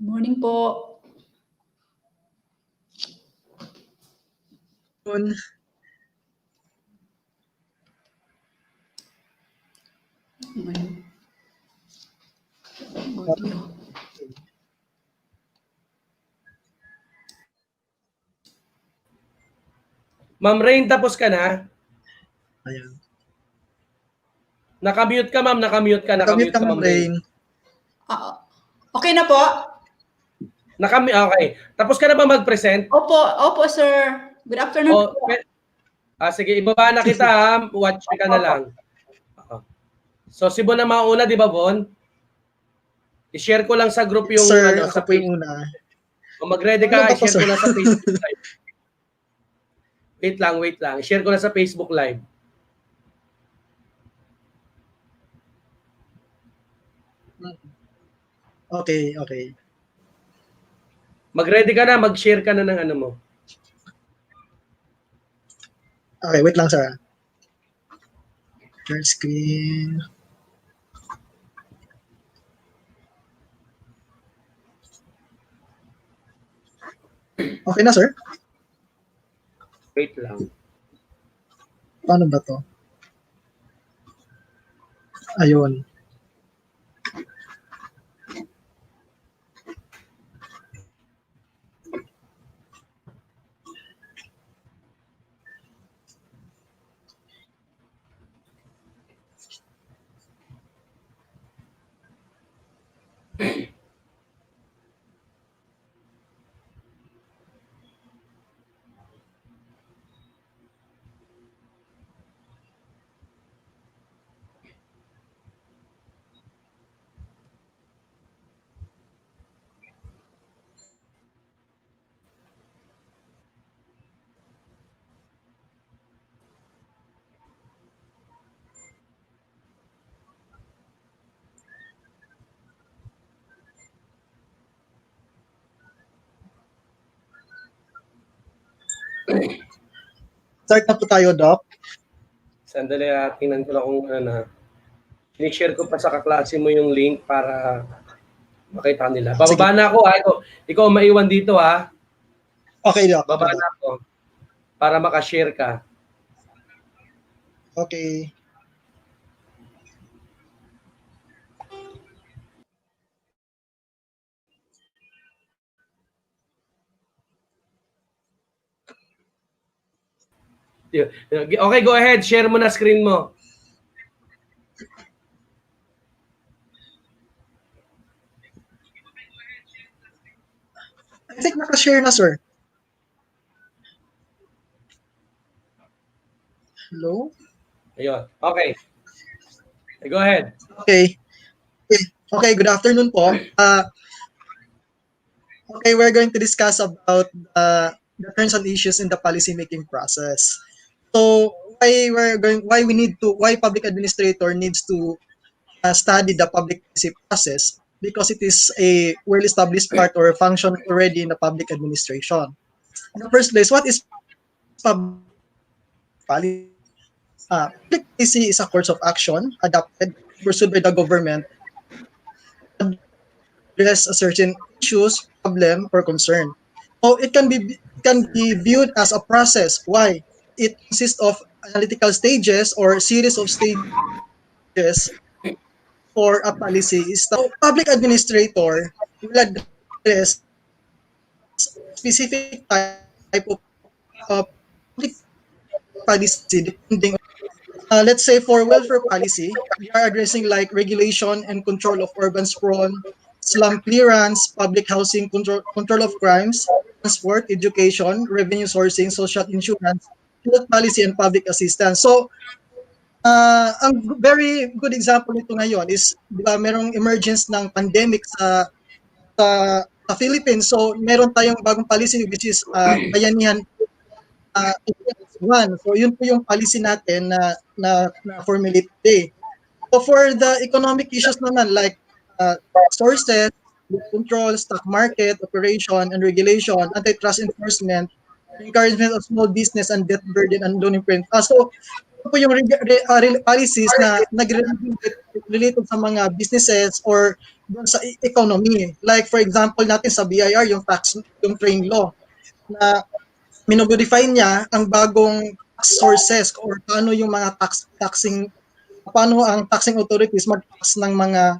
Morning po. Audio. Ma'am Rain, tapos ka na? Ayan. Nakamute ka, ma'am. Nakamute ka, Ma'am Rain. Okay na po? Okay. Tapos ka na ba mag-present? Opo, sir. Good afternoon po. Sige, ibaba na kita ha. Watch ka na lang. So, si Bon na mauna, di ba, Bon? I-share ko lang sa group yung Sir, ano, sa ako po yung una. Kung mag-ready ka, i-share ko lang sa Facebook Live. Wait lang. I-share ko lang sa Facebook Live. Okay. Mag-ready ka na, mag-share ka na ng ano mo. Okay, wait lang, sir. Share screen. Okay na, sir? Wait lang. Paano ba to? Ayun. Start na po tayo, Doc. Sandali, tingnan ko lang kung ano na. I-share ko pa sa kaklase mo yung link para makita nila. Bababa na ako ha. Ikaw maiwan dito ha. Okay, Doc. Bababa na ako para makashare ka. Okay. Okay, go ahead. Share mo na screen mo. I think naka-share na, sir. Hello? Ayun. Okay. Go ahead. Okay, good afternoon po. Okay, we're going to discuss about the concerns and issues in the policy-making process. So, why public administrator needs to study the public policy process, because it is a well-established part or function already in the public administration. In the first place, what is public policy? Public policy is a course of action adopted, pursued by the government to address a certain issues, problem, or concern. So it can be viewed as a process. Why? it consists of analytical stages or series of stages for a policy is the public administrator will address specific type of public policy depending on, let's say for welfare policy, we are addressing like regulation and control of urban sprawl, slum clearance, public housing, control of crimes, transport, education, revenue sourcing, social insurance, health policy, and public assistance. So, ang very good example nito ngayon is, di ba, merong emergence ng pandemic sa, sa Philippines. So, meron tayong bagong policy which is bayanihan one. So, yun po yung policy natin na formulate today. So, for the economic issues naman like sources, control, stock market, operation, and regulation, antitrust enforcement, encouragement of small business and debt burden and loan impairment. So, ito po yung policies na related sa mga businesses or dun sa economy. Like for example natin sa BIR, yung tax, yung train law na minodify niya ang bagong tax sources or paano yung mga paano ang taxing authorities mag-tax ng mga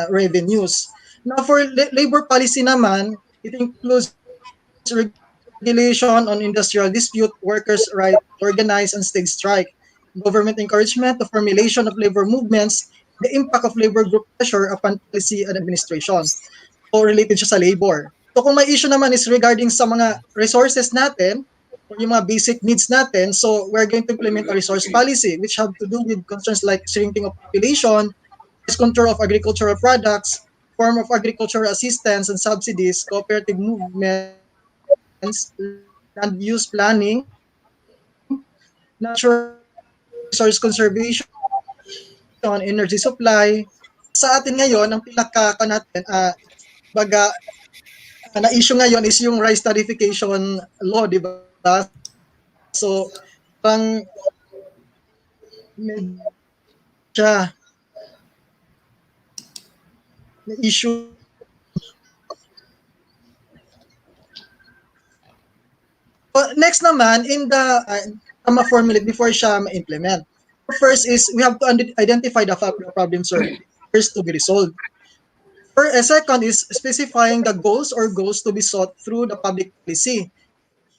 revenues. Now for labor policy naman, it includes regulation on industrial dispute, workers' right to organize and stage strike, government encouragement, the formulation of labor movements, the impact of labor group pressure upon policy and administration. So related siya sa labor. So kung may issue naman is regarding sa mga resources natin, or yung mga basic needs natin, so we're going to implement a resource policy which have to do with concerns like shrinking of population, control of agricultural products, form of agricultural assistance and subsidies, cooperative movements, land use planning, natural resource conservation, energy supply. Sa atin ngayon, ang natin, baga, na issue ngayon is yung rice tarification law, di ba? So, parang siya na issue. Next naman, in the formulate before siya ma-implement. First is, we have to identify the problems first to be resolved. Second is specifying the goals to be sought through the public policy.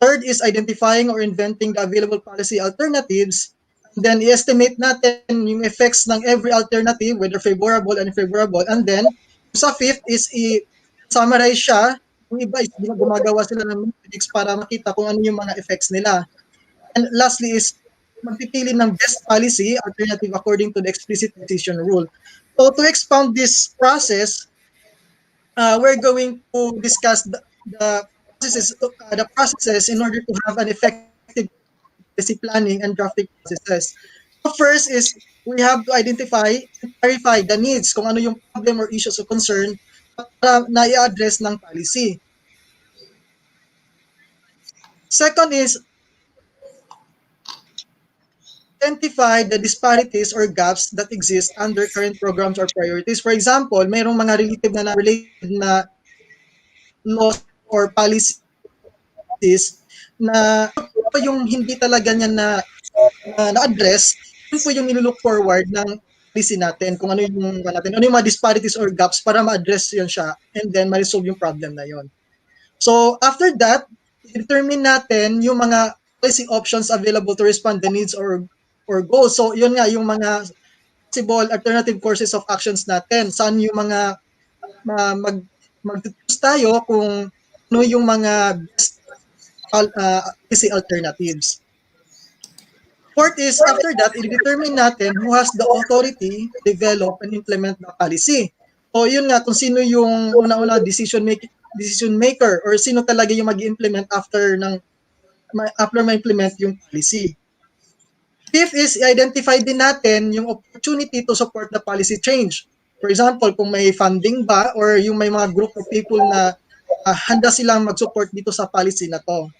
Third is identifying or inventing the available policy alternatives. Then, i-estimate natin yung effects ng every alternative, whether favorable and unfavorable. And then, sa fifth is i-summarize siya. Yung iba is gumagawa sila ng metrics para makita kung ano yung mga effects nila. And lastly is magpipili ng best policy alternative according to the explicit decision rule. So to expound this process, we're going to discuss the processes in order to have an effective policy planning and drafting processes. So first is we have to identify and clarify the needs, kung ano yung problem or issues of concern para na i-address ng policy. Second is identify the disparities or gaps that exist under current programs or priorities. For example, mayroong mga related na laws or policies na yung hindi talaga niya na-address, yun po yung nilook forward ng policy natin, kung ano yung mga disparities or gaps para ma-address yun siya and then ma-resolve yung problem na yun. So after that, determine natin yung mga policy options available to respond the needs or goals. So yun nga, yung mga possible alternative courses of actions natin. Saan yung mga mag-choose tayo kung ano yung mga best policy alternatives. Fourth is, after that, i-determine natin who has the authority to develop and implement the policy. So yun nga, kung sino yung una-una decision maker or sino talaga yung mag-implement after ma-implement yung policy. Fifth is, identify din natin yung opportunity to support the policy change. For example, kung may funding ba or yung may mga group of people na handa silang mag-support dito sa policy na to.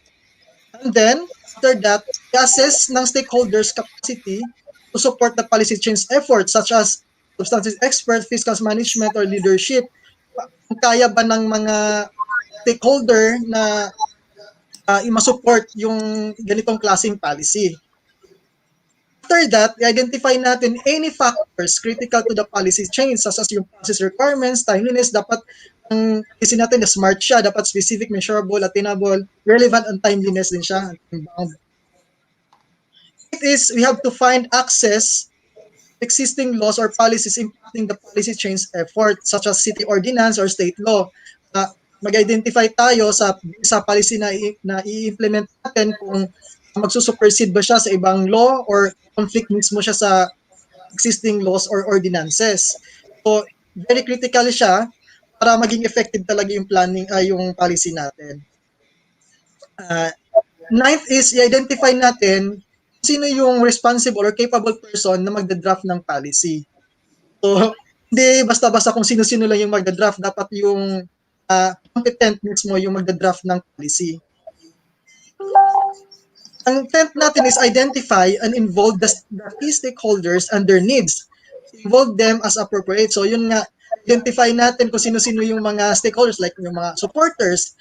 And then, after that, i-assess ng stakeholders' capacity to support the policy change efforts such as substantive expert, fiscal management, or leadership. Kung kaya ba ng mga stakeholder na i-support yung ganitong klaseng policy. After that, i-identify natin any factors critical to the policy change such as yung process requirements, timeliness, dapat ang policy natin na smart siya, dapat specific, measurable, attainable, relevant, and timeliness din siya. It is, we have to find access existing laws or policies impacting the policy change effort such as city ordinance or state law. Mag-identify tayo sa policy na i-implement natin kung magsusupersede ba siya sa ibang law or conflict mismo siya sa existing laws or ordinances. So, very critical siya para maging effective talaga yung planning, yung policy natin. Ninth is, i-identify natin sino yung responsible or capable person na magda-draft ng policy. So, hindi basta-basta kung sino-sino lang yung magda-draft, dapat yung competent mismo yung magda-draft ng policy. Ang 10th natin is identify and involve the key stakeholders and their needs. Involve them as appropriate. So yun nga, identify natin kung sino-sino yung mga stakeholders, like yung mga supporters.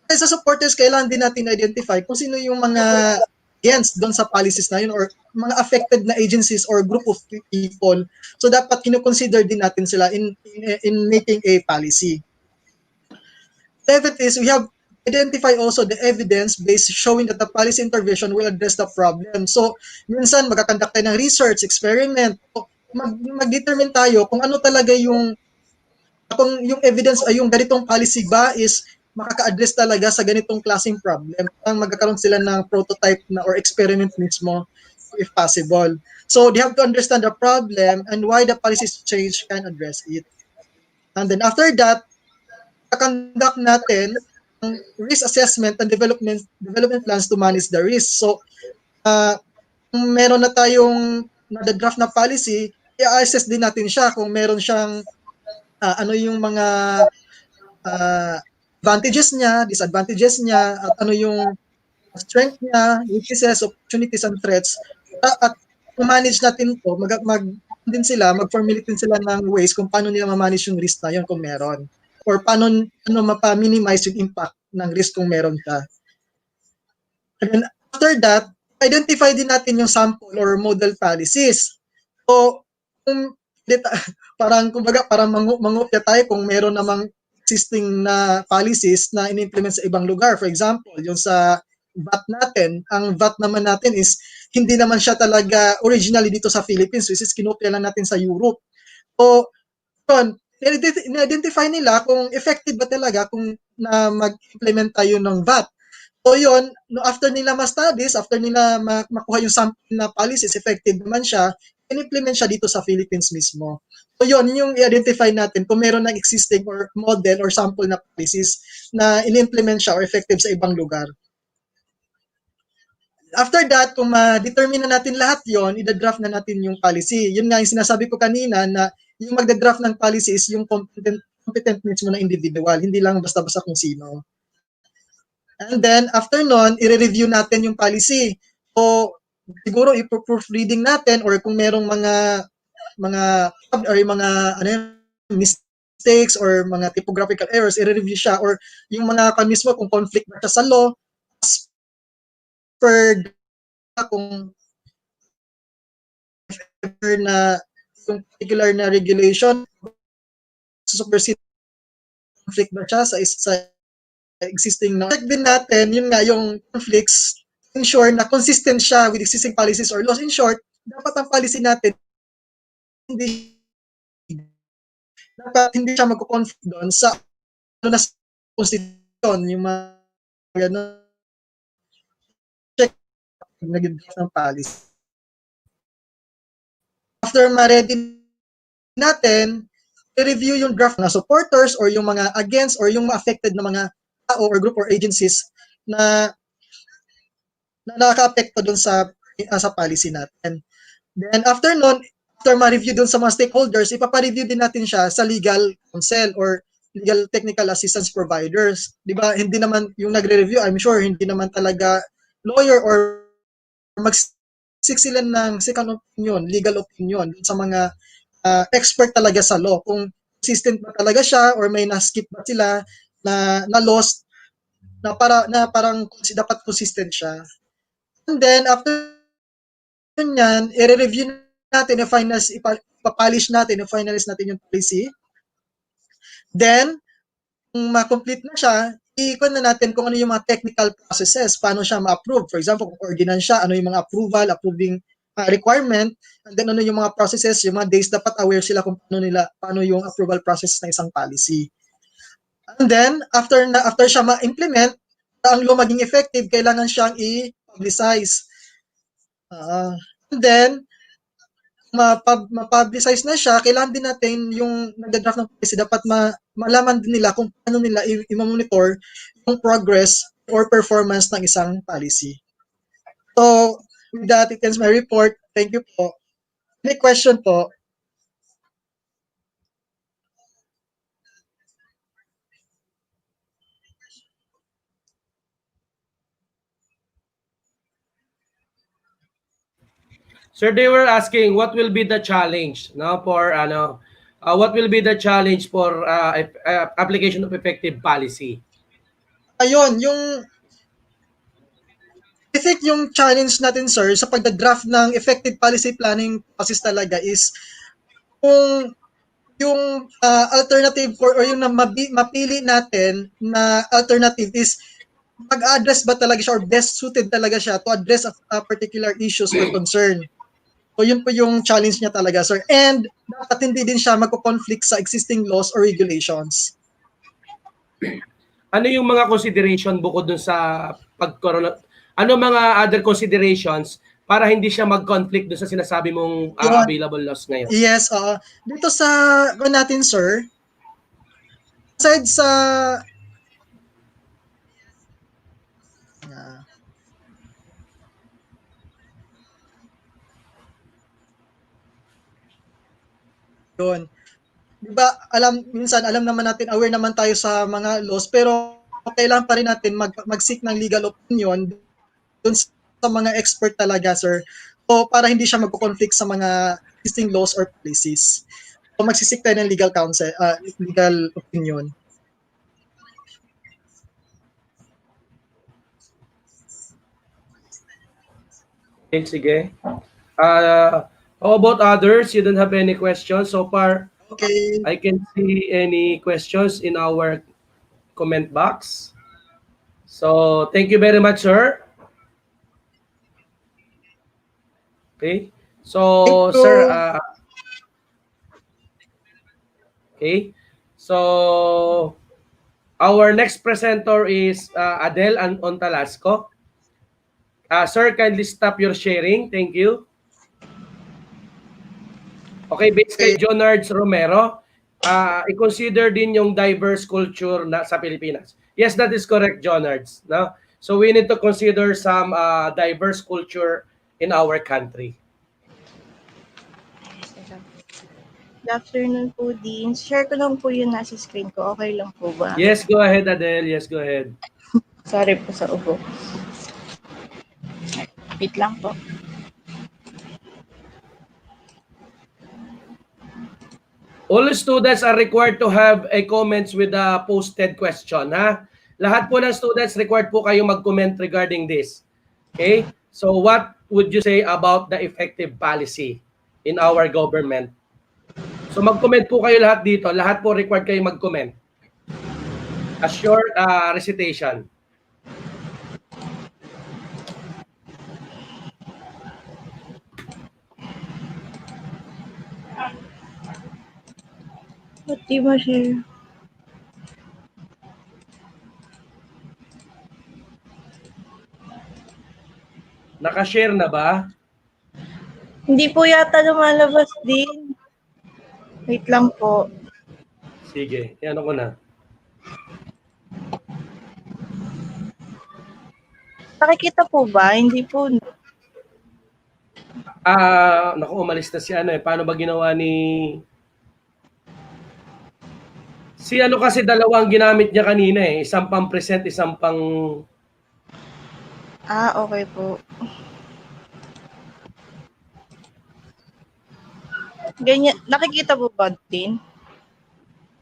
Kaya sa supporters, kailangan din natin identify kung sino yung mga against doon sa policies na yun or mga affected na agencies or group of people. So dapat kino-consider din natin sila in making a policy. 11th is we have identify also the evidence based showing that the policy intervention will address the problem. So, minsan magkakandak tayo ng research, experiment, mag-determine tayo kung ano talaga yung evidence ay yung ganitong policy ba is makaka-address talaga sa ganitong klaseng problem. Magkakaroon sila ng prototype na or experiment mismo if possible. So, they have to understand the problem and why the policy change can address it. And then after that, conduct natin ang risk assessment and development plans to manage the risk. So, kung meron na tayong nadadraft na policy, i-assess din natin siya kung meron siyang ano yung mga advantages niya, disadvantages niya, at ano yung strength niya, weaknesses, opportunities, and threats. At manage natin to, mag-formulate din sila ng ways kung paano nila ma-manage yung risk na yun kung meron. Or paano mapa-minimize yung impact ng risk kung meron siya. And then after that, identify din natin yung sample or model policies. So, parang mangupya tayo kung meron namang existing na policies na in-implement sa ibang lugar. For example, yung sa VAT natin, ang VAT naman natin is hindi naman siya talaga originally dito sa Philippines, which is kinopya lang natin sa Europe. So, yun, i-identify nila kung effective ba talaga kung na mag-implement tayo ng VAT. So yun, after nila ma-studies, after nila makuha yung sample na policies, effective naman siya, in-implement siya dito sa Philippines mismo. So yun, yung i-identify natin kung meron ng existing or model or sample na policies na in-implement siya or effective sa ibang lugar. After that, kung ma-determine na natin lahat yon, i-draft na natin yung policy. Yun nga yung sinasabi ko kanina na yung magda-draft ng policy is yung competent mismo na individual, hindi lang basta-basta kung sino. And then, after nun, i-review natin yung policy. So, siguro i-proofreading natin or kung merong mga mistakes or mga typographical errors, i-review siya or yung mga mismo kung conflict ba siya sa law, as per kung na yung particular na regulation supersede conflict ba siya sa existing na. Check din natin yun nga yung conflicts, ensure na consistent siya with existing policies or laws. In short, dapat ang policy natin hindi siya magko-conflict doon sa ano na constitution, yung mga check nag-draft ng policy. After ma-ready natin, i-review yung draft na supporters or yung mga against or yung affected na mga tao or group or agencies na nakaka-apekto dun sa policy natin. Then after nun, after ma-review dun sa mga stakeholders, ipapa-review din natin siya sa legal counsel or legal technical assistance providers. Di ba? Hindi naman yung nagre-review, I'm sure, hindi naman talaga lawyer or mag-seek sila ng second opinion, legal opinion sa mga expert talaga sa law. Kung consistent ba talaga siya or may na-skip ba sila na lost na parang dapat consistent siya. And then after nyan, i-review natin, ipapolish natin, i-finalize natin yung policy. Then, kung ma-complete na siya, i-ikon na natin kung ano yung mga technical processes, paano siya ma-approve. For example, kung ordinance siya, ano yung mga approving requirement, and then ano yung mga processes, yung mga days, dapat aware sila kung paano yung approval process ng isang policy. And then, after siya ma-implement, ang law maging effective, kailangan siyang i-publicize. And then, ma-publicize na siya, kailangan din natin yung nag-draft ng policy, dapat malaman din nila kung paano nila i-monitor yung progress or performance ng isang policy. So, with that, it ends my report. Thank you po. Any question po? Sir, they were asking what will be the challenge for what will be the challenge for application of effective policy? Ayun, I think yung challenge natin, sir, sa pagda-draft ng effective policy planning process talaga is kung yung alternative or yung mapili natin na alternative is mag-address ba talaga siya or best suited talaga siya to address a particular issues or concern. So yun po yung challenge niya talaga, sir. And dapat hindi din siya magko-conflict sa existing laws or regulations. Ano yung mga consideration bukod dun sa ano mga other considerations para hindi siya mag-conflict dun sa sinasabi mong available laws ngayon? Yes, dito sa natin, sir, aside sa yun. Diba, minsan alam naman natin, aware naman tayo sa mga laws, pero kailangan pa rin natin mag-seek ng legal opinion dun sa mga expert talaga, sir. So, para hindi siya magko-conflict sa mga existing laws or policies. So, magsisik tayo ng legal counsel, legal opinion. Okay, sige. How about others? You don't have any questions so far? Okay. I can see any questions in our comment box. So, thank you very much, sir. Okay. So, sir, okay. So, our next presenter is Adele Ontalasco. Sir, kindly stop your sharing. Thank you. Okay, based kay John Ards Romero, i-consider din yung diverse culture na sa Pilipinas. Yes, that is correct, John Ards. No? So we need to consider some diverse culture in our country. Good afternoon po, Dean. Share ko lang po yung nasa screen ko. Okay lang po ba? Yes, go ahead, Adele. Yes, go ahead. Sorry po sa ubo. Wait lang po. All students are required to have a comments with a posted question, ha? Lahat po ng students required po kayo mag-comment regarding this. Okay? So what would you say about the effective policy in our government? So mag-comment po kayo lahat dito. Lahat po required kayo mag-comment. A short recitation. Ba't di ba share? Naka-share na ba? Hindi po yata lumalabas din. Wait lang po. Sige, yan ako na. Nakikita po ba? Hindi po. Naku, umalis na si ano eh. Paano ba ginawa ni... Si ano kasi dalawang ginamit niya kanina eh. Isang pang present, isang pang... Okay po. Ganyan. Nakikita po ba din?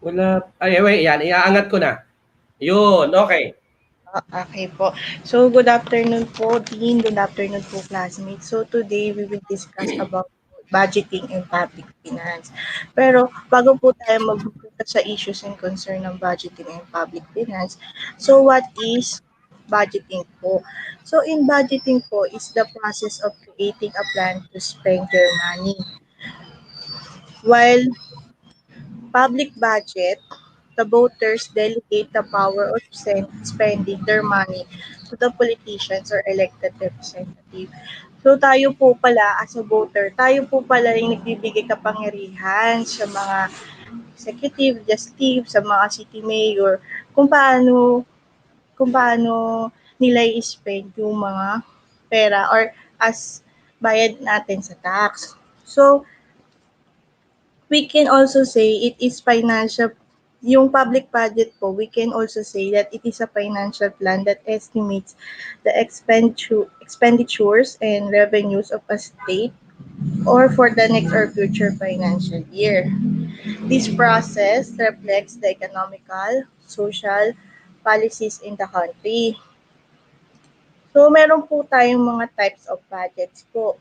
Wala. Ay, wait, yan. Iaangat ko na. Yun, okay. Okay po. So, good afternoon po, Dean. Good afternoon po, classmates. So, today we will discuss about budgeting and public finance. Pero, bago po tayo magpunta sa issues and concern ng budgeting and public finance, so what is budgeting po? So, in budgeting po is the process of creating a plan to spend your money. While public budget, the voters delegate the power of spending their money to the politicians or elected representative. So tayo po pala as a voter, tayo po pala yung nagbibigay kapangyarihan sa mga executive, legislative, sa mga city mayor, kung paano nila i-spend yung mga pera or as bayad natin sa tax. So, we can also say it is financial yung public budget po, we can also say that it is a financial plan that estimates the expenditures and revenues of a state or for the next or future financial year. This process reflects the economical, social policies in the country. So, meron po tayong mga types of budgets po.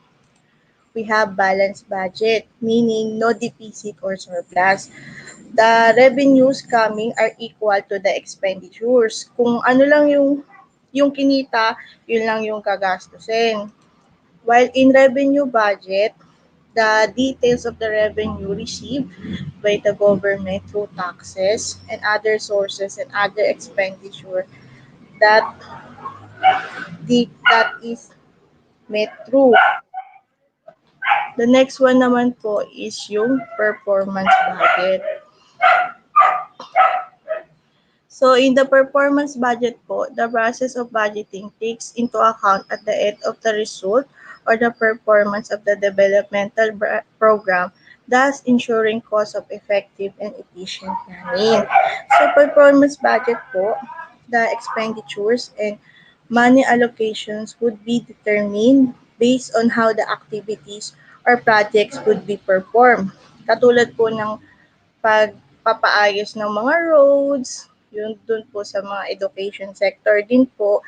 We have balanced budget, meaning no deficit or surplus. The revenues coming are equal to the expenditures. Kung ano lang yung kinita, yun lang yung gagastusin. While in revenue budget, the details of the revenue received by the government through taxes and other sources and other expenditure that that is met through. The next one naman po is yung performance budget. So in the performance budget po, the process of budgeting takes into account at the end of the result or the performance of the developmental program, thus ensuring cost of effective and efficient planning. So performance budget po, the expenditures and money allocations would be determined based on how the activities or projects would be performed. Katulad po ng pagpapaayos ng mga roads, yun dun po sa mga education sector din po.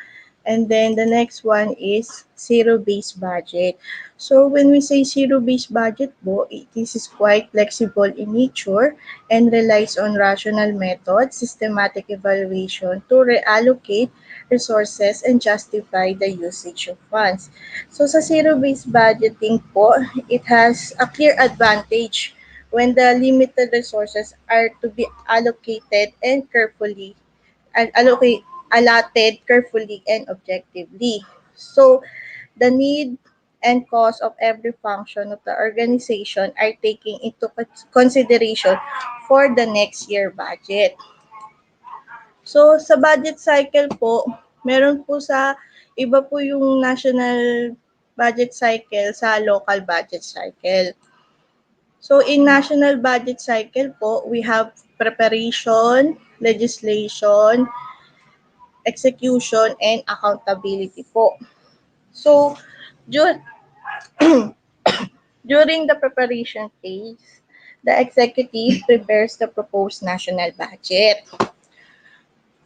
And then the next one is zero-based budget. So when we say zero-based budget po, it is quite flexible in nature and relies on rational methods, systematic evaluation to reallocate resources and justify the usage of funds. So sa zero-based budgeting po, it has a clear advantage when the limited resources are to be allocated and carefully and allotted carefully and objectively. So the need and cost of every function of the organization are taken into consideration for the next year budget. So sa budget cycle po, meron po sa iba po yung national budget cycle sa local budget cycle. So in national budget cycle po, we have preparation, legislation, execution, and accountability po. So dur- during the preparation phase, the executive prepares the proposed national budget.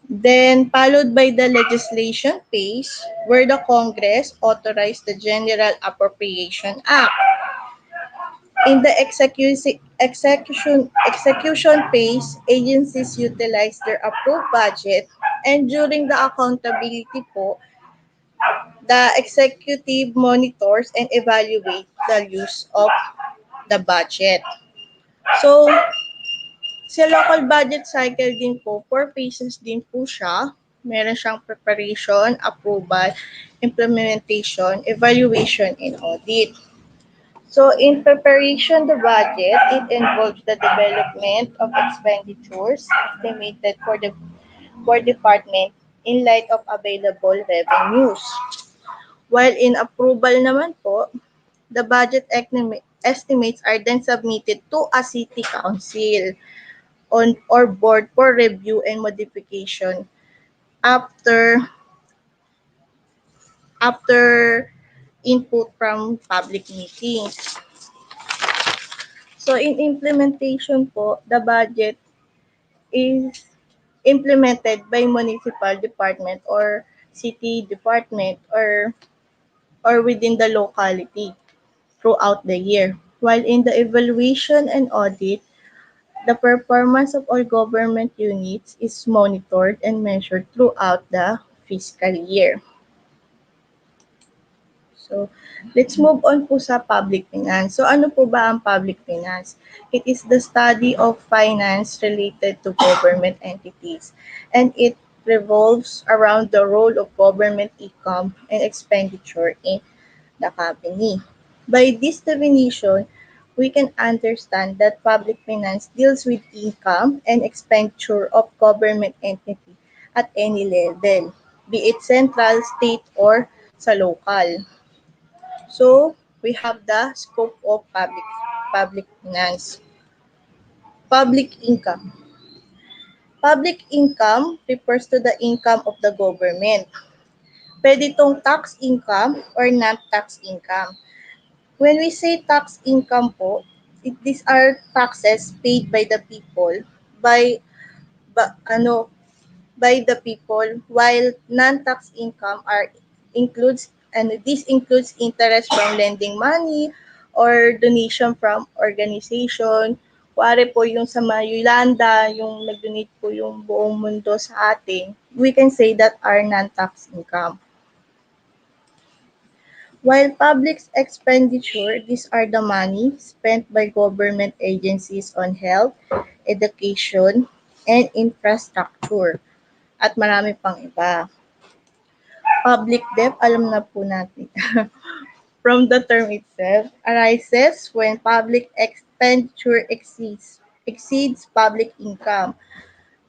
Then followed by the legislation phase, where the Congress authorized the General Appropriation Act. In the execution phase, agencies utilize their approved budget, and during the accountability po, the executive monitors and evaluate the use of the budget. So, sa local budget cycle din po, 4 phases din po siya. Meron siyang preparation, approval, implementation, evaluation, and audit. So in preparation the budget, it involves the development of expenditures estimated for department in light of available revenues. While in approval naman po, the budget estimates are then submitted to a city council on or board for review and modification after after input from public meetings. So in implementation po, the budget is implemented by municipal department or city department or within the locality throughout the year. While in the evaluation and audit, the performance of all government units is monitored and measured throughout the fiscal year. So, let's move on po sa public finance. So, ano po ba ang public finance? It is the study of finance related to government entities, and it revolves around the role of government income and expenditure in the company. By this definition, we can understand that public finance deals with income and expenditure of government entity at any level, be it central, state, or sa local. So, we have the scope of public finance. Public income. Public income refers to the income of the government. Pwede itong tax income or non-tax income. When we say tax income po, these are taxes paid by the people by ba, ano by the people, while non-tax income are includes and this includes interest from lending money or donation from organization. Kuwari po yung sa mga Yolanda, yung nag-donate po yung buong mundo sa atin, we can say that are non-tax income. While public expenditure, these are the money spent by government agencies on health, education, and infrastructure. At marami pang iba. Public debt, alam na po natin. From the term itself, arises when public expenditure exceeds public income.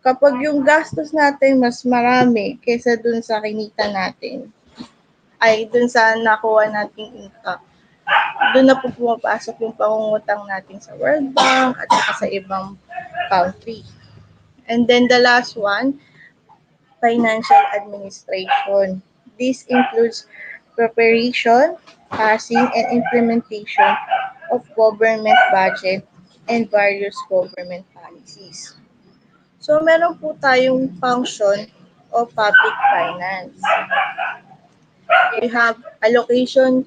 Kapag yung gastos natin mas marami kaysa dun sa kinita natin, ay dun sa nakuha nating income, dun na po pumapasok yung pangungutang natin sa World Bank at saka sa ibang country. And then the last one, financial administration. This includes preparation, passing, and implementation of government budget and various government policies. So, meron po tayong function of public finance. We have allocation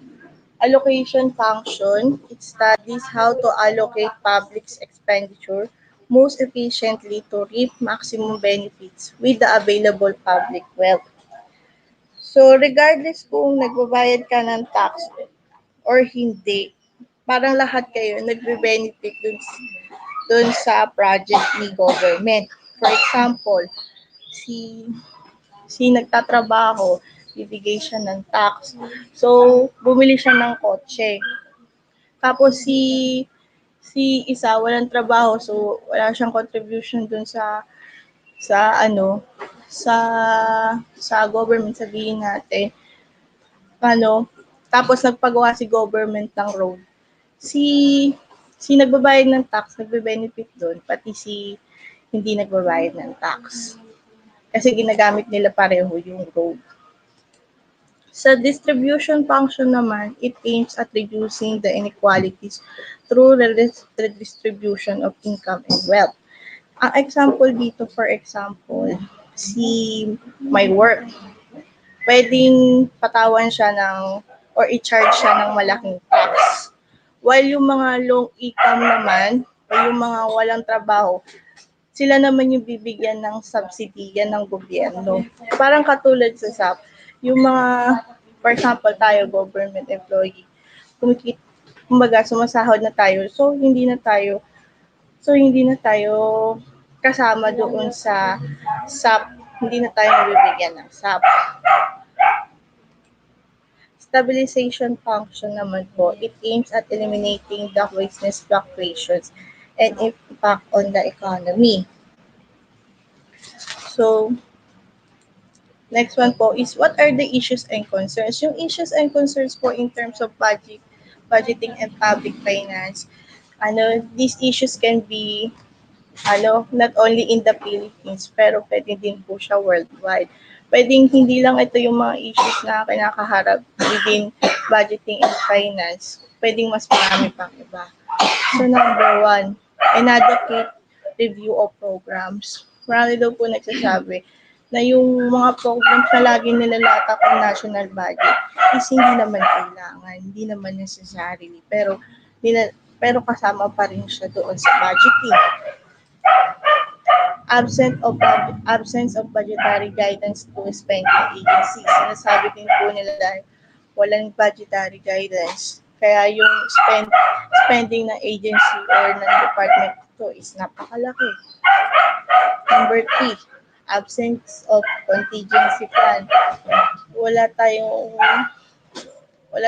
function. It studies how to allocate public expenditure most efficiently to reap maximum benefits with the available public wealth. So, regardless kung nagbabayad ka ng tax or hindi, parang lahat kayo nagbe-benefit dun sa project ni government. For example, si nagtatrabaho, bibigay siya ng tax. So, bumili siya ng kotse. Tapos si isa walang trabaho, so wala siyang contribution dun sa ano sa government, sabihin natin ano, tapos nagpagawa si government ng road. Si nagbabayad ng tax, nagbe-benefit doon, pati si hindi nagbabayad ng tax. Kasi ginagamit nila pareho yung road. Sa distribution function naman, it aims at reducing the inequalities through redistribution of income and wealth. Ang example dito, for example, si my work, pwedeng patawan siya or i-charge siya ng malaking tax. While yung mga low income naman, o yung mga walang trabaho, sila naman yung bibigyan ng subsidy yan ng gobyerno. Parang katulad sa SAP, yung mga, for example, tayo, government employee, kumbaga, sumasahod na tayo, so hindi na tayo kasama doon sa SAP, hindi na tayo nabibigyan ng SAP. Stabilization function naman po, it aims at eliminating the business fluctuations and impact on the economy. So, next one po is what are the issues and concerns? Yung issues and concerns po in terms of budgeting and public finance, these issues can be not only in the Philippines, pero pwede din po siya worldwide. Pwedeng hindi lang ito yung mga issues na kinakaharap within budgeting and finance. Pwedeng mas marami pang iba. So, number one, inadequate review of programs. marami daw po nagsasabi na yung mga programs na lagi nilalatak ng national budget is hindi naman kailangan, hindi naman necessary. Pero kasama pa rin siya doon sa budgeting. Absence of budgetary guidance to spending agencies. Sinasabi din po nila walang budgetary guidance. Kaya yung spending ng agency or ng department to is napakalaki. Number 3, absence of contingency plan. Wala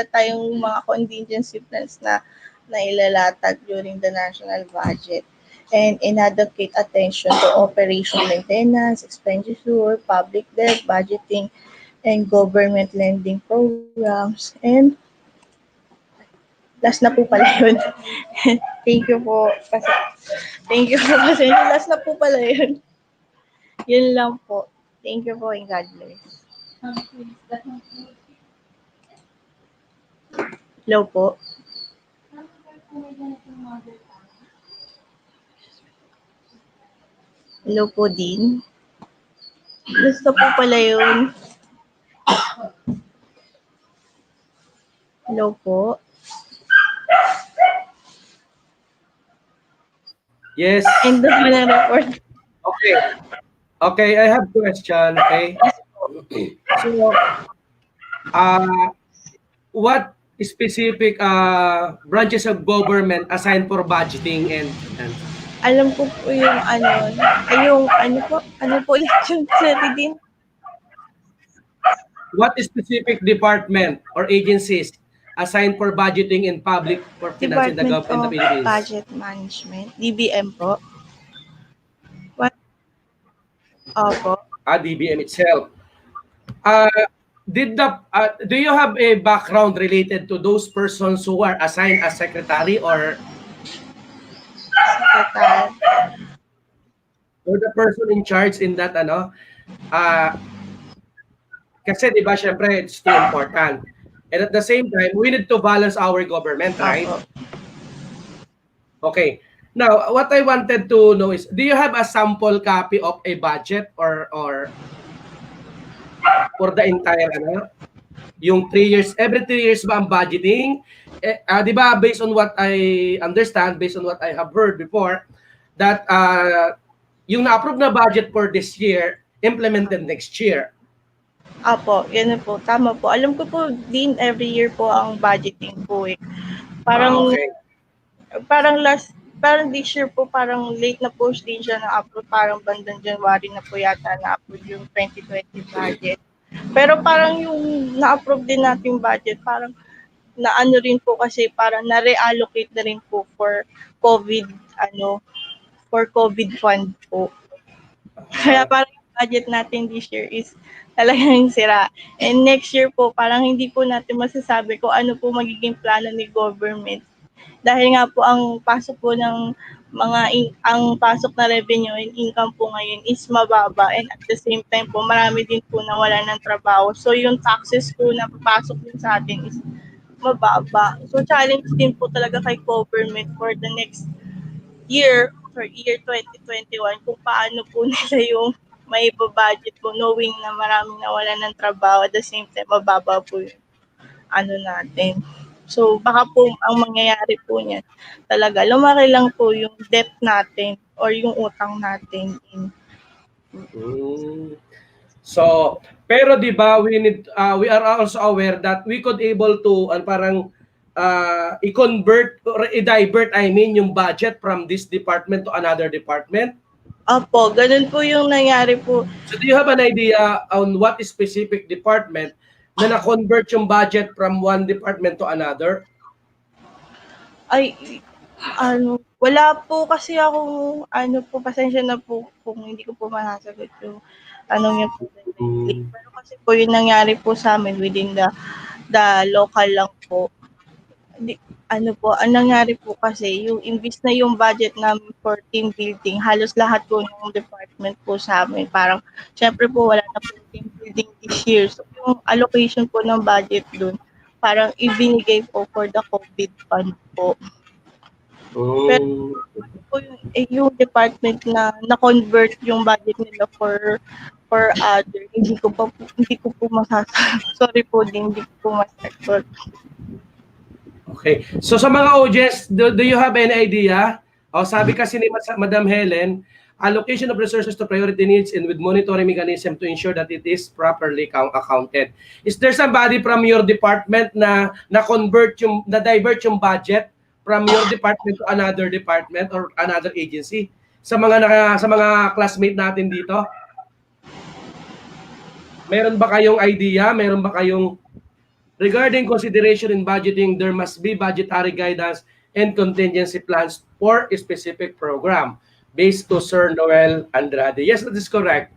tayong mga contingency plans na ilalatag during the national budget. And inadequate attention to operation maintenance, expenditure, public debt, budgeting, and government lending programs. And last na po pala yun. Thank you po. Kasi last na po pala yun. Yun lang po. Thank you po and God bless. Hello po. Hello po din. Gusto po pala yun. Hello po. Yes. End of na report. Okay. Okay, I have question. Okay. So, what specific branches of government assigned for budgeting and Alam ko po yung ano po ulit yung sorry din. what specific department or agencies assigned for budgeting and public for finance in the Department of Philippines? Budget Management, DBM po. What? Opo. DBM itself. Do you have a background related to those persons who are assigned as secretary or the person in charge in that kasi di ba syempre it's too important. And at the same time, we need to balance our government, right? Opo. Okay. Now, what I wanted to know is, do you have a sample copy of a budget or for the entire yung 3 years, every 3 years ba ang budgeting? Di ba, based on what I understand, based on what I have heard before, that yung na-approve na budget for this year, implemented next year. Apo, yan po. Tama po. Alam ko po din every year po ang budgeting po eh. Parang Okay. parang this year po parang late na po din siya na-upload. Parang bandang January na po yata na-upload yung 2020 budget. Pero parang yung na-approve din nating budget, parang na-ano rin po kasi parang na-reallocate na rin po for COVID, for COVID fund po. Kaya parang yung budget natin this year is talagang sira. And next year po, parang hindi po natin masasabi kung ano po magiging plano ni government. Dahil nga po ang pasok po ng ang pasok na revenue and income po ngayon is mababa, and at the same time po marami din po nawala ng trabaho. So yung taxes po na papasok din sa atin is mababa. So challenge din po talaga kay government for the next year, for year 2021, kung paano po nila yung may budget po knowing na maraming nawalan ng trabaho, at the same time mababa po yung natin. So baka po ang mangyayari po niyan talaga lumaki lang po yung debt natin or yung utang natin. So, pero di ba we are also aware that we could able to parang i-convert or i-divert yung budget from this department to another department? Opo, ganun po yung nangyari po. So do you have an idea on what specific department na na-convert yung budget from one department to another? Ay, wala po kasi akong, pasensya na po kung hindi ko po masasagot yung tanong niyo po. Pero kasi po yung nangyari po sa amin within the local lang po. Ang nangyari po kasi, yung imbis na yung budget namin for team building, halos lahat po ng department po sa amin. Parang, syempre po, wala na po team building this year. So, yung allocation po ng budget dun, parang ibinigay po for the COVID fund po. Pero Mm. po yung department na na-convert yung budget nila for other, hindi ko po masasabi. Sorry po din, hindi ko po masasabi. Okay. So sa mga audience, do you have any idea? O sabi kasi ni Madam Helen, allocation of resources to priority needs and with monitoring mechanism to ensure that it is properly accounted. Is there somebody from your department na divert yung budget from your department to another department or another agency? Sa mga classmate natin dito? Meron ba kayong idea? Meron ba kayong regarding consideration in budgeting, there must be budgetary guidance and contingency plans for a specific program based to Sir Noel Andrade. Yes, that is correct.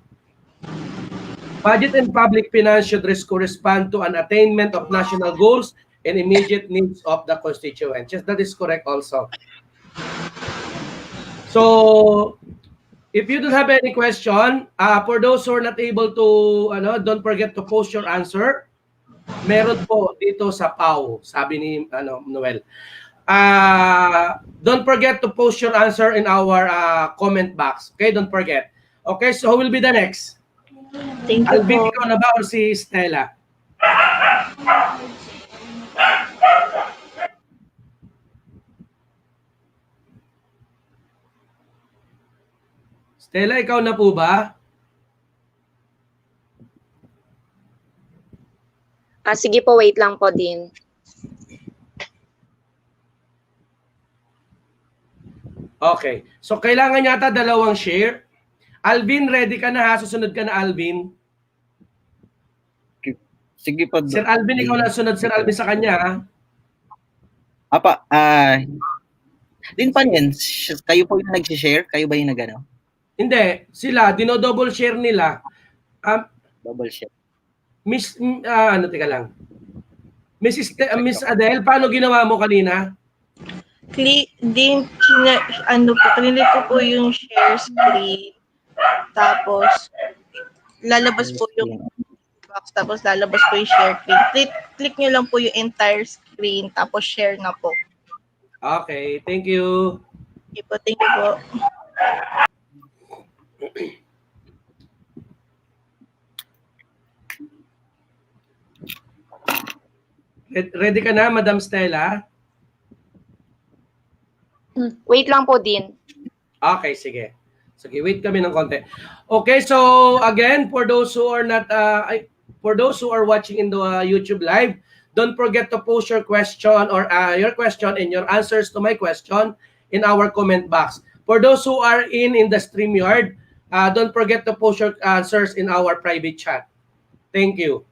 Budget and public finance should correspond to an attainment of national goals and immediate needs of the constituents. Yes, that is correct also. So, if you don't have any question, for those who are not able to, don't forget to post your answer. Meron po dito sa PAW, sabi ni Noel. Don't forget to post your answer in our comment box. Okay, don't forget. Okay, so who will be the next? Thank you Alvin, po. ikaw na ba or si Stella? Stella, ikaw na po ba? Sige po, wait lang po din. Okay. So, kailangan yata dalawang share. Alvin, ready ka na ha? Susunod ka na, Alvin. Sige po. Sir Alvin, ikaw na sunod, Sir Alvin, sa kanya ha? Apa, din pa rin, kayo po yung nag-share? Kayo ba yung nag-ano? Hindi, sila, dino-double share nila. Double share. Teka lang. Miss Adele, paano ginawa mo kanina? Clinic ko po yung share screen. Tapos, lalabas po yung box, tapos lalabas po yung share screen. Click nyo lang po yung entire screen, tapos share na po. Okay, thank you. Thank you po. Ready ka na, Madam Stella? Wait lang po din. Okay, sige. Sige, wait kami ng konti. Okay, so again, for those who are watching in the YouTube live, don't forget to post your question or your question and your answers to my question in our comment box. For those who are in the StreamYard, don't forget to post your answers in our private chat. Thank you.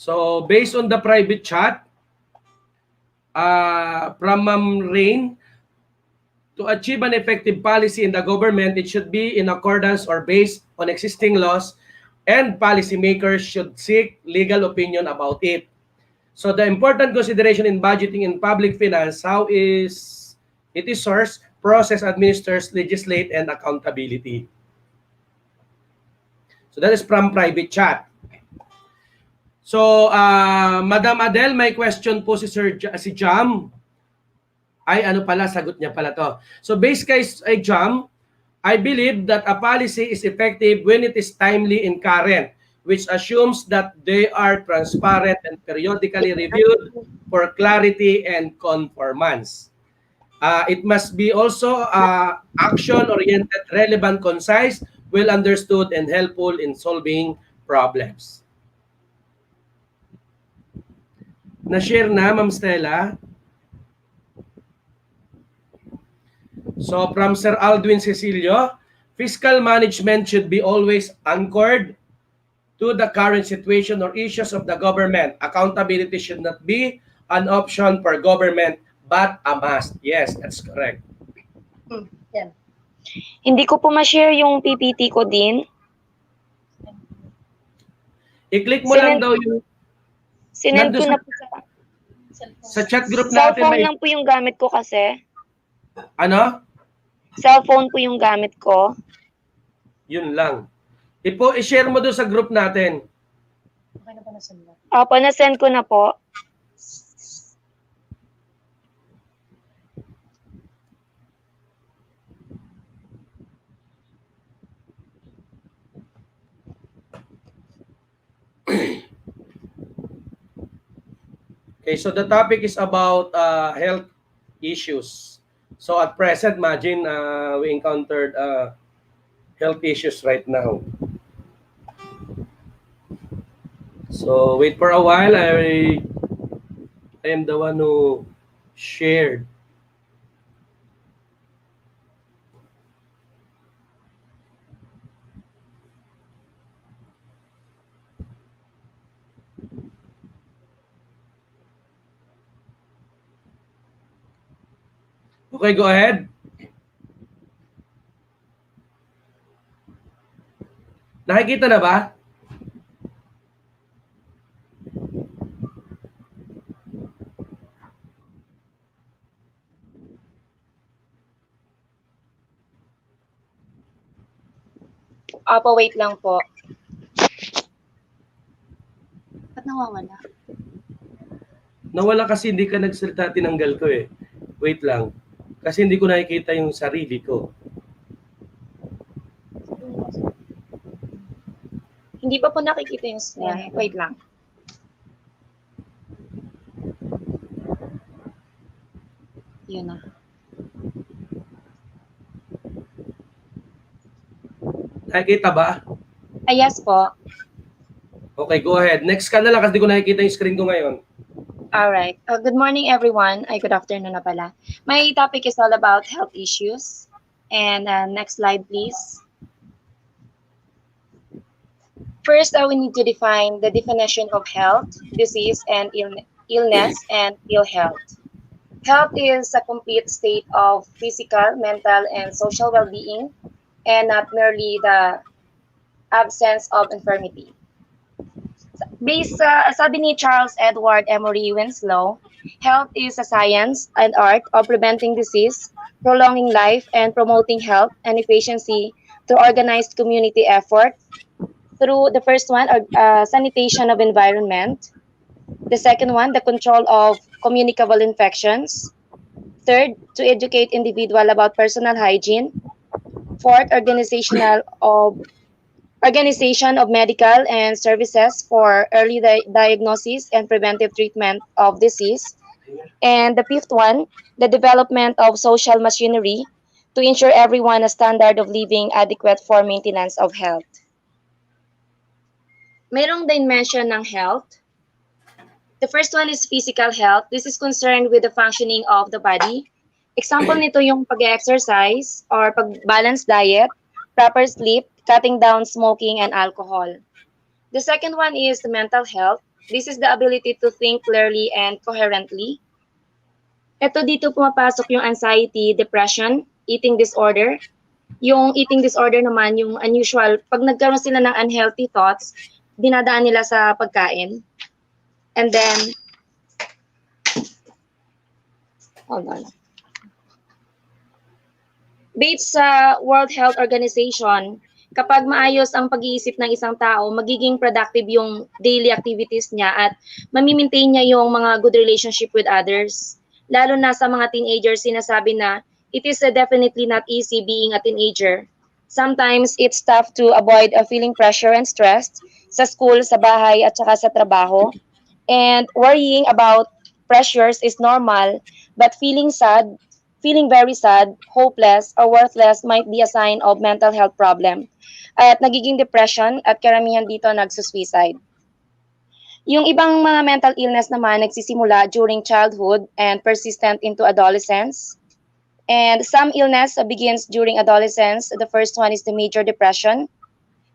So, based on the private chat, from Ma'am Rain, to achieve an effective policy in the government, it should be in accordance or based on existing laws, and policymakers should seek legal opinion about it. So, the important consideration in budgeting in public finance, how is it is sourced, process, administers, legislate, and accountability. So, that is from private chat. So, Madam Adele, may question po si Jam. Ay, ano pala, sagot niya pala to. So, based kay Jam, I believe that a policy is effective when it is timely and current, which assumes that they are transparent and periodically reviewed for clarity and conformance. It must be also action-oriented, relevant, concise, well understood, and helpful in solving problems. Na-share na, Ma'am Stella. So from Sir Aldwin Cecilio, fiscal management should be always anchored to the current situation or issues of the government. Accountability should not be an option for government, but a must. Yes, that's correct. Yan. Hindi ko po ma-share yung PPT ko din. I-click mo lang daw yung Sinend nandun ko na po sa chat group natin. cellphone lang po yung gamit ko kasi. Ano? Cellphone po yung gamit ko. Yun lang. I-share mo doon sa group natin. Opo, na-send ko na po. Okay, so the topic is about health issues. So at present, imagine we encountered health issues right now. So wait for a while. I am the one who shared. Okay, go ahead. Nakikita na ba? Opo, wait lang po. Ba't nawawala? Nawala kasi hindi ka nagsalita, tinanggal ko eh. Wait lang. Kasi hindi ko nakikita yung sarili ko. Hindi pa po nakikita yung screen. Wait lang. Yun na. Nakikita ba? Yes po. Okay, go ahead. Next ka na lang kasi di ko nakikita yung screen ko ngayon. Alright. Good morning, everyone. Good afternoon na pala. My topic is all about health issues. And next slide, please. First, we need to define the definition of health, disease, and illness, and ill health. Health is a complete state of physical, mental, and social well-being, and not merely the absence of infirmity. Sabi ni Charles Edward Emery Winslow, health is a science and art of preventing disease, prolonging life, and promoting health and efficiency through organized community effort. Through the first one, sanitation of environment. The second one, the control of communicable infections. Third, to educate individual about personal hygiene. Fourth, organization of medical and services for early diagnosis and preventive treatment of disease. And the fifth one, the development of social machinery to ensure everyone a standard of living adequate for maintenance of health. Mayroong dimension ng health. The first one is physical health. This is concerned with the functioning of the body. Example nito yung pag-exercise or pag-balance diet, proper sleep, cutting down smoking and alcohol. The second one is the mental health. This is the ability to think clearly and coherently. Ito dito pumapasok yung anxiety, depression, eating disorder. Yung eating disorder naman, yung unusual, pag nagkaroon sila ng unhealthy thoughts, dinadaan nila sa pagkain. And then, hold on. Based sa World Health Organization, kapag maayos ang pag-iisip ng isang tao, magiging productive yung daily activities niya at mamimaintain niya yung mga good relationship with others. Lalo na sa mga teenagers, sinasabi na it is definitely not easy being a teenager. Sometimes it's tough to avoid feeling pressure and stress sa school, sa bahay, at saka sa trabaho. And worrying about pressures is normal, but feeling very sad, hopeless, or worthless might be a sign of mental health problem. At nagiging depression at karamihan dito nagsusuicide. Yung ibang mga mental illness naman nagsisimula during childhood and persistent into adolescence. And some illness begins during adolescence. The first one is the major depression.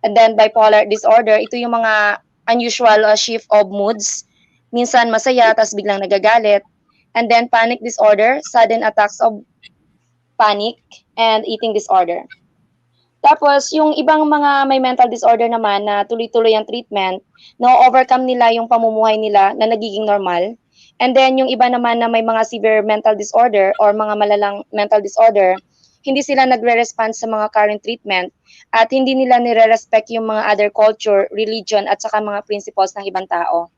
And then bipolar disorder, ito yung mga unusual shift of moods. Minsan masaya, tas biglang nagagalit. And then panic disorder, sudden attacks of panic and eating disorder. Tapos, yung ibang mga may mental disorder naman na tuloy-tuloy ang treatment, na-overcome nila yung pamumuhay nila na nagiging normal. And then, yung iba naman na may mga severe mental disorder or mga malalang mental disorder, hindi sila nagre-respond sa mga current treatment at hindi nila nire-respect yung mga other culture, religion at saka mga principles ng ibang tao.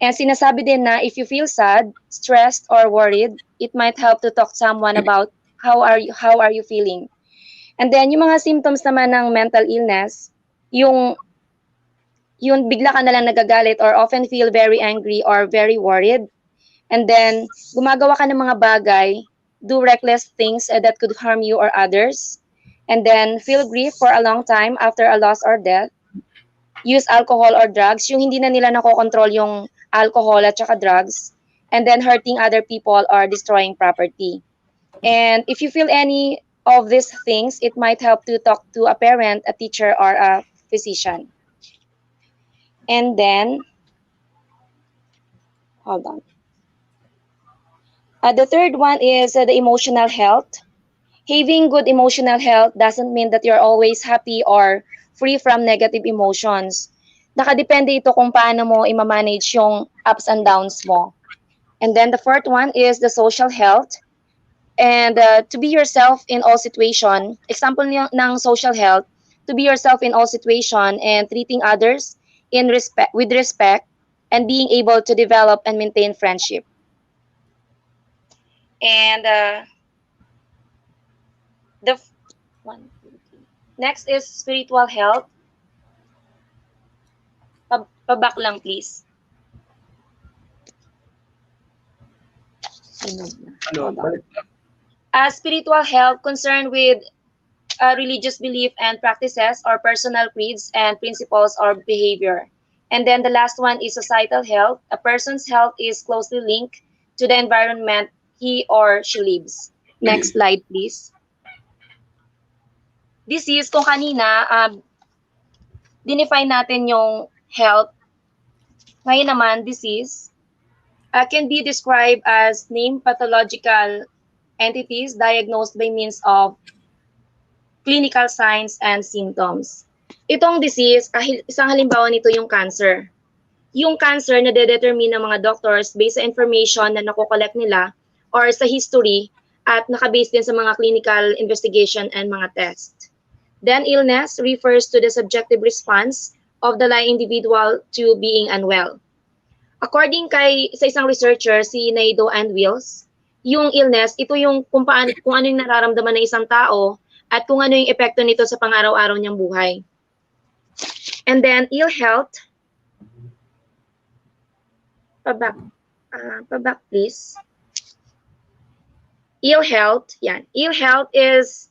And sinasabi din na if you feel sad, stressed, or worried, it might help to talk to someone about how are you feeling. And then yung mga symptoms naman ng mental illness, yung bigla ka na lang nagagalit or often feel very angry or very worried. And then gumagawa ka ng mga bagay, do reckless things that could harm you or others. And then feel grief for a long time after a loss or death. Use alcohol or drugs, yung hindi na nila nakokontrol yung alcohol at saka drugs. And then hurting other people or destroying property. And if you feel any of these things, it might help to talk to a parent, a teacher, or a physician. And then, hold on. The third one is the emotional health. Having good emotional health doesn't mean that you're always happy or free from negative emotions. Nakadepende ito kung paano mo i-manage yung ups and downs mo. And then the fourth one is the social health. And to be yourself in all situation, example ng social health, to be yourself in all situation and treating others with respect and being able to develop and maintain friendship. And next is spiritual health. Pabak lang please. Spiritual health concerned with religious belief and practices or personal creeds and principles or behavior. And then the last one is societal health. A person's health is closely linked to the environment he or she lives. Next slide, please. Disease, kung kanina, dinefine natin yung health. Ngayon naman, disease can be described as named pathological entities diagnosed by means of clinical signs and symptoms. Itong disease, isang halimbawa nito yung cancer. Yung cancer na de-determine ng mga doctors based sa information na nakokollect nila or sa history at nakabase din sa mga clinical investigation and mga test. Then illness refers to the subjective response of the individual to being unwell. According sa isang researcher, si Naido and Wills, yung illness, ito yung kung ano yung nararamdaman ng isang tao at kung ano yung epekto nito sa pang-araw-araw niyang buhay. And then ill health, pabak please. Ill health, yan. Ill health is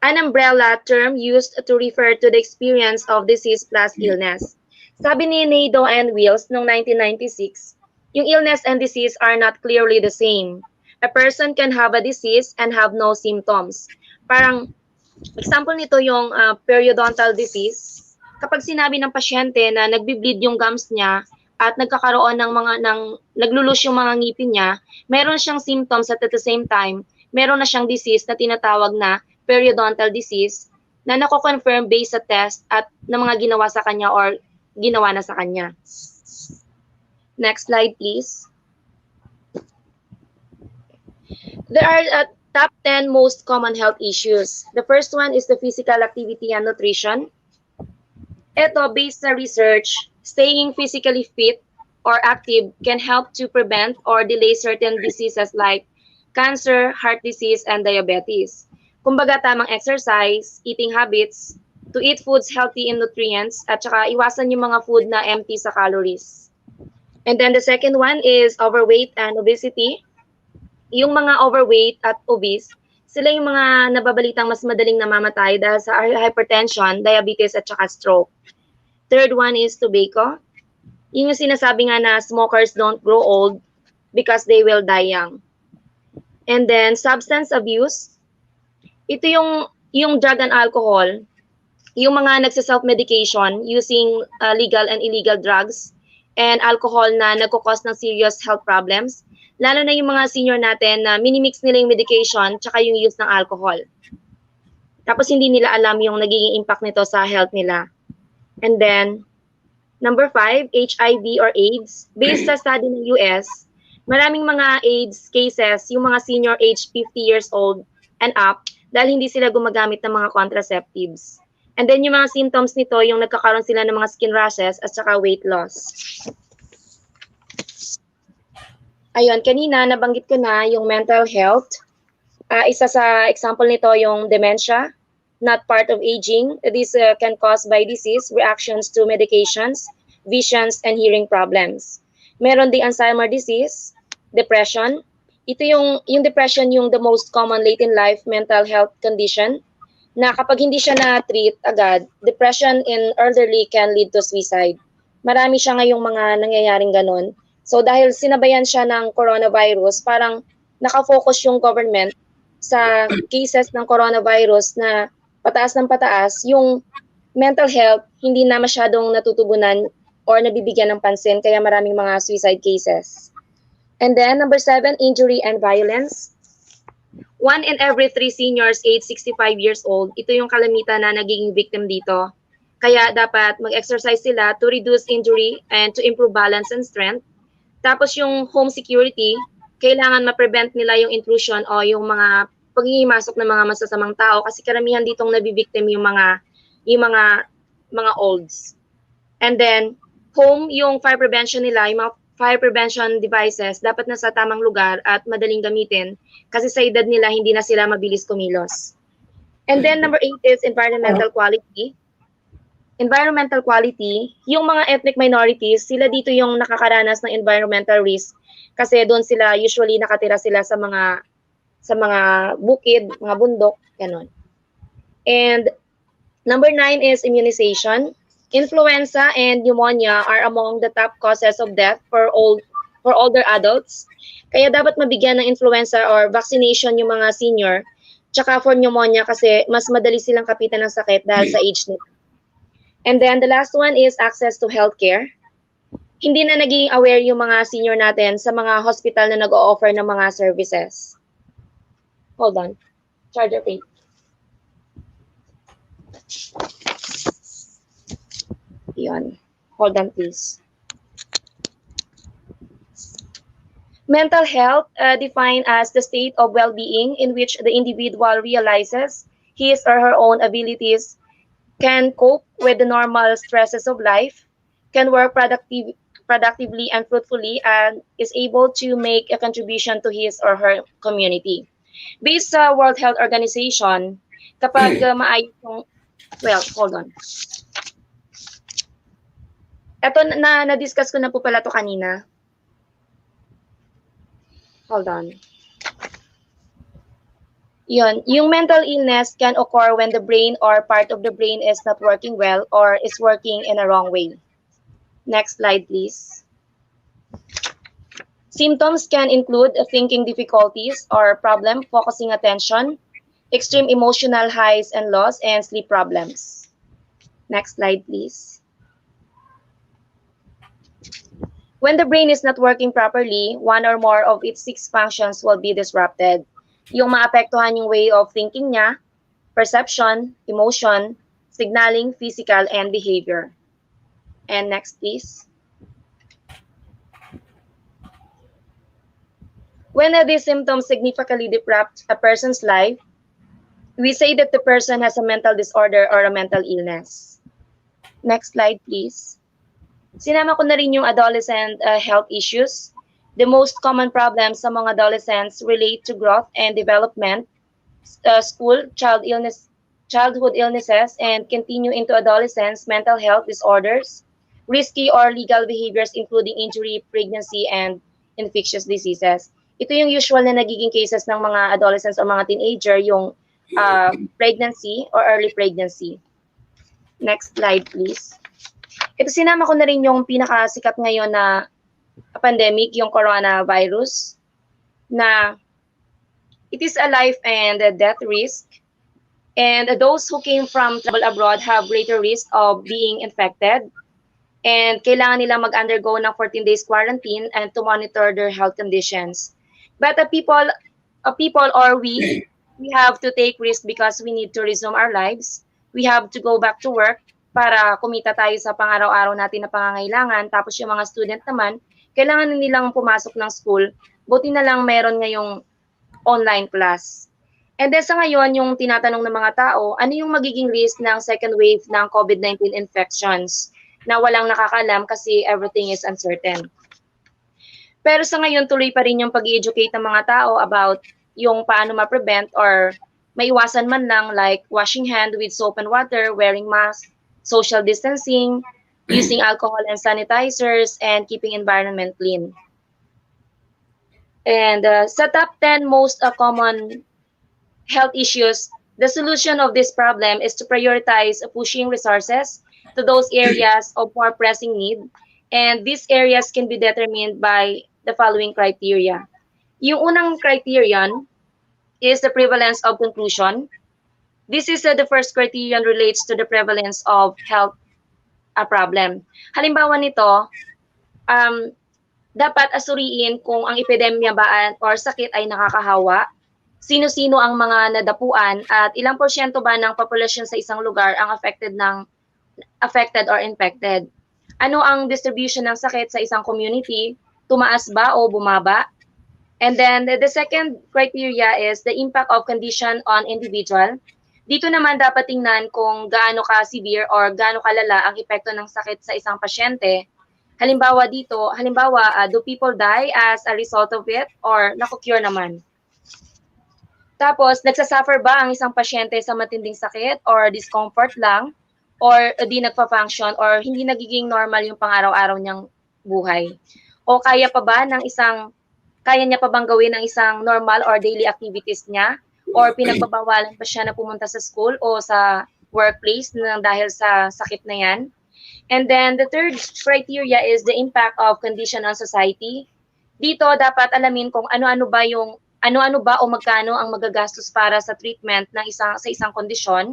an umbrella term used to refer to the experience of disease plus illness. Sabi ni Naido and Wills noong 1996, yung illness and disease are not clearly the same. A person can have a disease and have no symptoms. Parang, example nito yung periodontal disease. Kapag sinabi ng pasyente na nagbi-bleed yung gums niya at nagkakaroon naglulus yung mga ngipin niya, meron siyang symptoms at the same time, meron na siyang disease na tinatawag na periodontal disease na nako-confirm based sa test at na mga ginawa sa kanya or ginawa na sa kanya. Next slide, please. There are Top 10 most common health issues. The first one is the physical activity and nutrition. Ito, based sa research, staying physically fit or active can help to prevent or delay certain diseases like cancer, heart disease, and diabetes. Kumbaga, tamang exercise, eating habits, to eat foods healthy in nutrients, at saka iwasan yung mga food na empty sa calories. And then the second one is overweight and obesity. Yung mga overweight at obese, sila yung mga nababalitang mas madaling namamatay dahil sa hypertension, diabetes, at saka stroke. Third one is tobacco. Yung sinasabi nga na smokers don't grow old because they will die young. And then substance abuse. Ito yung drug and alcohol, yung mga nagsa-self-medication using legal and illegal drugs and alcohol na nagkukos ng serious health problems. Lalo na yung mga senior natin na minimix nila yung medication tsaka yung use ng alcohol. Tapos hindi nila alam yung nagiging impact nito sa health nila. And then, number 5, HIV or AIDS. Based sa study ng US, maraming mga AIDS cases yung mga senior age 50 years old and up dahil hindi sila gumagamit ng mga contraceptives. And then yung mga symptoms nito, yung nagkakaroon sila ng mga skin rashes at saka weight loss. Ayun, kanina nabanggit ko na yung mental health. Isa sa example nito yung dementia, not part of aging. This can cause by disease, reactions to medications, visions, and hearing problems. Meron ding Alzheimer disease, depression. Ito yung depression yung the most common late in life mental health condition na kapag hindi siya na-treat agad, depression in elderly can lead to suicide. Marami siya ngayong mga nangyayaring ganun. So dahil sinabayan siya ng coronavirus, parang nakafocus yung government sa cases ng coronavirus na pataas ng pataas, yung mental health hindi na masyadong natutugunan or nabibigyan ng pansin, kaya maraming mga suicide cases. And then number 7, injury and violence. 1 in every 3 seniors age 65 years old, ito yung kalamitan na nagiging victim dito. Kaya dapat mag-exercise sila to reduce injury and to improve balance and strength. Tapos yung home security, kailangan ma-prevent nila yung intrusion o yung mga paghihimasok ng mga masasamang tao kasi karamihan ditong nabibiktim yung mga olds. And then home, yung fire prevention nila, yung mga fire prevention devices dapat nasa tamang lugar at madaling gamitin kasi sa edad nila hindi na sila mabilis kumilos. And then number 8 is environmental quality. Environmental quality, yung mga ethnic minorities, sila dito yung nakakaranas ng environmental risk kasi doon sila usually nakatira sila sa mga bukid, mga bundok, ganun. And number 9 is immunization. Influenza and pneumonia are among the top causes of death for older adults. Kaya dapat mabigyan ng influenza or vaccination yung mga senior. Tsaka for pneumonia kasi mas madali silang kapitan ng sakit dahil sa age nila. And then the last one is access to healthcare. Hindi na naging aware yung mga senior natin sa mga hospital na nag-o-offer ng mga services. Hold on. Charger plate. Yun. Hold on, please. Mental health defined as the state of well-being in which the individual realizes his or her own abilities, can cope with the normal stresses of life, can work productively and fruitfully, and is able to make a contribution to his or her community. Based sa World Health Organization, kapag maayos yung, well, hold on. Ito na-discuss ko na po pala to kanina. Hold on. Yun, yung mental illness can occur when the brain or part of the brain is not working well or is working in a wrong way. Next slide, please. Symptoms can include thinking difficulties or problem focusing attention, extreme emotional highs and lows, and sleep problems. Next slide, please. When the brain is not working properly, one or more of its 6 functions will be disrupted. Yung maapektuhan yung way of thinking niya, perception, emotion, signaling, physical, and behavior. And next, please. When these symptoms significantly disrupt a person's life, we say that the person has a mental disorder or a mental illness. Next slide, please. Sinama ko na rin yung adolescent health issues. The most common problems among adolescents relate to growth and development, school, childhood illnesses, and continue into adolescents' mental health disorders, risky or legal behaviors including injury, pregnancy, and infectious diseases. Ito yung usual na nagiging cases ng mga adolescents o mga teenager, yung pregnancy or early pregnancy. Next slide, please. Ito sinama ko na rin yung pinakasikat ngayon na pandemic, yung coronavirus, na it is a life and death risk. And those who came from travel abroad have greater risk of being infected. And kailangan nilang mag-undergo ng 14 days quarantine and to monitor their health conditions. But people or we have to take risk because we need to resume our lives. We have to go back to work para kumita tayo sa pang-araw-araw natin na pangangailangan. Tapos yung mga student naman, kailangan nilang pumasok ng school. Buti na lang meron ngayong online class. And then sa ngayon, yung tinatanong ng mga tao, ano yung magiging risk ng second wave ng COVID-19 infections na walang nakakalam kasi everything is uncertain. Pero sa ngayon, tuloy pa rin yung pag-educate ng mga tao about yung paano ma-prevent or maiwasan man lang, like washing hand with soap and water, wearing mask, social distancing, using alcohol and sanitizers, and keeping environment clean. And sa top 10 most common health issues, the solution of this problem is to prioritize pushing resources to those areas of more pressing need. And these areas can be determined by the following criteria. Yung unang criterion is the prevalence of conclusion. This is the first criterion relates to the prevalence of health problem. Halimbawa nito, dapat asuriin kung ang epidemya ba or sakit ay nakakahawa, sino-sino ang mga nadapuan, at ilang porsyento ba ng populasyon sa isang lugar ang affected or infected. Ano ang distribution ng sakit sa isang community? Tumaas ba o bumaba? And then the second criteria is the impact of condition on individual. Dito naman dapat tingnan kung gaano ka-severe or gaano kalala ang epekto ng sakit sa isang pasyente. Halimbawa, do people die as a result of it or naku-cure naman? Tapos, nagsasuffer ba ang isang pasyente sa matinding sakit or discomfort lang or di nagpa-function or hindi nagiging normal yung pang-araw-araw niyang buhay? O kaya niya pa bang gawin ang isang normal or daily activities niya? Or pinagbabawalan pa siya na pumunta sa school o sa workplace dahil sa sakit na yan? And then the third criteria is the impact of condition on society. Dito dapat alamin kung ano-ano ba o magkano ang magagastos para sa treatment ng sa isang kondisyon.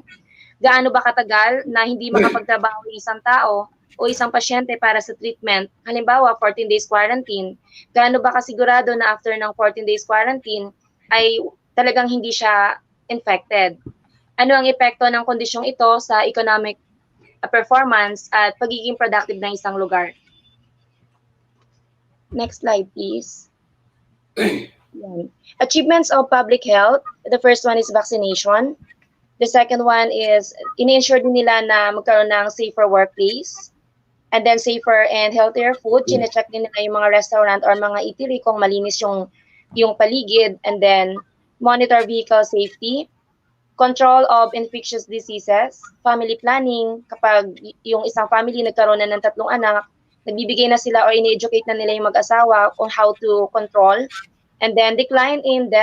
Gaano ba katagal na hindi makapagtrabaho yung isang tao o isang pasyente para sa treatment? Halimbawa, 14 days quarantine. Gaano ba kasigurado na after ng 14 days quarantine ay talagang hindi siya infected? Ano ang epekto ng kondisyong ito sa economic performance at pagiging productive ng isang lugar? Next slide, please. Achievements of public health. The first one is vaccination. The second one is ini-ensure din nila na magkaroon ng safer workplace. And then safer and healthier food. Chine-check din nila yung mga restaurant or mga eatery kung malinis yung paligid. And then monitor vehicle safety. Control of infectious diseases. Family planning. Kapag yung isang family nagkaroon na ng 3 anak, nagbibigay na sila or ini-educate na nila yung mag-asawa on how to control. And then decline in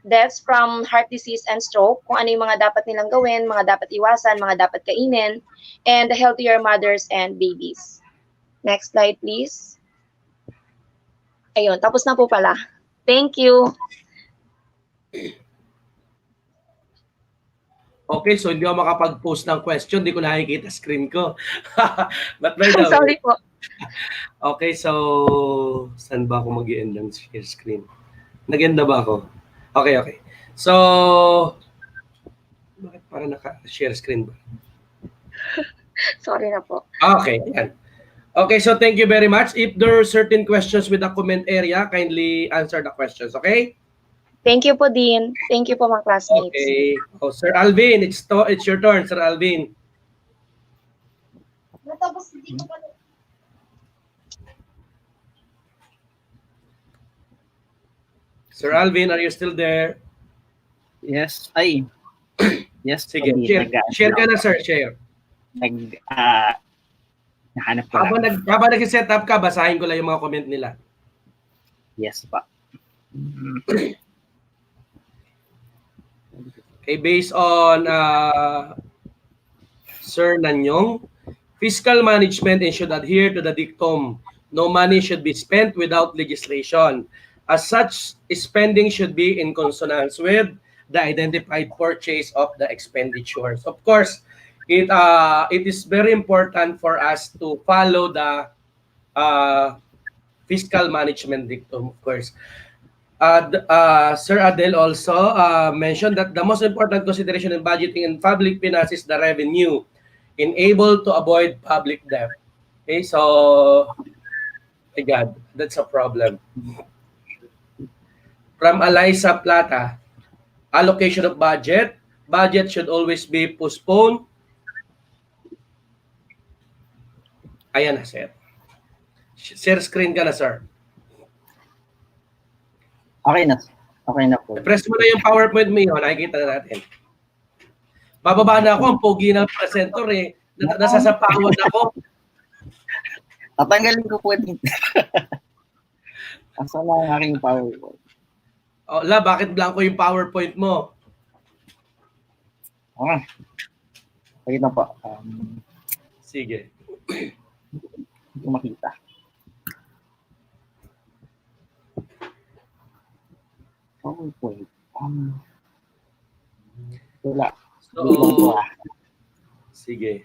deaths from heart disease and stroke, kung ano yung mga dapat nilang gawin, mga dapat iwasan, mga dapat kainin, and the healthier mothers and babies. Next slide, please. Ayun, tapos na po pala. Thank you. Okay, so hindi ako makapag-post ng question, hindi ko nakikita screen ko. But by the way, Sorry po. Okay, so saan ba ako mag-i-end ng share screen? Nag-end na ba ako? Okay. So, bakit parang naka-share screen ba? Sorry na po. Okay, yan. Okay, so thank you very much. If there are certain questions with the comment area, kindly answer the questions, okay? Thank you po, Dean. Thank you po, mga classmates. Okay. Oh, Sir Alvin, it's your turn, Sir Alvin. Sir Alvin, are you still there? Yes. Ay. Yes. Sige, share ka na, sir. Share. Nahanap ko lang. Habang nag-set up ka, basahin ko lang yung mga comment nila. Yes pa. Okay, based on Sir Nanyong, fiscal management and should adhere to the dictum, no money should be spent without legislation. As such, spending should be in consonance with the identified purchase of the expenditures. Of course, it is very important for us to follow the fiscal management dictum, of course. Sir Adel also mentioned that the most important consideration in budgeting in public finance is the revenue, enable to avoid public debt. Okay, so, my God, that's a problem. From Eliza Plata, allocation of budget should always be postponed. Ayan na, sir. Share screen ka na, sir. Okay na. Okay na po. Press mo na yung PowerPoint mo yun, nakikita na natin. Bababa na ako, ang pogi ng presenter eh. Nasasapawan ako. Tatanggalin ko po dito. Asa na ang aking PowerPoint? Oh, bakit blanco yung PowerPoint mo? Okay na po. Sige. Hindi ko makita. PowerPoint. Wala. So, sige.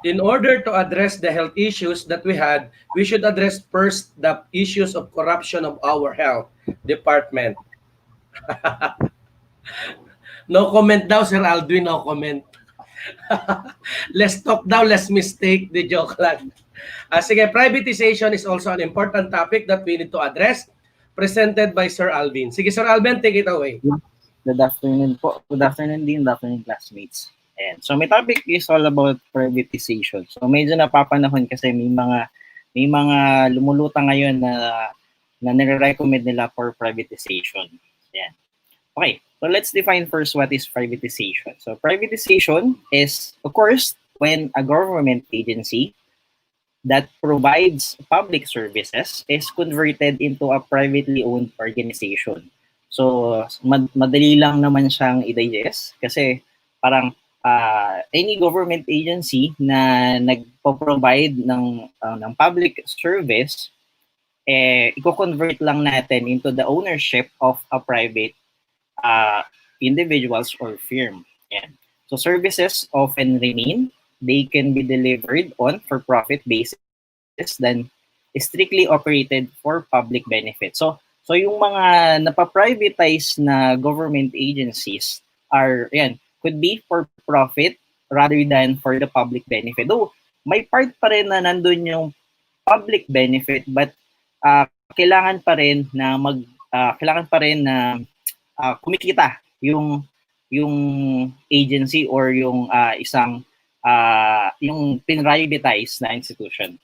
In order to address the health issues that we had, we should address first the issues of corruption of our health department. No comment daw, Sir Aldwin, no comment. Less talk daw, less mistake, the joke lang. Sige, privatization is also an important topic that we need to address, presented by Sir Alvin. Sige, Sir Alvin, take it away. Good afternoon po. Good afternoon din, good afternoon classmates. And so my topic is all about privatization. So medyo napapanahon kasi may mga lumulutang ngayon na nire-recommend nila for privatization. Yan. Okay, so let's define first what is privatization. So privatization is, of course, when a government agency that provides public services is converted into a privately owned organization. So madali lang naman siyang i-digest kasi parang any government agency na nagpo-provide ng public service, i-convert lang natin into the ownership of a private individuals or firm. Yeah. So services often remain. They can be delivered on for-profit basis then strictly operated for public benefit. So yung mga napa-privatize na government agencies are, could be for profit rather than for the public benefit. Though may part pa rin na nandun yung public benefit, but kailangan pa rin na kumikita yung agency or yung isang yung pinrivatize na institution.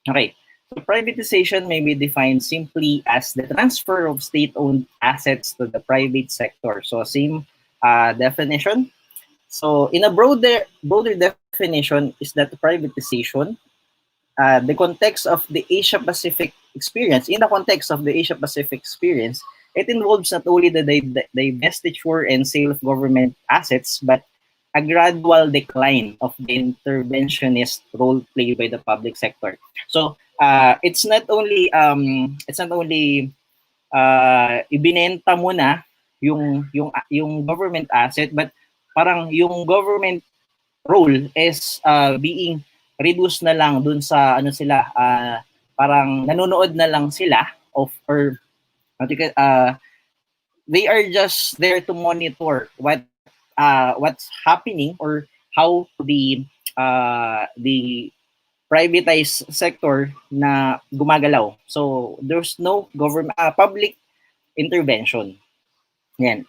Okay. So privatization may be defined simply as the transfer of state-owned assets to the private sector. So same definition. So in a broader definition is that privatization, the context of the Asia-Pacific experience, in the context of the Asia-Pacific experience, it involves not only the divestiture and sale of government assets, but a gradual decline of the interventionist role played by the public sector. So it's not only ibinenta mo na yung government asset, but parang yung government role is being reduced na lang dun sa parang nanonood na lang sila they are just there to monitor what's happening or how the privatized sector na gumagalaw. So there's no government public intervention. Yan.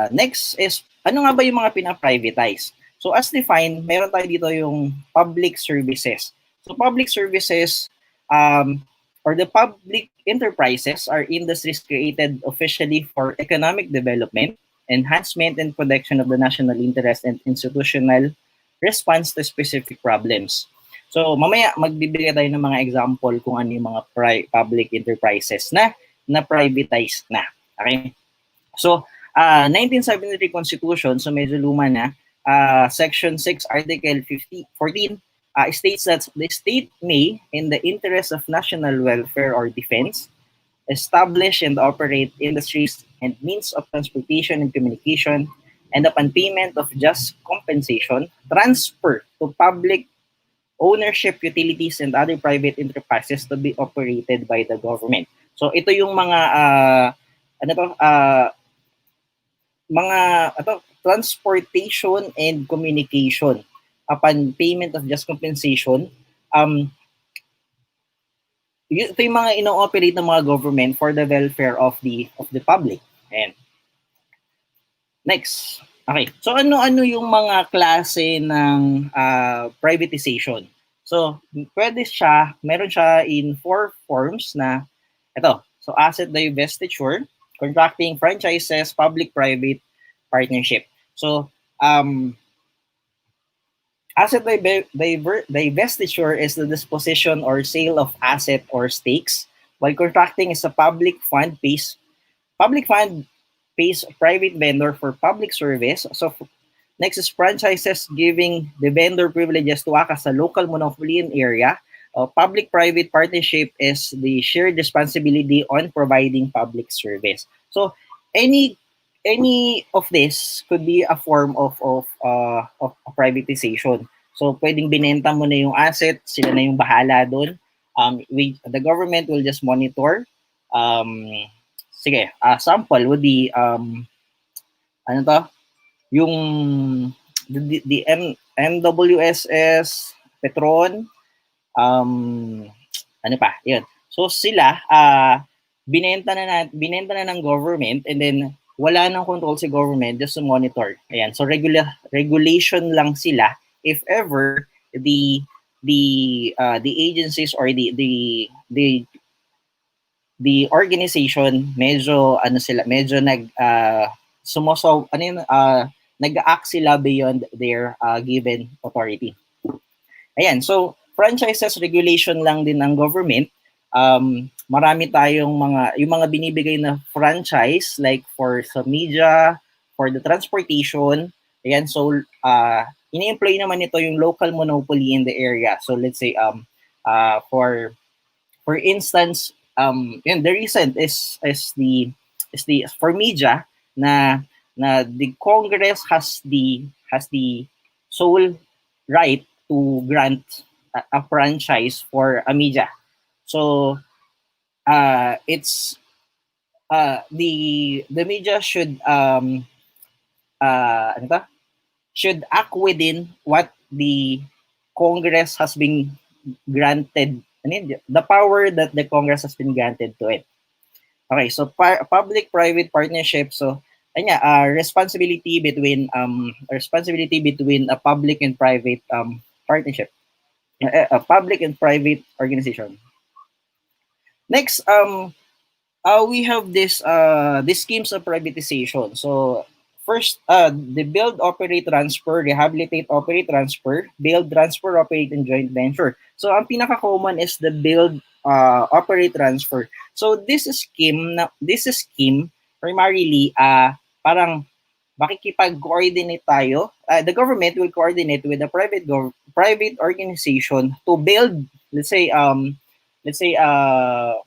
Next is, ano nga ba yung mga pina-privatize? So as defined, meron tayo dito yung public services. So public services or the public enterprises are industries created officially for economic development, enhancement and protection of the national interest and institutional response to specific problems. So mamaya magbibigay tayo ng mga example kung ano yung mga public enterprises na privatize na. Okay? So 1973 Constitution, so medyo luma na, Section 6, Article 14 states that the state may, in the interest of national welfare or defense, establish and operate industries and means of transportation and communication, and upon payment of just compensation, transfer to public ownership utilities and other private enterprises to be operated by the government. So ito yung mga transportation and communication upon payment of just compensation. Ito yung mga ino-operate ng mga government for the welfare of the public. And next. Okay. So ano-ano yung mga klase ng privatization? So meron siya in 4 forms na ito. So asset divestiture, contracting, franchises, public-private partnership. So asset divestiture is the disposition or sale of asset or stakes, while contracting is a public fund pays private vendor for public service. So next is franchises, giving the vendor privileges to act as a local monopoly in area. Public-private partnership is the shared responsibility on providing public service. So any of this could be a form of privatization. So pwedeng binenta mo na yung asset, sila na yung bahala doon. The government will just monitor. Sige, sample would be yung the MWSS, Petron, ano pa, yun. So sila binenta na ng government, and then wala nang control si government, just to monitor. Ayan. So regulation lang sila if ever the agencies or the organization medyo nag-act sila beyond their given authority. Ayan, so franchises regulation lang din ng government. Marami tayong yung mga binibigay na franchise, like for sa media, for the transportation. Ayan, so ini-employ naman ito yung local monopoly in the area. So let's say for instance, the recent is the for media na the Congress has the sole right to grant a franchise for a media. So it's the media should should act within what the Congress has been granted, the power that the Congress has been granted to it. Okay, so public-private partnership. So responsibility between a public and private partnership, a public and private organization. Next, we have this schemes of privatization. So first, the build, operate, transfer, rehabilitate, operate, transfer, build, transfer, operate, and joint venture. So ang pinaka-common is the build, operate, transfer. So this scheme primarily parang makikipag-coordinate tayo. The government will coordinate with the private organization to build, let's say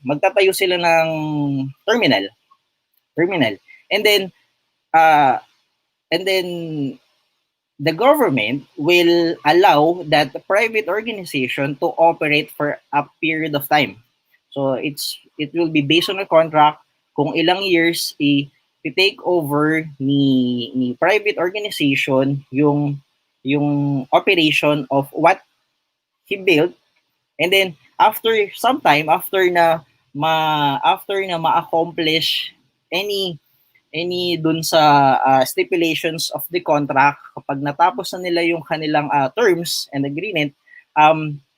magtatayo sila ng terminal, and then the government will allow that the private organization to operate for a period of time. So it will be based on a contract kung ilang years i-take over ni private organization yung yung operation of what he built, and then after some time, after na ma-accomplish any dun sa stipulations of the contract, kapag natapos na nila yung kanilang terms and agreement,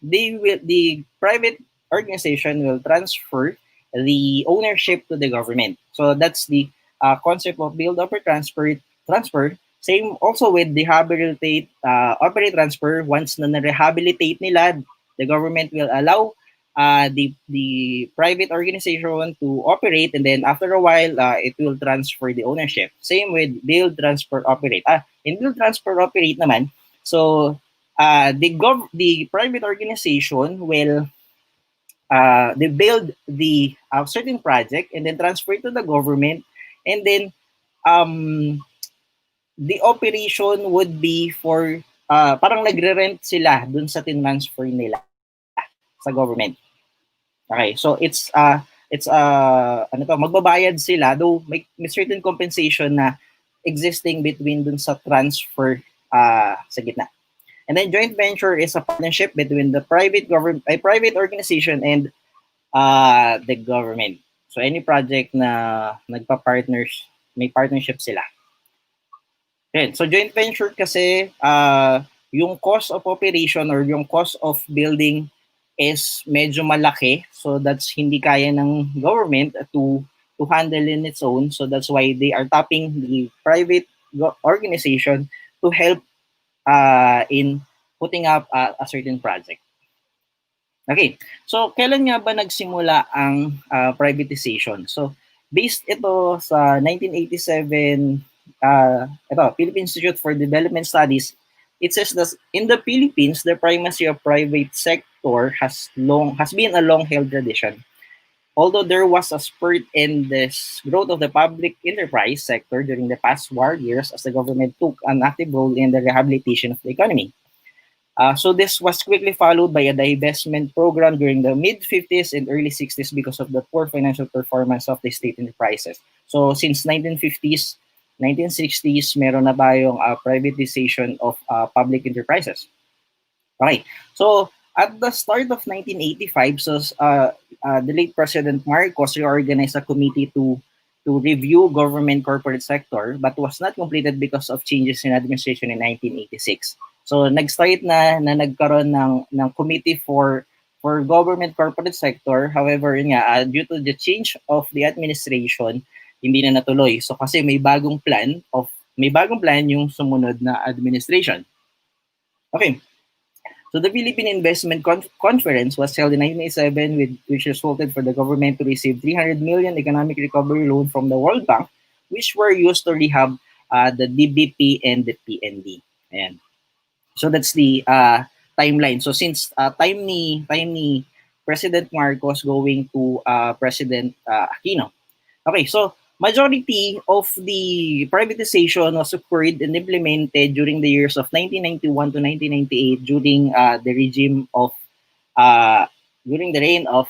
the private organization will transfer the ownership to the government. So that's the concept of build, operate, transfer. Same also with rehabilitate, operate, transfer. Once na na-rehabilitate nila, the government will allow the private organization to operate, and then after a while, it will transfer the ownership. Same with build, transfer, operate. In build, transfer, operate naman, so the private organization will they build the certain project and then transfer it to the government, and then the operation would be for parang nagre-rent sila dun sa tinransfer nila sa government. Okay, so it's ano to, magbabayad sila, though may certain compensation na existing between dun sa transfer sa gitna. And then joint venture is a partnership between the private organization and the government. So any project na nagpa-partners, may partnership sila. Okay, so joint venture kasi yung cost of operation or yung cost of building is medyo malaki, so that's hindi kaya ng government to handle in its own. So that's why they are tapping the private organization to help in putting up a certain project. Okay, so kailan nga ba nagsimula ang privatization? So based ito sa 1987, ito, Philippine Institute for Development Studies. It says that in the Philippines, the primacy of private sector has been a long-held tradition. Although there was a spurt in this growth of the public enterprise sector during the past war years as the government took an active role in the rehabilitation of the economy. So this was quickly followed by a divestment program during the mid-50s and early 60s because of the poor financial performance of the state enterprises. So since 1950s, 1960s, meron na tayong privatization of public enterprises. Okay, so at the start of 1985, so the late President Marcos reorganized a committee to review government corporate sector, but was not completed because of changes in administration in 1986. So nag-start na nagkaroon ng committee for government corporate sector. However, yun nga, due to the change of the administration, hindi na natuloy. So kasi may bagong plan yung sumunod na administration. Okay. So the Philippine Investment Conference was held in 1987, which resulted for the government to receive 300 million economic recovery loan from the World Bank, which were used to rehab the DBP and the PNB. Ayan. So that's the timeline. So since time ni President Marcos going to President Aquino. Okay, so majority of the privatization was occurred and implemented during the years of 1991 to 1998 during the regime of during the reign of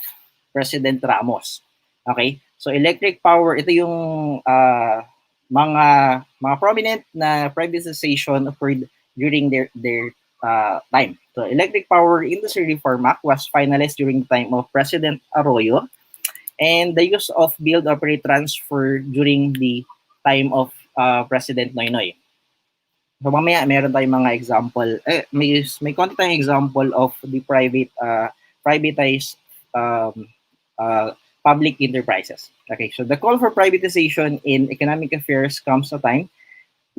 President Ramos. Okay? So electric power, ito yung mga prominent na privatization occurred during their time. So electric power industry reform act was finalized during the time of President Arroyo, and the use of build, operate, transfer during the time of President Noynoy. So mamaya meron tayong mga example, may konti tayong example of the privatized public enterprises. Okay, so the call for privatization in economic affairs comes a time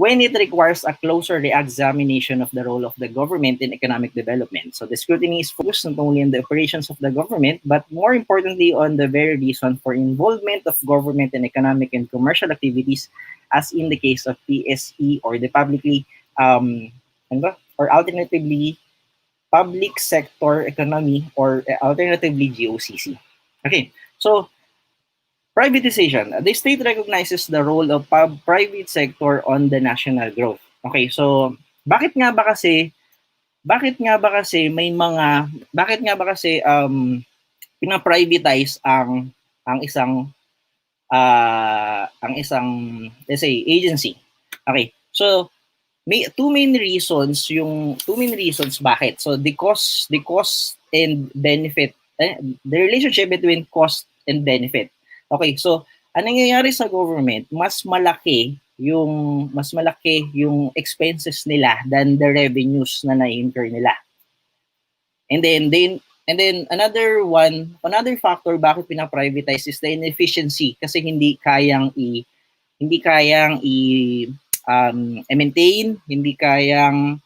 when it requires a closer re-examination of the role of the government in economic development. So the scrutiny is focused not only on the operations of the government, but more importantly on the very reason for involvement of government in economic and commercial activities, as in the case of PSE or the publicly, or alternatively, public sector economy, or alternatively GOCC. Okay, so privatization. The state recognizes the role of private sector on the national growth. Okay, so bakit nga ba kasi pina-privatize ang isang let's say agency? Okay, so may two main reasons bakit. So the cost and benefit, the relationship between cost and benefit. Okay, so anong nangyayari sa government, mas malaki yung expenses nila than the revenues na na-incur nila. And then another factor bakit pina-privatize is the inefficiency, kasi hindi kayang i-maintain, hindi kayang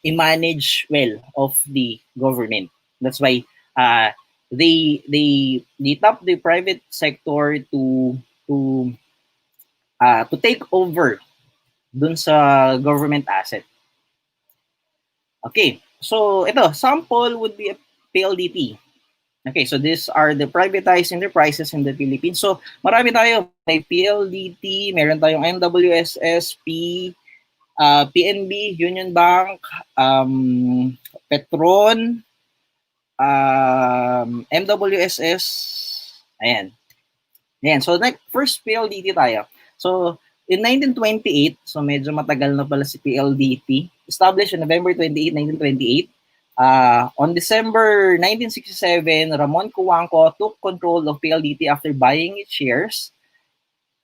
i-manage well of the government. That's why they tap the private sector to take over dun sa government asset. Okay, so ito, sample would be a PLDT. Okay, so these are the privatized enterprises in the Philippines. So marami tayo, may PLDT, meron tayong MWSS, PNB, Union Bank, Petron, MWSS, ayan. So first PLDT tayo. So in 1928, so medyo matagal na pala si PLDT, established on November 28, 1928. On December 1967, Ramon Cuanco took control of PLDT after buying its shares.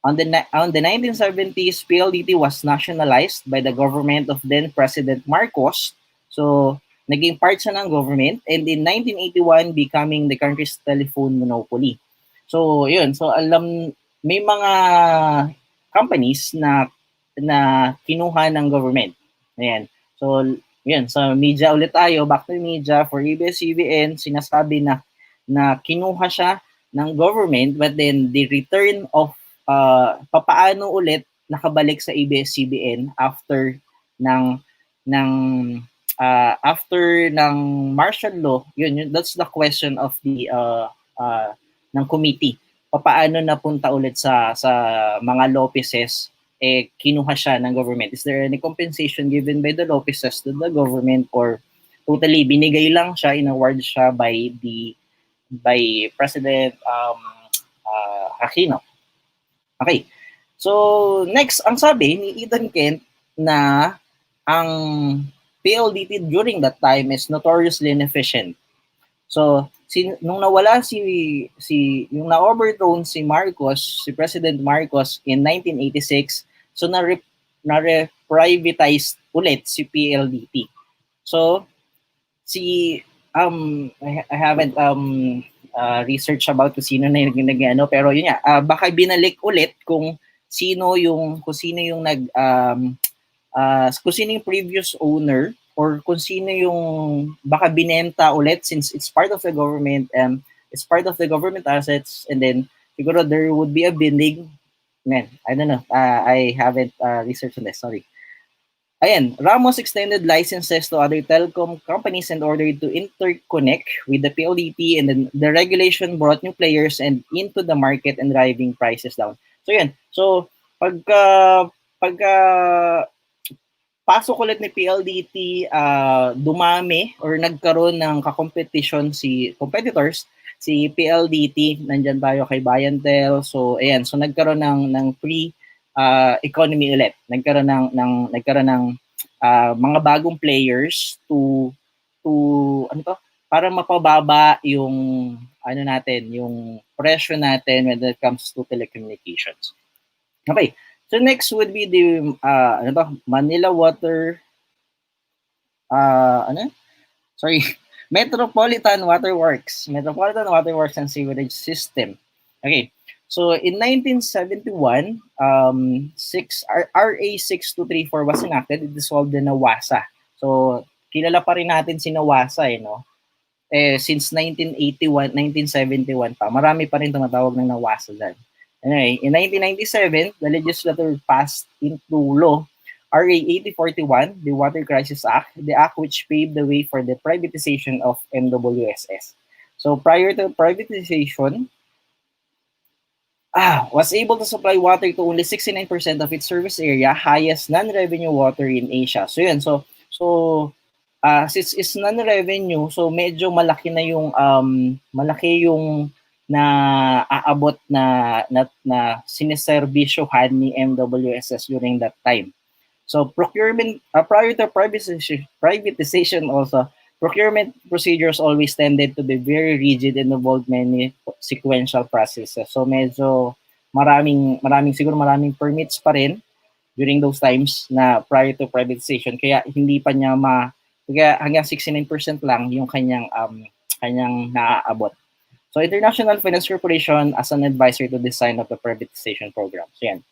On the 1970s, PLDT was nationalized by the government of then President Marcos. So naging part siya ng government, and in 1981 becoming the country's telephone monopoly. So yun, so may mga companies na kinuha ng government. Ayan. So yun, sa media ulit tayo, back to media for ABS-CBN, sinasabi na kinuha siya ng government, but then the return of papaano ulit nakabalik sa ABS-CBN after ng martial law. Yun, that's the question of the ng committee. Papaano napunta ulit sa mga Lopezes, kinuha siya ng government? Is there any compensation given by the Lopezes to the government, or totally binigay lang siya, in-award siya by President Aquino? Okay. So next, ang sabi ni Ethan Kent na ang PLDT during that time is notoriously inefficient. So nung nawala yung na-overthrown si President Marcos in 1986, so na-privatize ulit si PLDT. So I haven't research about kung sino na yung pero yun nga, baka binalik ulit kung sino yung previous owner, or kung sino yung baka binenta ulit, since it's part of the government and it's part of the government assets, and then siguro there would be a bidding. Man, I don't know. I haven't researched on this. Sorry. Ayan, Ramos extended licenses to other telecom companies in order to interconnect with the PLDT, and then the regulation brought new players and into the market and driving prices down. So yan. So pagka pasok ulit ni PLDT, dumami or nagkaroon ng competitors, si PLDT, nandyan tayo kay Bayantel. So ayan, so nagkaroon ng economy ulit. Nagkaroon ng mga bagong players to para mapababa yung yung presyo natin when it comes to telecommunications. Okay. So next would be the Manila Water Metropolitan Water Works and Sewerage System. Okay. So in 1971, RA 6234 was enacted. It dissolved the NAWASA. So kilala pa rin natin si NAWASA, no? Since 1981, 1971 pa, marami pa rin tumatawag ng NAWASA dyan. Anyway, in 1997, the legislature passed into law RA 8041, the Water Crisis Act, the act which paved the way for the privatization of MWSS. So prior to privatization, was able to supply water to only 69% of its service area, highest non-revenue water in Asia. So yun, so since it's non-revenue, so medyo malaki na yung aabot na siniservisyohan ni MWSS during that time. So procurement, prior to privatization also, procurement procedures always tended to be very rigid and involved many sequential processes. So medyo maraming permits pa rin during those times na prior to privatization. Kaya hindi pa niya kaya hanggang 69% lang yung kanyang naaabot. So International Finance Corporation as an advisor to design of the privatization program. So yan.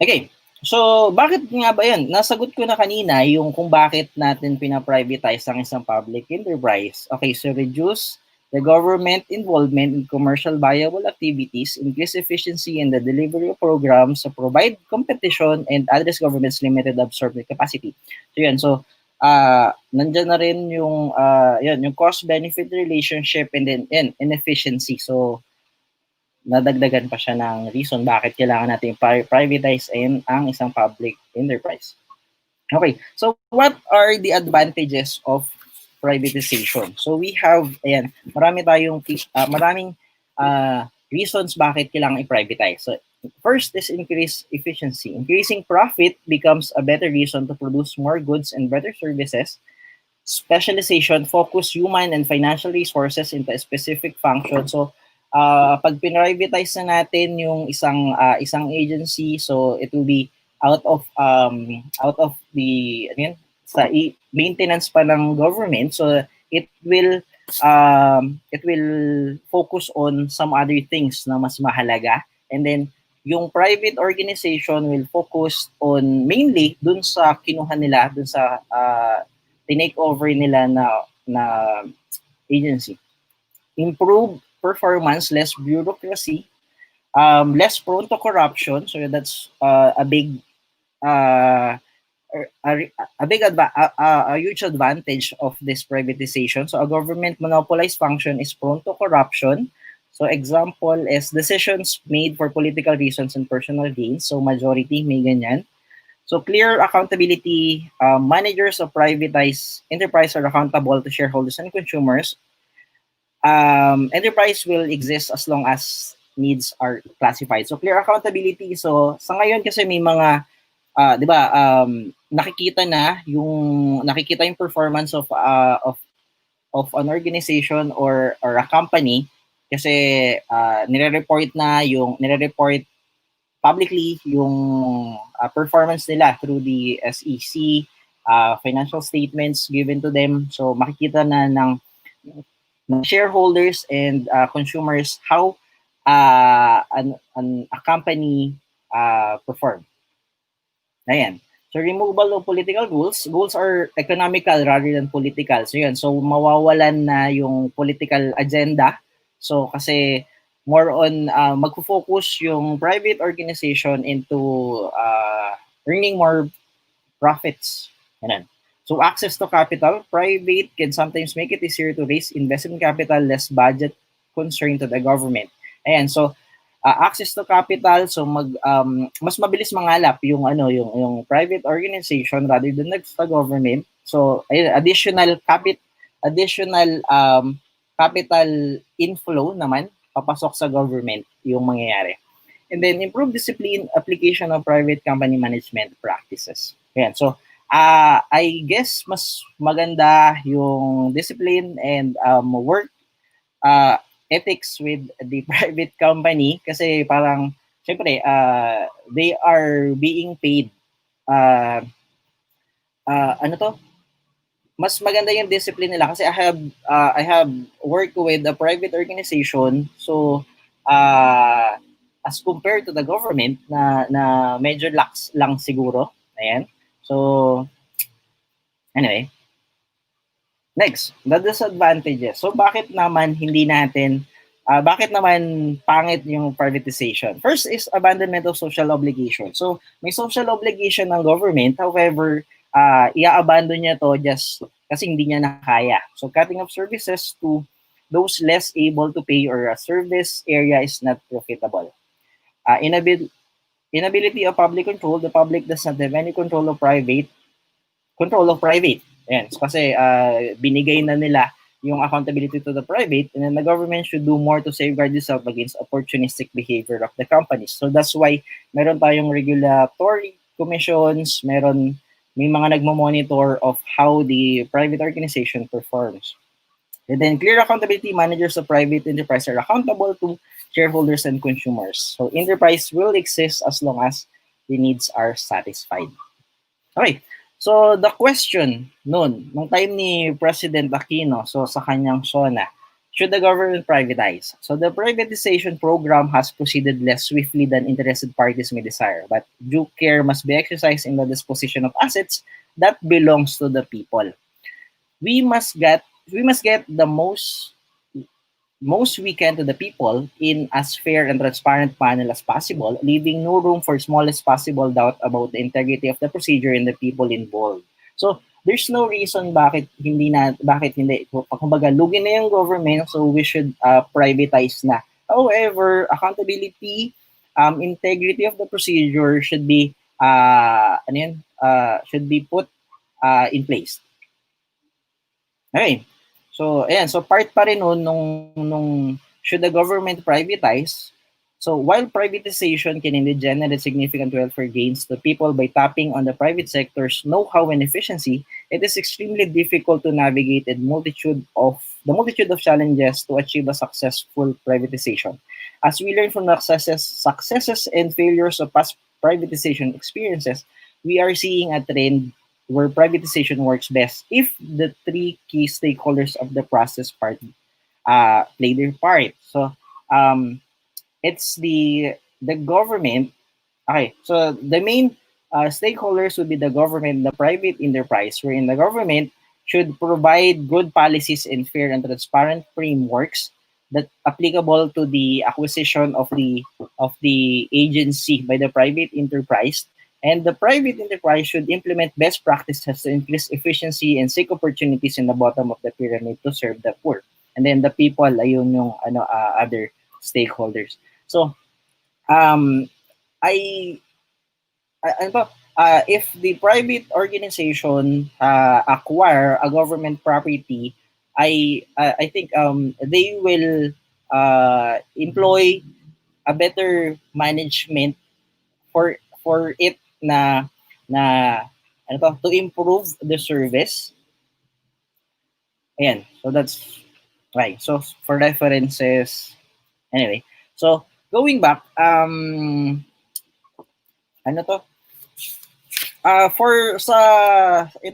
Okay. So, bakit nga ba yan? Nasagot ko na kanina yung kung bakit natin pina-privatize ang isang public enterprise. Okay, so reduce the government involvement in commercial viable activities, increase efficiency in the delivery of programs, provide competition, and address government's limited absorption capacity. So yan, so nandyan na rin yung cost-benefit relationship and then inefficiency. So, nadagdagan pa siya ng reason bakit kailangan natin privatize ang isang public enterprise. Okay, so what are the advantages of privatization? So we have, maraming reasons bakit kailangan i-privatize. So first is increase efficiency. Increasing profit becomes a better reason to produce more goods and better services. Specialization, focus human and financial resources into a specific function. So pag pinrivatize na natin yung isang agency, so it will be out of the maintenance pa ng government, so it will focus on some other things na mas mahalaga, and then yung private organization will focus on mainly dun sa kinuha nila, dun sa tinake over nila na agency. Improve performance, less bureaucracy, less prone to corruption. So that's a huge advantage of this privatization. So a government monopolized function is prone to corruption. So example is decisions made for political reasons and personal gains. So majority may ganyan. So clear accountability. Managers of privatized enterprise are accountable to shareholders and consumers. Enterprise will exist as long as needs are classified. So clear accountability. So sa ngayon kasi may mga nakikita yung performance of an organization or a company kasi nire-report publicly yung performance nila through the SEC, financial statements given to them. So makikita na ng shareholders and consumers how a company perform. Ayan. So removal of political goals. Goals are economical rather than political. So yun. So mawawalan na yung political agenda. So kasi more on magfo-focus yung private organization into earning more profits. Ayan. So access to capital, private can sometimes make it easier to raise investment capital, less budget concern to the government. Ayan, so access to capital, so mas mabilis mangalap yung private organization rather than sa government. So additional capital inflow naman papasok sa government yung mangyayari. And then improve discipline, application of private company management practices. Ayan, so I guess mas maganda yung discipline and work ethics with the private company kasi parang syempre they are being paid mas maganda yung discipline nila kasi I have worked with a private organization, so as compared to the government na medyo lax lang siguro. Ayan. So, anyway. Next, the disadvantages. So, bakit naman pangit yung privatization? First is abandonment of social obligation. So, may social obligation ng government, however, i-abandon niya to just kasi hindi niya nakaya. So, cutting off services to those less able to pay or a service area is not profitable. Inability of public control, the public does not have any control of private. Ayan, so kasi binigay na nila yung accountability to the private, and then the government should do more to safeguard itself against opportunistic behavior of the companies. So that's why meron tayong regulatory commissions, may mga nagmo-monitor of how the private organization performs. And then clear accountability, managers of private enterprise are accountable to shareholders and consumers. So enterprise will exist as long as the needs are satisfied. Okay. So the question nung time ni President Aquino, so sa kanyang SONA, should the government privatize? So the privatization program has proceeded less swiftly than interested parties may desire, but due care must be exercised in the disposition of assets that belongs to the people. We must get the most we can to the people in as fair and transparent manner as possible, leaving no room for smallest possible doubt about the integrity of the procedure and the people involved. So there's no reason bakit hindi. Kumbaga, lugi na yung government, so we should privatize na. However, accountability, integrity of the procedure should be put in place. Okay. So, ayan. So, part pa rin nung should the government privatize? So, while privatization can indeed generate significant welfare gains to people by tapping on the private sector's know-how and efficiency, it is extremely difficult to navigate the multitude of challenges to achieve a successful privatization. As we learn from the successes and failures of past privatization experiences, we are seeing a trend where privatization works best if the three key stakeholders of the process play their part. So it's the government. Okay, so the main stakeholders would be the government, the private enterprise, wherein the government should provide good policies and fair and transparent frameworks that applicable to the acquisition of the agency by the private enterprise. And the private enterprise should implement best practices to increase efficiency and seek opportunities in the bottom of the pyramid to serve the poor. And then the people, ayun yung other stakeholders. So, if the private organization acquire a government property, I think they will employ a better management for it to improve the service. Ayan. So that's right. So for references, anyway. So going back, in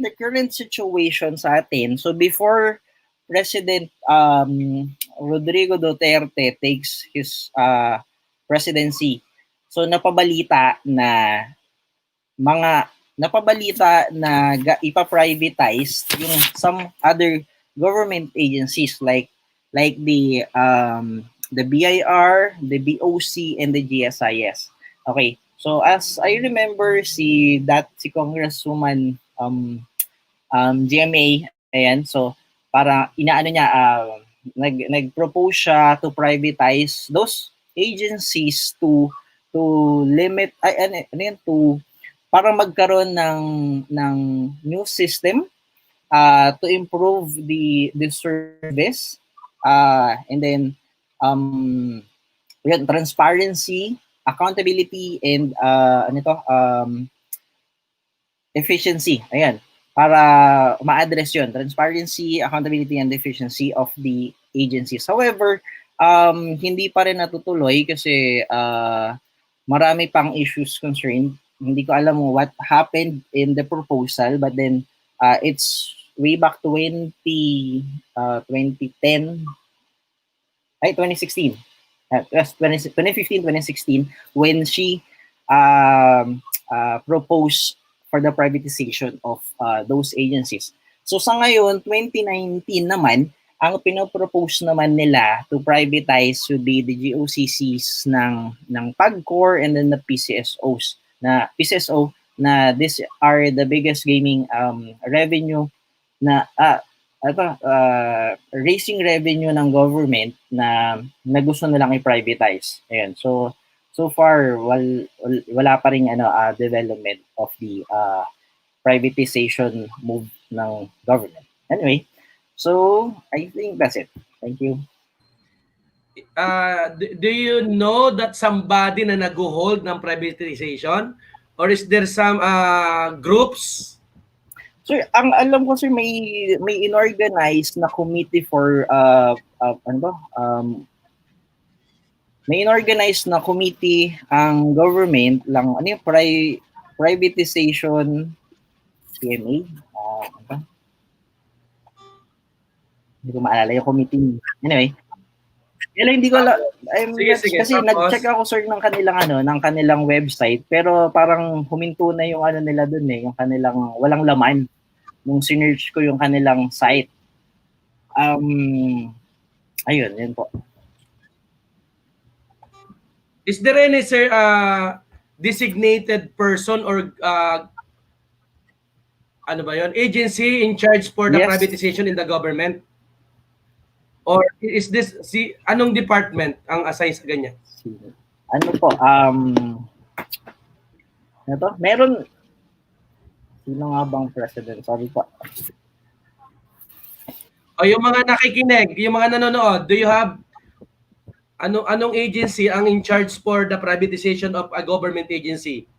the current situation sa atin, so before President Rodrigo Duterte takes his presidency, so napabalita na ipa-privatize yung some other government agencies like the BIR, the BOC, and the GSIS. Okay. So as I remember, si Congresswoman GMA, ayan, so para inaano niya, nag-propose siya to privatize those agencies to limit to para magkaroon ng new system to improve the service, and then transparency, accountability, and efficiency. Ayan, para ma-address yun, transparency, accountability, and efficiency of the agencies. However, hindi pa rin natutuloy kasi marami pang issues concerned. Hindi ko alam what happened in the proposal, but then it's way back 2010, 2016. 2015, 2016, when she proposed for the privatization of those agencies. So sa ngayon, 2019 naman, ang pinopropose naman nila to privatize should be the GOCCs ng PAGCOR and then the PCSO na these are the biggest gaming revenue na raising revenue ng government na gusto nilang i-privatize. Ayan. So far wala pa ring development of the privatization move ng government. Anyway, So, I think that's it. Thank you. Do you know that somebody na nag-hold ng privatization? Or is there some groups? Sir, ang alam ko, sir, may inorganize na committee for ano ba? May inorganize na committee ang government lang, ano yung privatization PMA? Ano ba? Hindi ko maalala yung committee. Anyway, hindi ko Sige. kasi nag-check ako, sir, ng kanilang website, pero parang huminto na yung ano nila doon yung kanilang walang laman nung sinearch ko yung kanilang site. Ayun, yun po. Is there any, sir, designated person or ano ba yun? Agency in charge for the privatization in the government? Or is this, anong department ang assign sa ganyan? Ano po, ano to? Meron, sino nga bang president? Sorry po. O yung mga nakikinig, yung mga nanonood, do you have, anong agency ang in charge for the privatization of a government agency?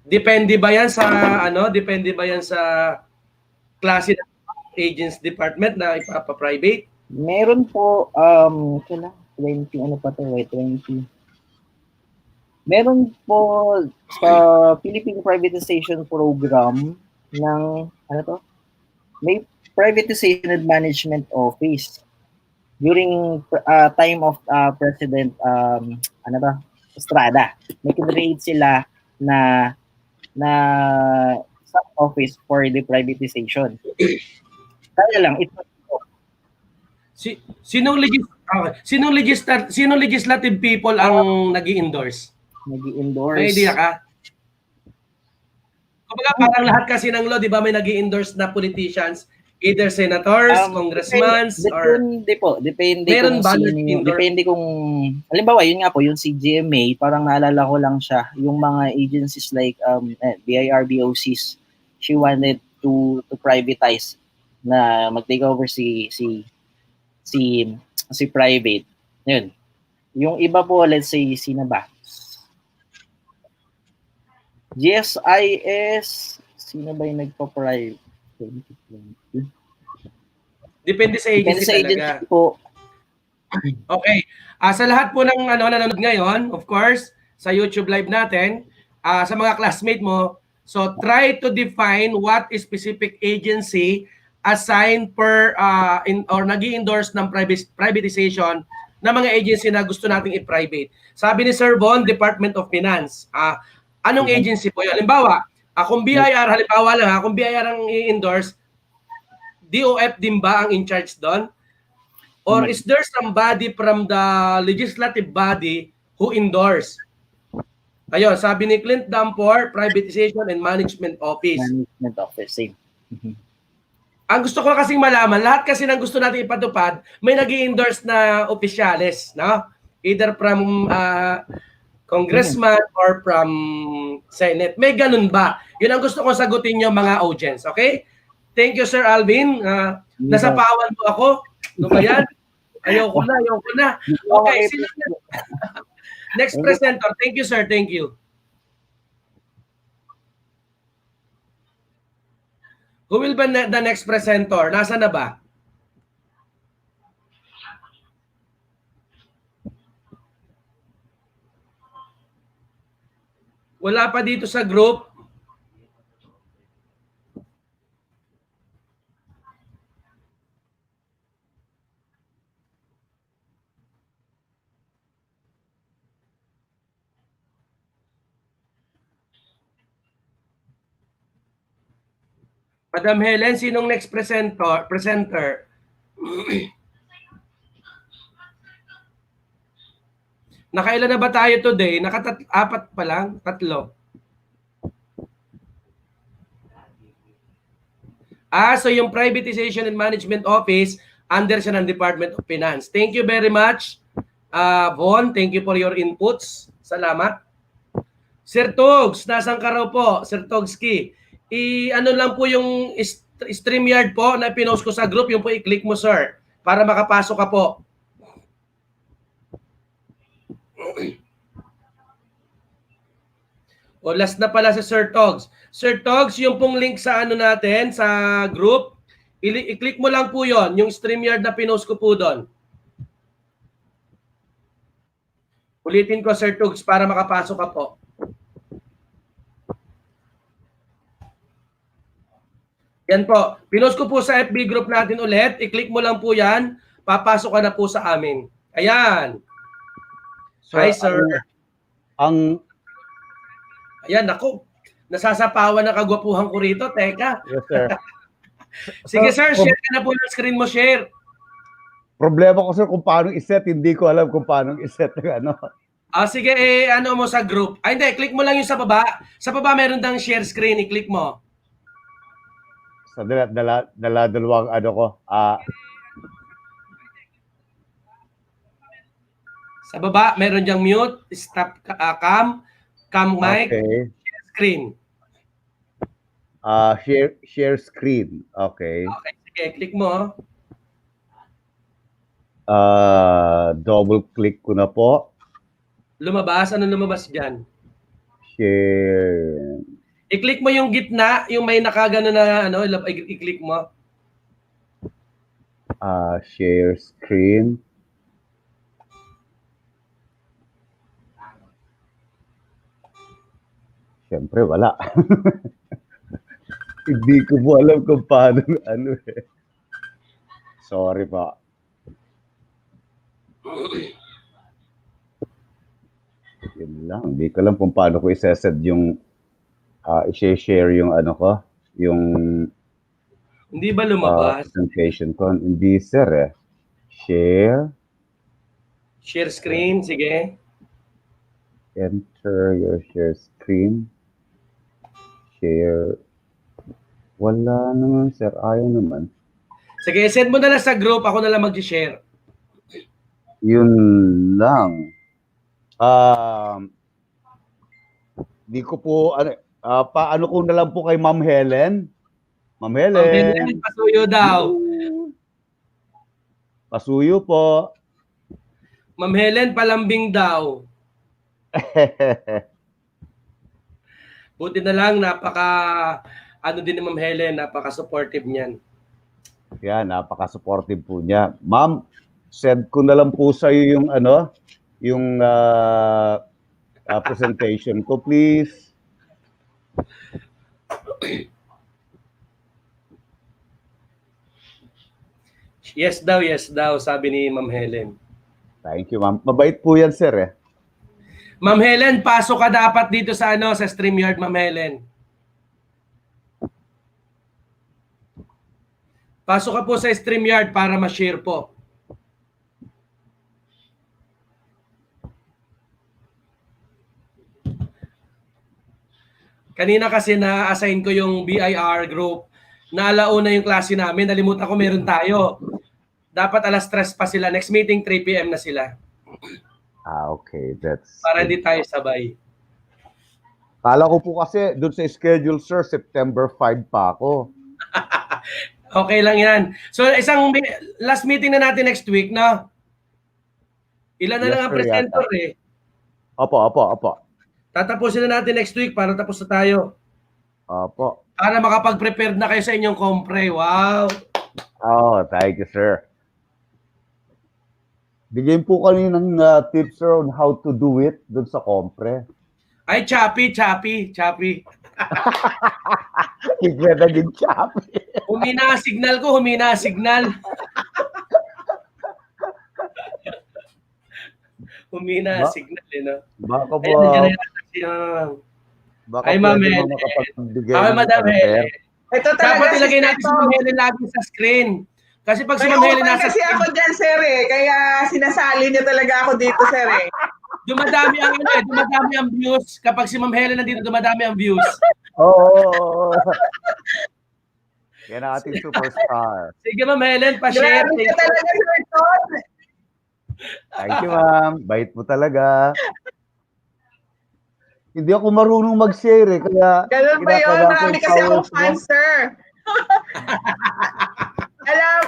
Depende ba yan sa, klase ng agents department na ipapa-private? Meron po, 20, ano pa to, 20. Meron po sa Philippine Privatization Program ng, ano to? May Privatization and Management Office. During time of President, Estrada, may create sila na sub-office for the privatization. Kaya lang, ito. Sinong legislative people ang nag-i-endorse? Nag-i-endorse. May idea ka? Kumbaga parang lahat kasi ng law, di ba, may nag-i-endorse na politicians, either senators, congressmen, or... Depende kung sino. Depende kung, halimbawa, yun nga po, yung CGMA, parang naalala ko lang siya, yung mga agencies like BIR, BOCs, she wanted to privatize na mag-take over si private. Yun. Yung iba po, let's say, sino ba? GSIS, sino ba yung nagpa-private? 2020. Depende sa agency talaga. Po. Okay. Sa lahat po ng nanonood ngayon, of course, sa YouTube live natin, sa mga classmate mo, so try to define what specific agency assigned per or nag-i-endorse ng privatization ng mga agency na gusto nating i-private. Sabi ni Sir Von, Department of Finance. Anong agency po yun? Halimbawa, kung BIR, kung BIR ang i-endorse, DOF din ba ang in charge doon? Or is there somebody from the legislative body who endorse? Ayun, sabi ni Clint Dampor, Privatization and Management Office. Management Office, same. Ang gusto ko kasing malaman, lahat kasi ng gusto natin ipatupad, may nag-i-endorse na opisyalis, no? Either from congressman or from Senate. May ganun ba? Yun ang gusto ko sagutin nyo mga audience, okay? Thank you, Sir Alvin. Nasapawan mo ako. Ano ba yan? Ayoko na. Okay, sino next presenter. Thank you, sir. Thank you. Who will be the next presenter? Nasa na ba? Wala pa dito sa group. Madam Helen, sinong next presenter? Nakailan na ba tayo today? Apat pa lang? Tatlo? So yung Privatization and Management Office, under siya ng Department of Finance. Thank you very much, Von. Thank you for your inputs. Salamat. Sir Togs, nasaan ka raw po? Sir Togski. Ano lang po yung StreamYard po na pinost ko sa group, yung po i-click mo, sir, para makapasok ka po. O last na pala si Sir Togs. Sir Togs, yung pong link sa ano natin, sa group, i-click mo lang po yon, yung StreamYard na pinost ko po doon. Ulitin ko, Sir Togs, para makapasok ka po. Yan po. Pinost ko po sa FB group natin ulit. I-click mo lang po yan. Papasok ka na po sa amin. Ayan. Hi, sir. Ayan, ako. Nasasapawan na kagwapuhan ko rito. Teka. Yes, sir. Sige, sir. Share ka na po ng screen mo. Share. Problema ko, sir, kung paano i-set. Hindi ko alam kung paano i-set ng ano. Sige, ano mo sa group. Ay, hindi. Click mo lang yung sa baba. Sa baba, meron dang share screen. I-click mo. Sa dalawang ano ko. Sa baba, meron diyang mute, stop cam mic, Okay. share screen. Share screen. Okay. Okay, sige, click mo. Double click ko na po. Lumabas, ano lumabas dyan? Share. I-click mo yung gitna, yung may nakagano na ano, i-click mo. Share screen. Siyempre, wala. Hindi ko po alam kung paano ano eh. Sorry pa. Yun lang. Hindi ko alam kung paano ko i-set yung i-share yung ano ko, yung Hindi ba lumabas? presentation ko. Hindi, sir eh. Share. Share screen, sige. Enter your share screen. Share. Wala naman, sir. Ayaw naman. Sige, send mo na lang sa group, ako na lang mag-share. Yun lang. Di ko po, paano ko na lang po kay Ma'am Helen? Ma'am Helen. Pasuyo daw. Pasuyo po. Ma'am Helen, palambing daw. Buti na lang, ano din ni Ma'am Helen, napaka-supportive niyan. Yan, napaka-supportive po niya. Ma'am, send ko na lang po sa iyo yung yung presentation ko, please. Yes daw, sabi ni Ma'am Helen. Thank you, ma'am. Mabait po yan, sir eh. Ma'am Helen, pasok ka dapat dito sa sa StreamYard, Ma'am Helen. Pasok ka po sa StreamYard para ma-share po. Kanina kasi na-assign ko yung BIR group. Naalauna yung klase namin. Nalimutan ko meron tayo. Dapat alas 3 pa sila. Next meeting, 3 p.m. na sila. Okay. That's Para hindi tayo sabay. Kala ko po kasi doon sa schedule, sir, September 5 pa ako. Okay lang yan. So, last meeting na natin next week, no? Ilan na Yes, lang ang sir, presenter yata. eh. Opo. Tatapusin na natin next week para tapos na tayo. Opo. Para makapag-prepare na kayo sa inyong compre. Wow! Oh, thank you, sir. Bigyan po kami ng tips, sir, on how to do it doon sa compre. Ay, choppy. Hindi na din choppy. Humina ang signal ko, Humina ang signal, eh, no? Baka po, Ayun, nandiyan na yata siya. baka Ay, Ma'am pwede Helen. mo makapagbigay Ay, ng Madam repair. Helen. Ito Dapat talaga ilagay si natin si Ma'am Helen lagi sa screen. Kasi pag si May Ma'am Helen utang nasa kasi ako dyan, sir eh. Kaya sinasali niya talaga ako dito, sir eh. dumadami ang views. Kapag si Ma'am Helen nandito, dumadami ang views. Oo. Yan ang ating superstar. Sige, Ma'am Helen, pa-share. Grabe ka talaga, sir Tom. Thank you, ma'am. Bait mo talaga. Hindi ako marunong mag-share eh, kaya Ganun ba yun? kinakailangan ko Marami yung kasi akong powers mo. fans, sir. Alam,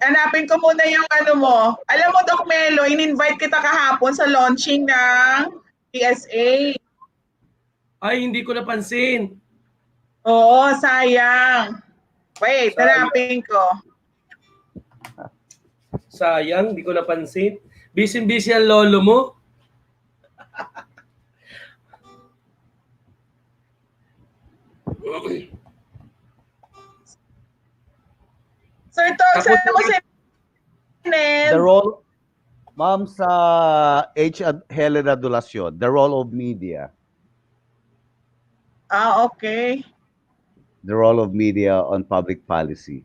hanapin ko muna yung ano mo. Alam mo, Doc Melo, in-invite kita kahapon sa launching ng PSA. Ay, hindi ko napansin. Oo, sayang. Wait, Sayang. hanapin ko. Sayang, hindi ko napansin. Busy-busy ang lolo mo. Sir Tor, saan mo si The role, ma'am, sa H. Helen Adulacion, the role of media. Ah, okay. The role of media on public policy.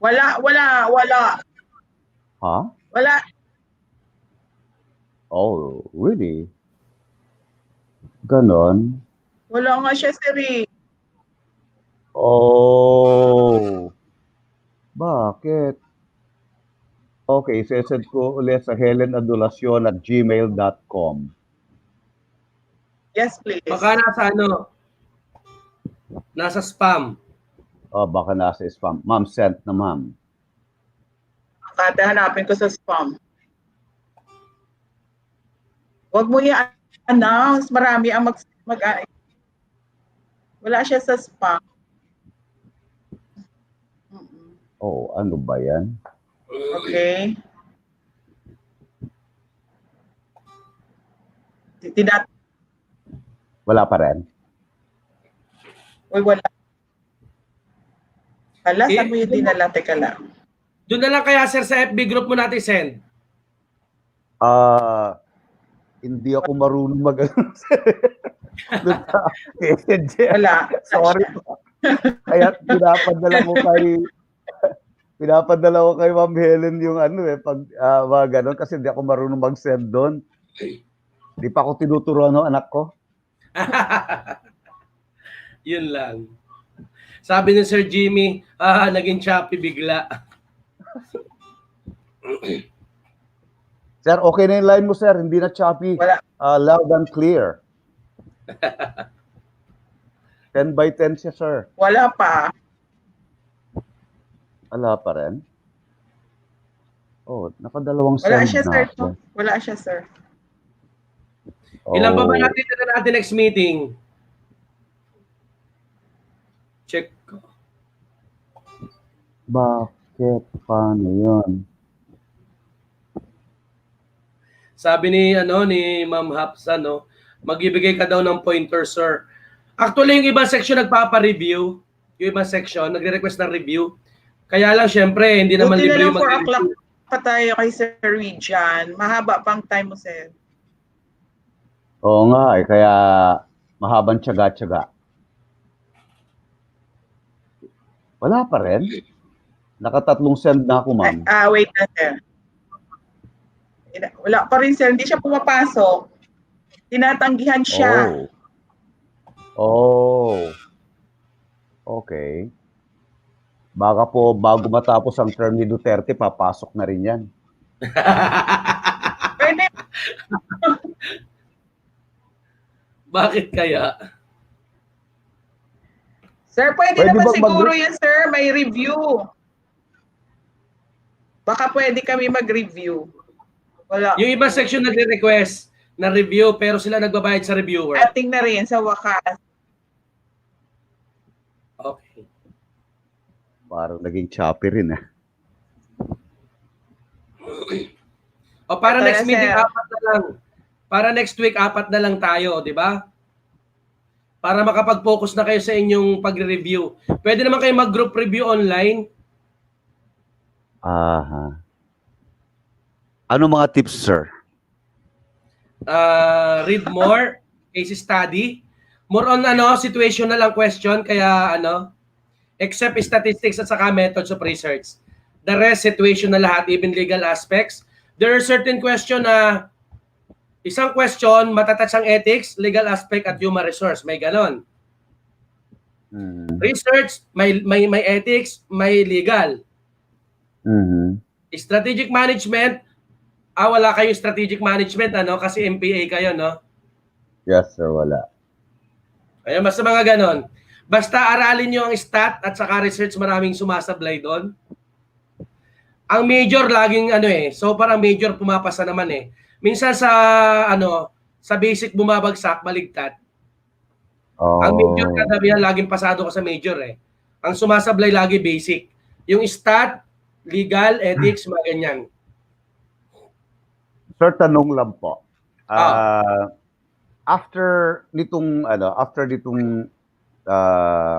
Wala. Huh? Wala. Oh, really? Ganon? Wala nga siya, sir. Oh. Bakit? Okay, sesend ko ulit sa helenadulacion@gmail.com. Yes, please. Baka nasa ano? Nasa spam. Oh, baka nasa spam. Ma'am, sent na ma'am. Kada hanapin ko sa spam. Huwag mo i-announce. Marami ang wala siya sa spam. Oh, ano ba yan? Okay. Wala pa rin? Uy, wala. Hala, saan mo yung dinala? Teka lang. Doon na lang kaya, sir, sa FB group mo natin send. Hindi ako marunong Wala. Sorry. Kaya pinapadala ko kay Ma'am Helen yung pag mga ganun kasi hindi ako marunong mag-send doon. Di pa ako tinuturuan ng anak ko. Yun lang. Sabi ni Sir Jimmy, naging choppy bigla. Sir, okay na yung line mo, sir. Hindi na choppy. Wala. Loud and clear. 10 by 10 siya, sir. Wala pa. Wala pa rin? Oh, nakadalawang Wala send siya, na sir. ako. Wala siya, sir. Ilan pa ba natin next meeting? Check ko. Bakit? Paano yun? Sabi ni Ma'am Hapsa, magbibigay ka daw ng pointer, sir. Actually, yung ibang section nagpapa-review. Yung ibang section nagre-request ng review. Kaya lang, syempre, hindi naman Buti na libre lang yung 4 o'clock mag-review. pa tayo kay Sir Rijan. Mahaba pang time mo, sir. Oo nga, kaya mahabang tiyaga-tiyaga. Wala pa rin? Nakatatlong send na ako, ma'am. Wait na, sir. Wala pa rin, sir. Hindi siya pumapasok. Tinatanggihan siya. Oh. Okay. Baka po bago matapos ang term ni Duterte, papasok na rin yan. Pwede. Bakit kaya? Sir, pwede Pwede naman bang siguro yan, sir. May review. Baka pwede kami mag-review. Wala. Yung ibang section nagre-request na review pero sila nagbabayad sa reviewer. Ating na rin sa wakas. Okay. Parang naging choppy rin, O para Ito next na, meeting, sir. 4 na lang. Para next week, 4 na lang tayo, di ba? Para makapag-focus na kayo sa inyong pagre-review. Pwede naman kayo mag-group review online. Aha. Ano mga tips, sir? Read more, case study. More on situational lang question, kaya except statistics at saka methods of research. The rest, situation na lahat, even legal aspects. There are certain question na isang question, matatouch ang ethics, legal aspect at human resource. May ganon. Research, may ethics, may legal. Strategic management, wala kayong strategic management, kasi MPA kayo, no? Yes, sir, wala. Ayun, basta mga ganon. Basta aralin nyo ang stat at saka research, maraming sumasablay doon. Ang major laging so parang major pumapasa naman eh. Minsan sa sa basic bumabagsak, baligtad. Ang major kadabihan laging pasado ka sa major eh. Ang sumasablay lagi basic. Yung stat, legal, ethics, mga ganyan. Sir, tanong lang po. After nitong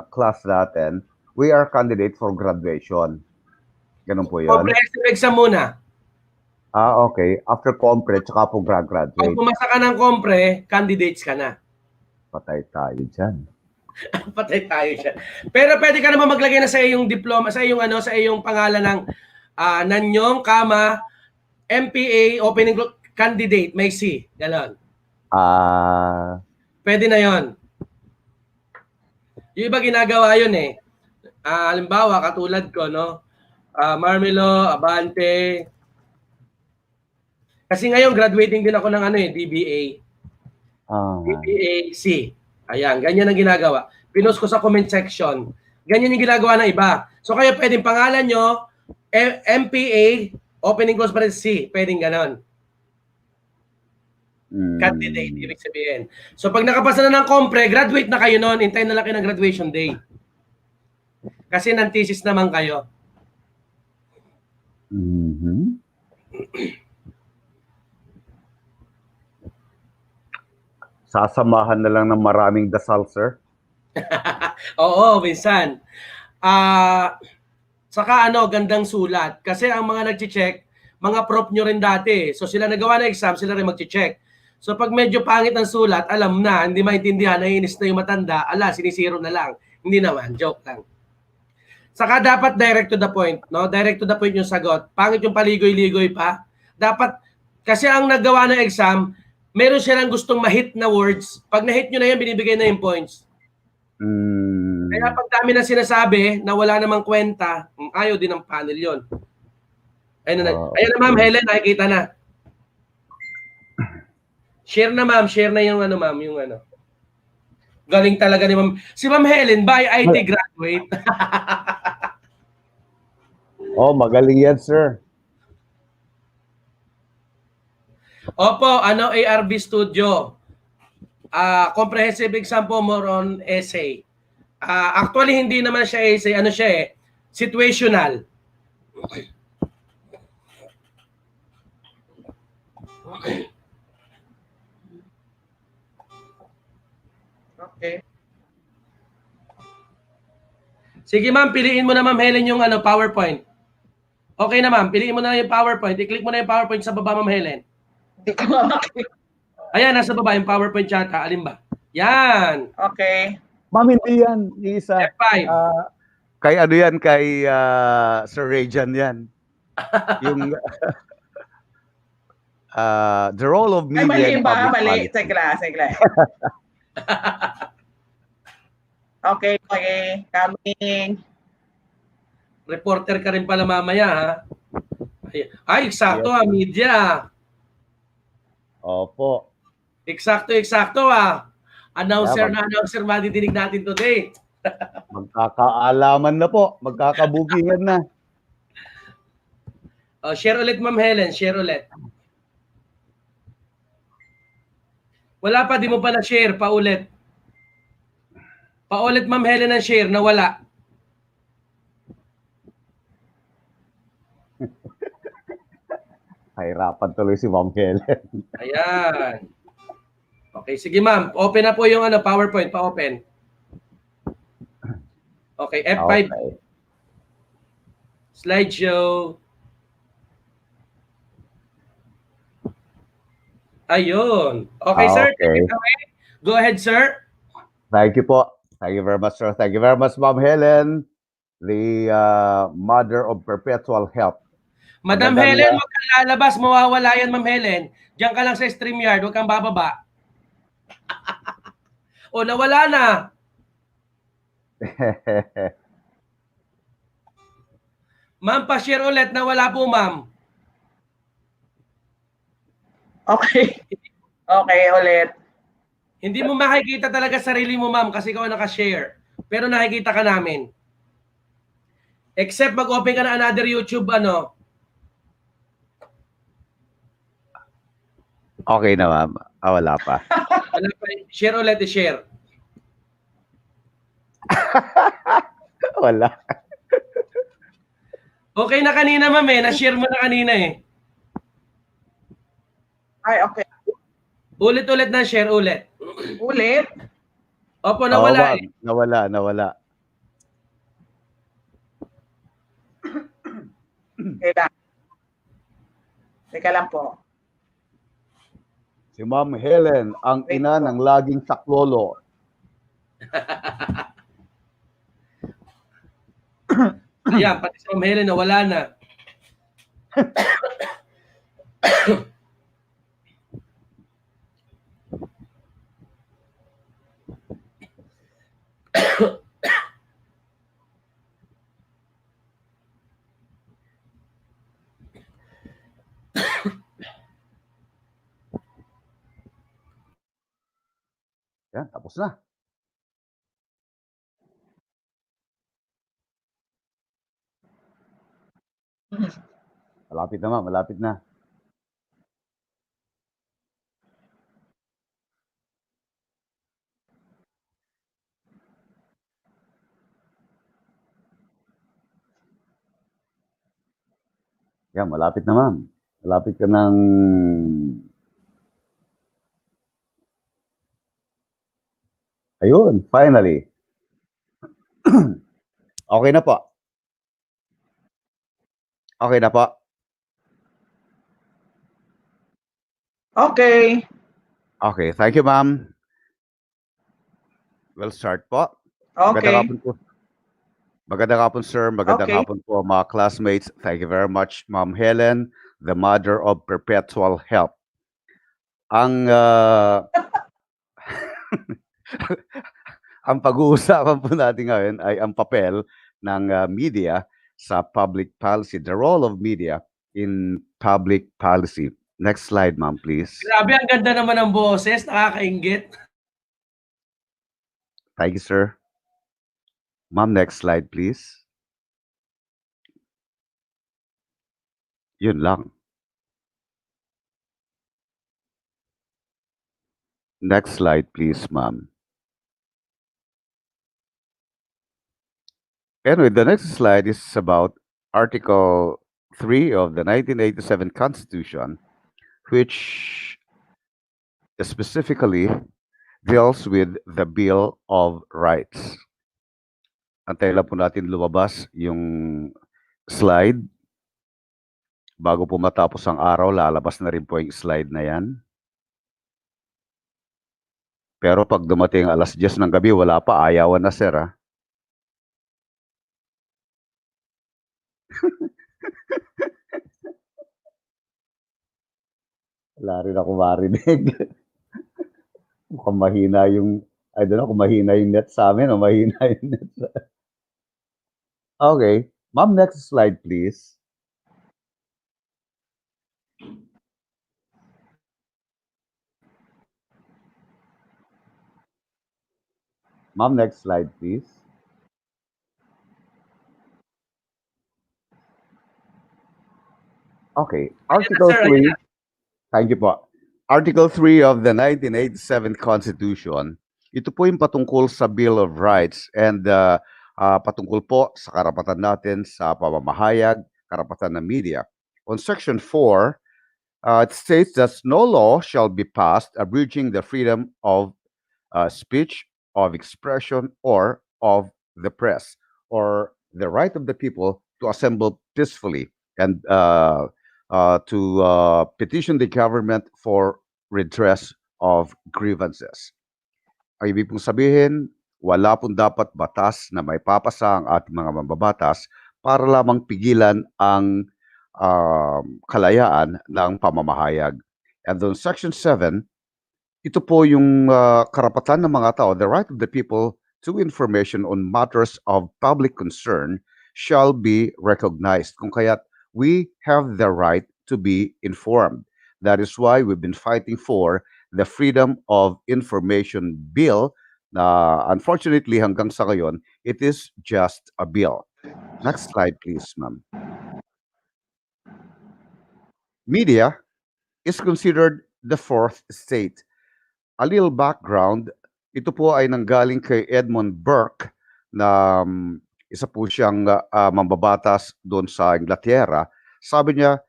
class natin, we are candidate for graduation. Ganun po yun? Comprehensive exam muna. Okay. After compre, tsaka po Pag graduate. pumasa ka ng compre, candidates ka na. Patay tayo dyan. Patay tayo siya. Pero pwede ka naman maglagay na sa iyong diploma, sa iyong pangalan ng Nanyong, MPA, opening candidate, may C. Ganon. Pwede na yon. Yung iba ginagawa yun eh. Halimbawa, katulad ko, no? Marmelo, Abante. Kasi ngayon, graduating din ako ng DBA. DBA C. Ayan, ganyan ang ginagawa. Pinost ko sa comment section. Ganyan yung ginagawa ng iba. So kayo pwedeng pangalan nyo, MPA, opening close parenthesis C. Pwedeng ganon. Candidate, ibig sabihin. So pag nakapasa na ng compre, graduate na kayo noon. Hintayin na lang kayo ng graduation day. Kasi ng thesis naman kayo. Sasamahan na lang ng maraming dasal, sir. Oo, minsan. Saka gandang sulat. Kasi ang mga nag-check, mga prof nyo rin dati. So sila nagawa na exam, sila rin mag-check. So pag medyo pangit ang sulat, alam na, hindi maintindihan, naiinis na yung matanda, sinisiro na lang. Hindi naman, joke lang. Saka dapat direct to the point, no? Direct to the point yung sagot. Pangit yung paligoy-ligoy pa. Dapat, kasi ang naggawa ng exam, meron silang gustong ma-hit na words. Pag na-hit nyo na yan, binibigay na yung points. Kaya pag dami na sinasabi na wala namang kwenta, ayaw din ng panel yon. Ayun na ma'am Helen, nakikita na. Share na ma'am, share na yung ma'am, yung Galing talaga ni ma'am. Si ma'am Helen, by IT graduate. Magaling yan, sir. Opo, ARB Studio. Comprehensive exam po, more on essay. Actually, hindi naman siya essay. Siya situational. Okay. Sige ma'am, piliin mo na ma'am Helen yung PowerPoint. Okay na ma'am, piliin mo na yung PowerPoint. I-click mo na yung PowerPoint sa baba ma'am Helen. Hindi ko makakita. Ayan, nasa baba yung PowerPoint yata. Alin ba? Yan. Okay. Ma'am, hindi yan. Yung isa. F5. Kay kay Sir Rejan yan. Yung the role of media Mali and ba? public Mali. policy. Segla. Okay. Coming. Reporter ka rin pala mamaya, ha? Ay, eksakto ha, media. Opo. Eksakto ha. Announcer madidinig natin today. Magkakaalaman na po. Magkakabukingan na. Share ulit ma'am Helen, share ulit. Wala pa, di mo pa na-share, paulit. Paulit ma'am Helen ang share, nawala. Hirapan tuloy si Ma'am Helen. Ayan. Okay, sige ma'am. Open na po yung PowerPoint, pa-open. Okay, F5. Okay. Slideshow. Ayun. Okay, sir. Okay. Go ahead, sir. Thank you po. Thank you very much, sir. Thank you very much, Ma'am Helen, the mother of perpetual health. Madam Helen, huwag kang lalabas. Mawawala yan, Ma'am Helen. Diyan ka lang sa StreamYard. Huwag kang bababa. O, nawala na. Ma'am, pa-share ulit. Nawala po, ma'am. Okay. Okay, ulit. Hindi mo makikita talaga sarili mo, ma'am, kasi ikaw ang naka-share. pero nakikita ka namin. Except mag-open ka na another YouTube, ano. Okay na, ma'am. Wala pa. Wala pa. Share ulit, share. Wala. Okay na kanina, ma'am eh. Na-share mo na kanina eh. Ay, okay. Ulit-ulit na share, ulit. Ulit. Opo, nawala eh. Nawala. Teka. Teka lang po. Si Ma'am Helen, ang Wait ina po. ng laging saklolo. Ayan, pati si Ma'am Helen, nawala na. Yan, tapos na. Malapit na, ma'am. Malapit na. Yan, malapit na, ma'am. Malapit ka ng... Ayun, finally. Okay na po. Okay na po. Okay. Okay, thank you, ma'am. We'll start po. Magandang Okay. hapon po. Magandang hapon, sir. Magandang Okay. hapon po, mga classmates. Thank you very much, Ma'am Helen, the mother of perpetual help. Ang ang pag-uusapan po natin ngayon ay ang papel ng media sa public policy, the role of media in public policy. Next slide, ma'am, please. Grabe, ang ganda naman ng boses. Nakakaingit. Thank you, sir. Ma'am, next slide, please. Yun lang. Next slide, please, ma'am. Anyway, the next slide is about Article 3 of the 1987 Constitution, which specifically deals with the Bill of Rights. Antay lang po natin lumabas yung slide. Bago po matapos ang araw, lalabas na rin po yung slide na yan. Pero pag dumating alas 10 ng gabi, wala pa, ayawan na, sir, ha? Wala rin ako marinig. Mukhang mahina yung, I don't know kung mahina yung net sa amin o mahina yung net sa... Okay. Ma'am, next slide, please. Ma'am, next slide, please. Okay. Article sir, 3. Thank you po. Article 3 of the 1987 Constitution, ito po yung patungkol sa Bill of Rights and patungkol po sa karapatan natin sa pamamahayag, karapatan ng media. On Section 4, it states that no law shall be passed abridging the freedom of speech, of expression, or of the press, or the right of the people to assemble peacefully and to petition the government for redress of grievances. Ang ibig pong sabihin, wala pong dapat batas na may papasa ang ating mga mambabatas para lamang pigilan ang kalayaan ng pamamahayag. And on Section 7, ito po yung karapatan ng mga tao, the right of the people to information on matters of public concern shall be recognized. Kung kaya't we have the right to be informed. That is why we've been fighting for the Freedom of Information Bill na unfortunately hanggang sa ngayon, it is just a bill. Next slide, please, ma'am. Media is considered the fourth estate. A little background, ito po ay nanggaling kay Edmund Burke na isa po siyang mambabatas doon sa Inglaterra. Sabi niya,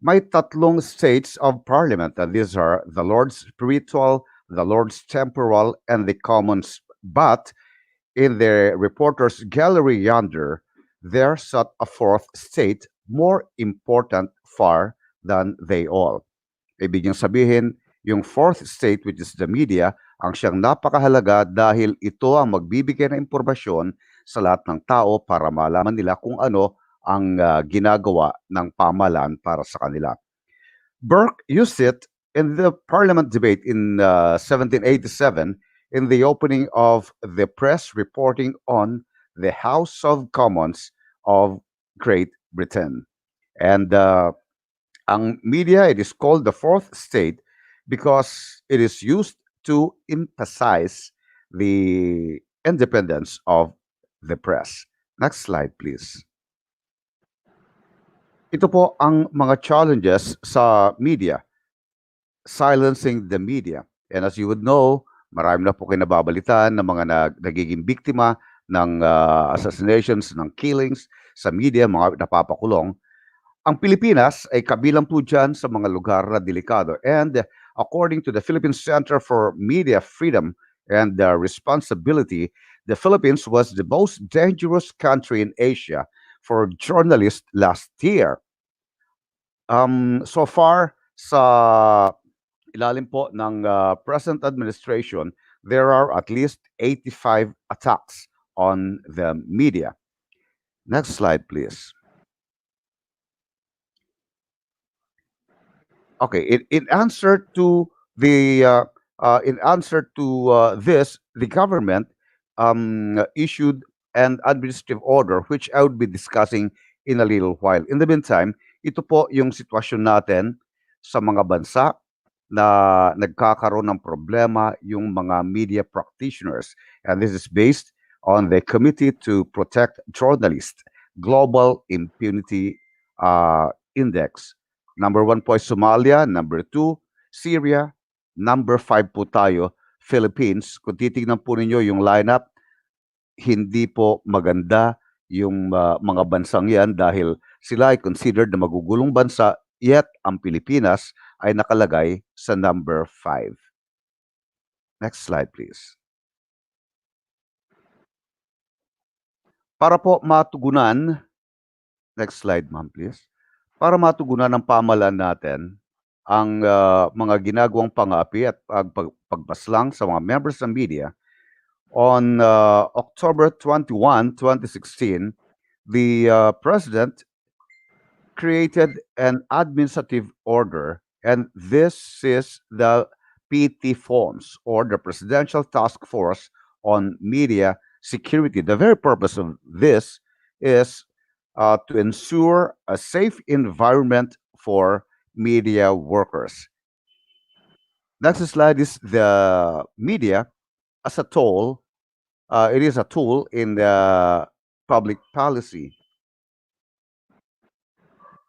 may tatlong states of parliament, and these are the Lord's spiritual, the Lord's temporal, and the commons. But in the reporter's gallery yonder, there sat a fourth state more important far than they all. Ibig niyang sabihin, yung fourth state, which is the media, ang siyang napakahalaga dahil ito ang magbibigay ng impormasyon sa lahat ng tao para malaman nila kung ano ang ginagawa ng pamahalaan para sa kanila. Burke used it in the parliament debate in 1787 in the opening of the press reporting on the House of Commons of Great Britain. And ang media, it is called the fourth state because it is used to emphasize the independence of the press. Next slide, please. Ito po ang mga challenges sa media. Silencing the media. And as you would know, marami na po kayo nababalitaan ng mga nagiging biktima ng assassinations, ng killings sa media, mga napapakulong. Ang Pilipinas ay kabilang po dyan sa mga lugar na delikado. And according to the Philippine Center for Media Freedom and Responsibility, the Philippines was the most dangerous country in Asia for journalists last year. So far, sa ilalim po ng present administration, there are at least 85 attacks on the media. Next slide, please. Okay, in answer to the this, the government issued an administrative order which I would be discussing in a little while. In the meantime, ito po yung sitwasyon natin sa mga bansa na nagkakaroon ng problema yung mga media practitioners. And this is based on the Committee to Protect Journalists Global Impunity Index. Number 1 po ay Somalia, number 2, Syria, number 5 po tayo, Philippines. Kung titignan po ninyo yung lineup, hindi po maganda yung mga bansang yan dahil sila ay considered na magugulong bansa, yet ang Pilipinas ay nakalagay sa number 5. Next slide, please. Para po matugunan, next slide, ma'am, please. Para matugunan ng pamahalaan natin ang mga ginagawang pangapi at pagpaslang sa mga members ng media, on October 21, 2016, the President created an administrative order, and this is the PT Forms, or the Presidential Task Force on Media Security. The very purpose of this is to ensure a safe environment for media workers. Next slide is the media as a tool. It is a tool in the public policy.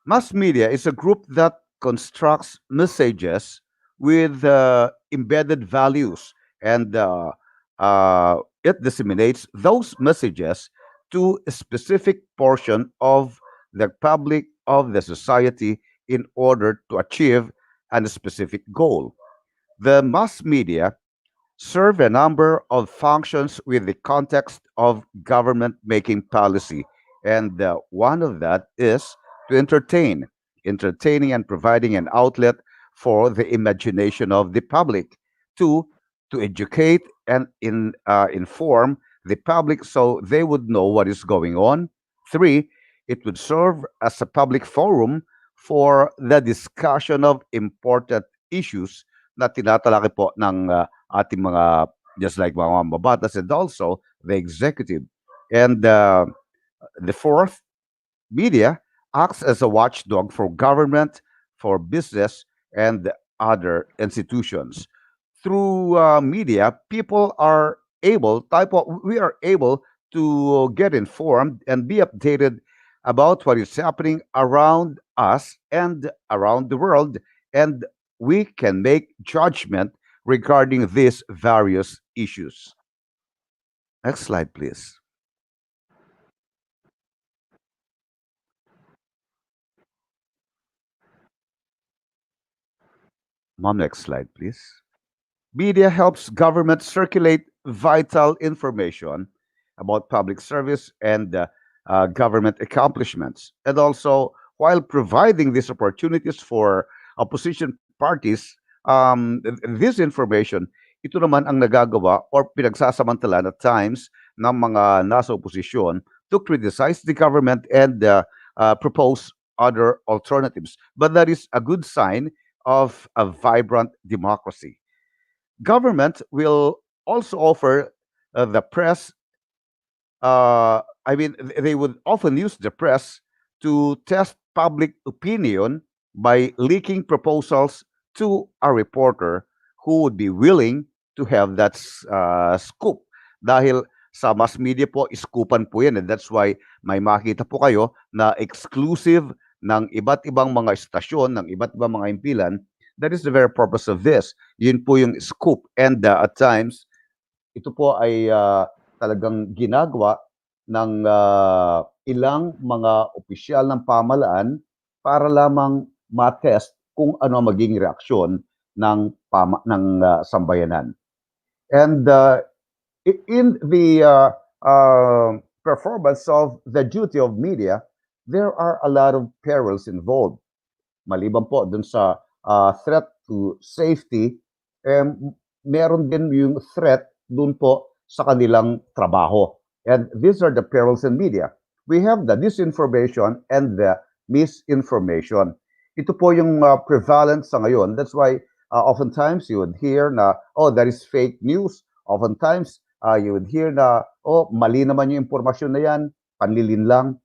Mass media is a group that constructs messages with embedded values, and it disseminates those messages to a specific portion of the public, of the society, in order to achieve a specific goal. The mass media serve a number of functions with the context of government making policy, and one of that is to entertaining and providing an outlet for the imagination of the public. Two, to educate and inform the public so they would know what is going on. Three, it would serve as a public forum for the discussion of important issues na tinatalaki po ng ating mga, just like mga mabatas, and also the executive. And the fourth, media acts as a watchdog for government, for business, and other institutions. Through media, people are we are able to get informed and be updated about what is happening around us and around the world, and we can make judgment regarding these various issues. Next slide, please. Mom, next slide, please. Media helps government circulate vital information about public service and government accomplishments. And also, while providing these opportunities for opposition parties, this information, ito naman ang nagagawa or pinagsasamantalan at times ng mga nasa oposisyon to criticize the government and propose other alternatives. But that is a good sign of a vibrant democracy. Government will also offer the press, they would often use the press to test public opinion by leaking proposals to a reporter who would be willing to have that scoop. Dahil sa mass media po, scoopan po yan. And that's why may makita po kayo na exclusive ng iba't ibang mga istasyon, ng iba't ibang mga impilan. That is the very purpose of this. Yun po yung scoop. And at times, ito po ay talagang ginagawa ng ilang mga opisyal ng pamahalaan para lamang matest kung ano maging reaksyon ng sambayanan. And in the performance of the duty of media, there are a lot of perils involved. Maliban po dun sa threat to safety, meron din yung threat dun po sa kanilang trabaho. And these are the perils in media. We have the disinformation and the misinformation. Ito po yung prevalent sa ngayon. That's why oftentimes you would hear na, oh, that is fake news. Oftentimes you would hear na, oh, mali naman yung impormasyon na yan, panlilin lang.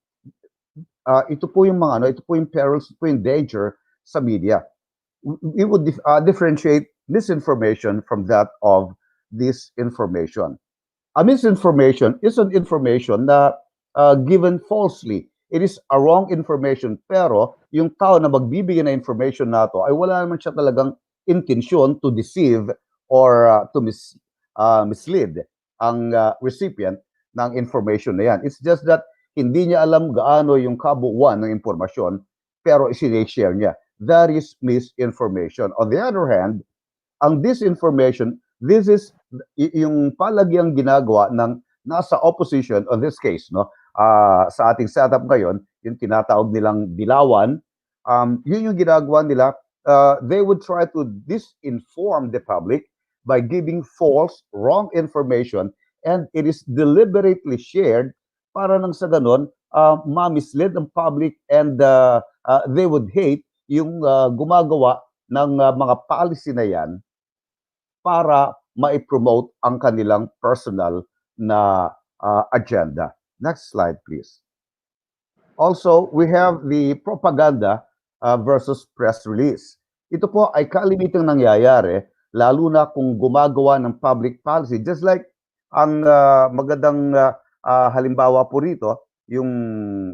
Ito po yung ito po yung perils, ito po yung danger sa media. We would differentiate misinformation from that of disinformation. A misinformation is an information na given falsely. It is a wrong information, pero yung tao na magbibigay na information na to ay wala naman siya talagang intensyon to deceive or to mislead ang recipient ng information na yan. It's just that hindi niya alam gaano yung kabuuan ng impormasyon, pero isinishare niya. That is misinformation. On the other hand, ang disinformation, this is yung palagyang ginagawa ng nasa opposition, on this case, no, sa ating setup ngayon, yung tinatawag nilang dilawan, yun yung ginagawa nila. They would try to disinform the public by giving false, wrong information, and it is deliberately shared para nang sa ganon, ma-mislead ang public, and they would hate yung gumagawa ng mga policy na yan para ma-promote ang kanilang personal na agenda. Next slide, please. Also, we have the propaganda versus press release. Ito po ay kalimitang nangyayari, lalo na kung gumagawa ng public policy. Just like ang magandang halimbawa po rito, yung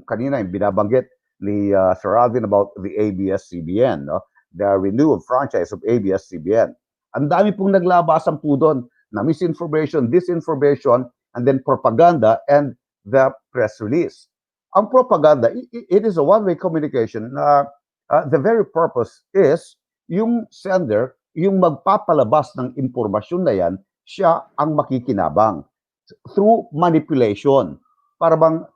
kanina yung binabanggit ni Sir Alvin about the ABS-CBN, no? The renewed franchise of ABS-CBN. Ang dami pong naglabasan po doon na misinformation, disinformation, and then propaganda and the press release. Ang propaganda, it is a one-way communication na the very purpose is yung sender, yung magpapalabas ng impormasyon na yan, siya ang makikinabang through manipulation. Para bang,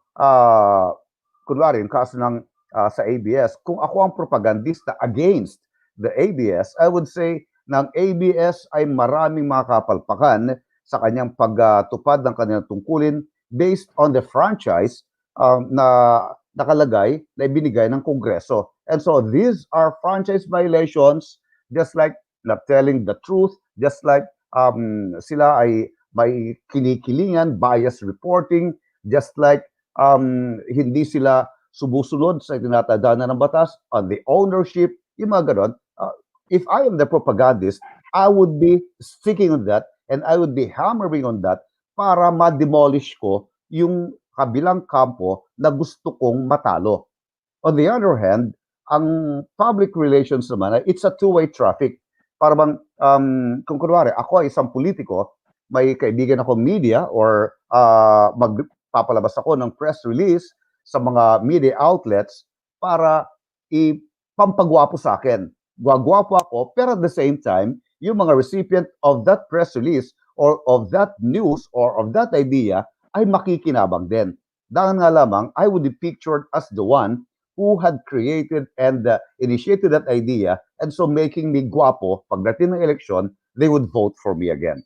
kunwari, yung kaso ng sa ABS, kung ako ang propagandista against the ABS, I would say ng ABS ay maraming mga kapalpakan sa kanyang pagtupad ng kanyang tungkulin based on the franchise na nakalagay na ibinigay ng Kongreso. And so these are franchise violations, just like not telling the truth, just like sila ay may kinikilingan, bias reporting, just like hindi sila sumusunod sa tinatadhana ng batas on the ownership, yung mga ganon. If I am the propagandist, I would be sticking on that and I would be hammering on that para ma-demolish ko yung kabilang kampo na gusto kong matalo. On the other hand, ang public relations naman ay it's a two-way traffic. Para bang, kung kunwari, ako ay isang politiko, may kaibigan ako media or magpapalabas ako ng press release sa mga media outlets para ipampagwapo sa akin. Gwagwapo ako, pero at the same time, yung mga recipient of that press release or of that news or of that idea ay makikinabang din. Dahil nga lamang, I would be pictured as the one who had created and initiated that idea, and so making me guwapo, pagdating ng election, they would vote for me again.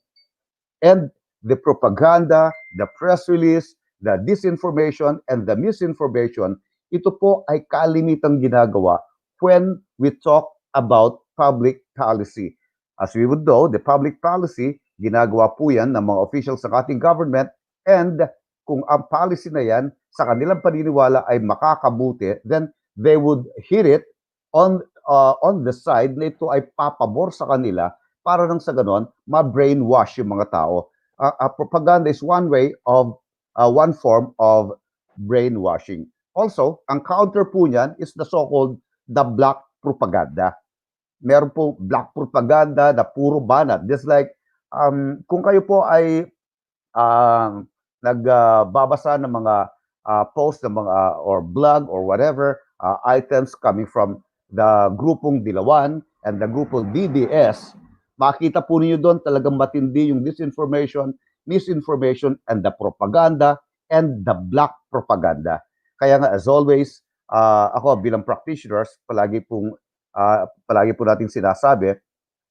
And the propaganda, the press release, the disinformation, and the misinformation, ito po ay kalimitang ginagawa when we talk about public policy. As we would know, the public policy, ginagawa po yan ng mga officials ng ating government, and kung ang policy na yan sa kanilang paniniwala ay makakabuti, then they would hit it on the side na ito ay papabor sa kanila para nang sa ganon, ma-brainwash yung mga tao. Propaganda is one way of, one form of brainwashing. Also, ang counter po niyan is the so-called the black propaganda. Meron po black propaganda na puro banat. Just like, kung kayo po ay nagbabasa ng mga post ng mga or blog or whatever items coming from the grupong Dilawan and the grupong DDS, makita po niyo doon talagang matindi yung disinformation, misinformation, and the propaganda and the black propaganda. Kaya nga, as always, ako bilang practitioners, palagi po nating sinasabi,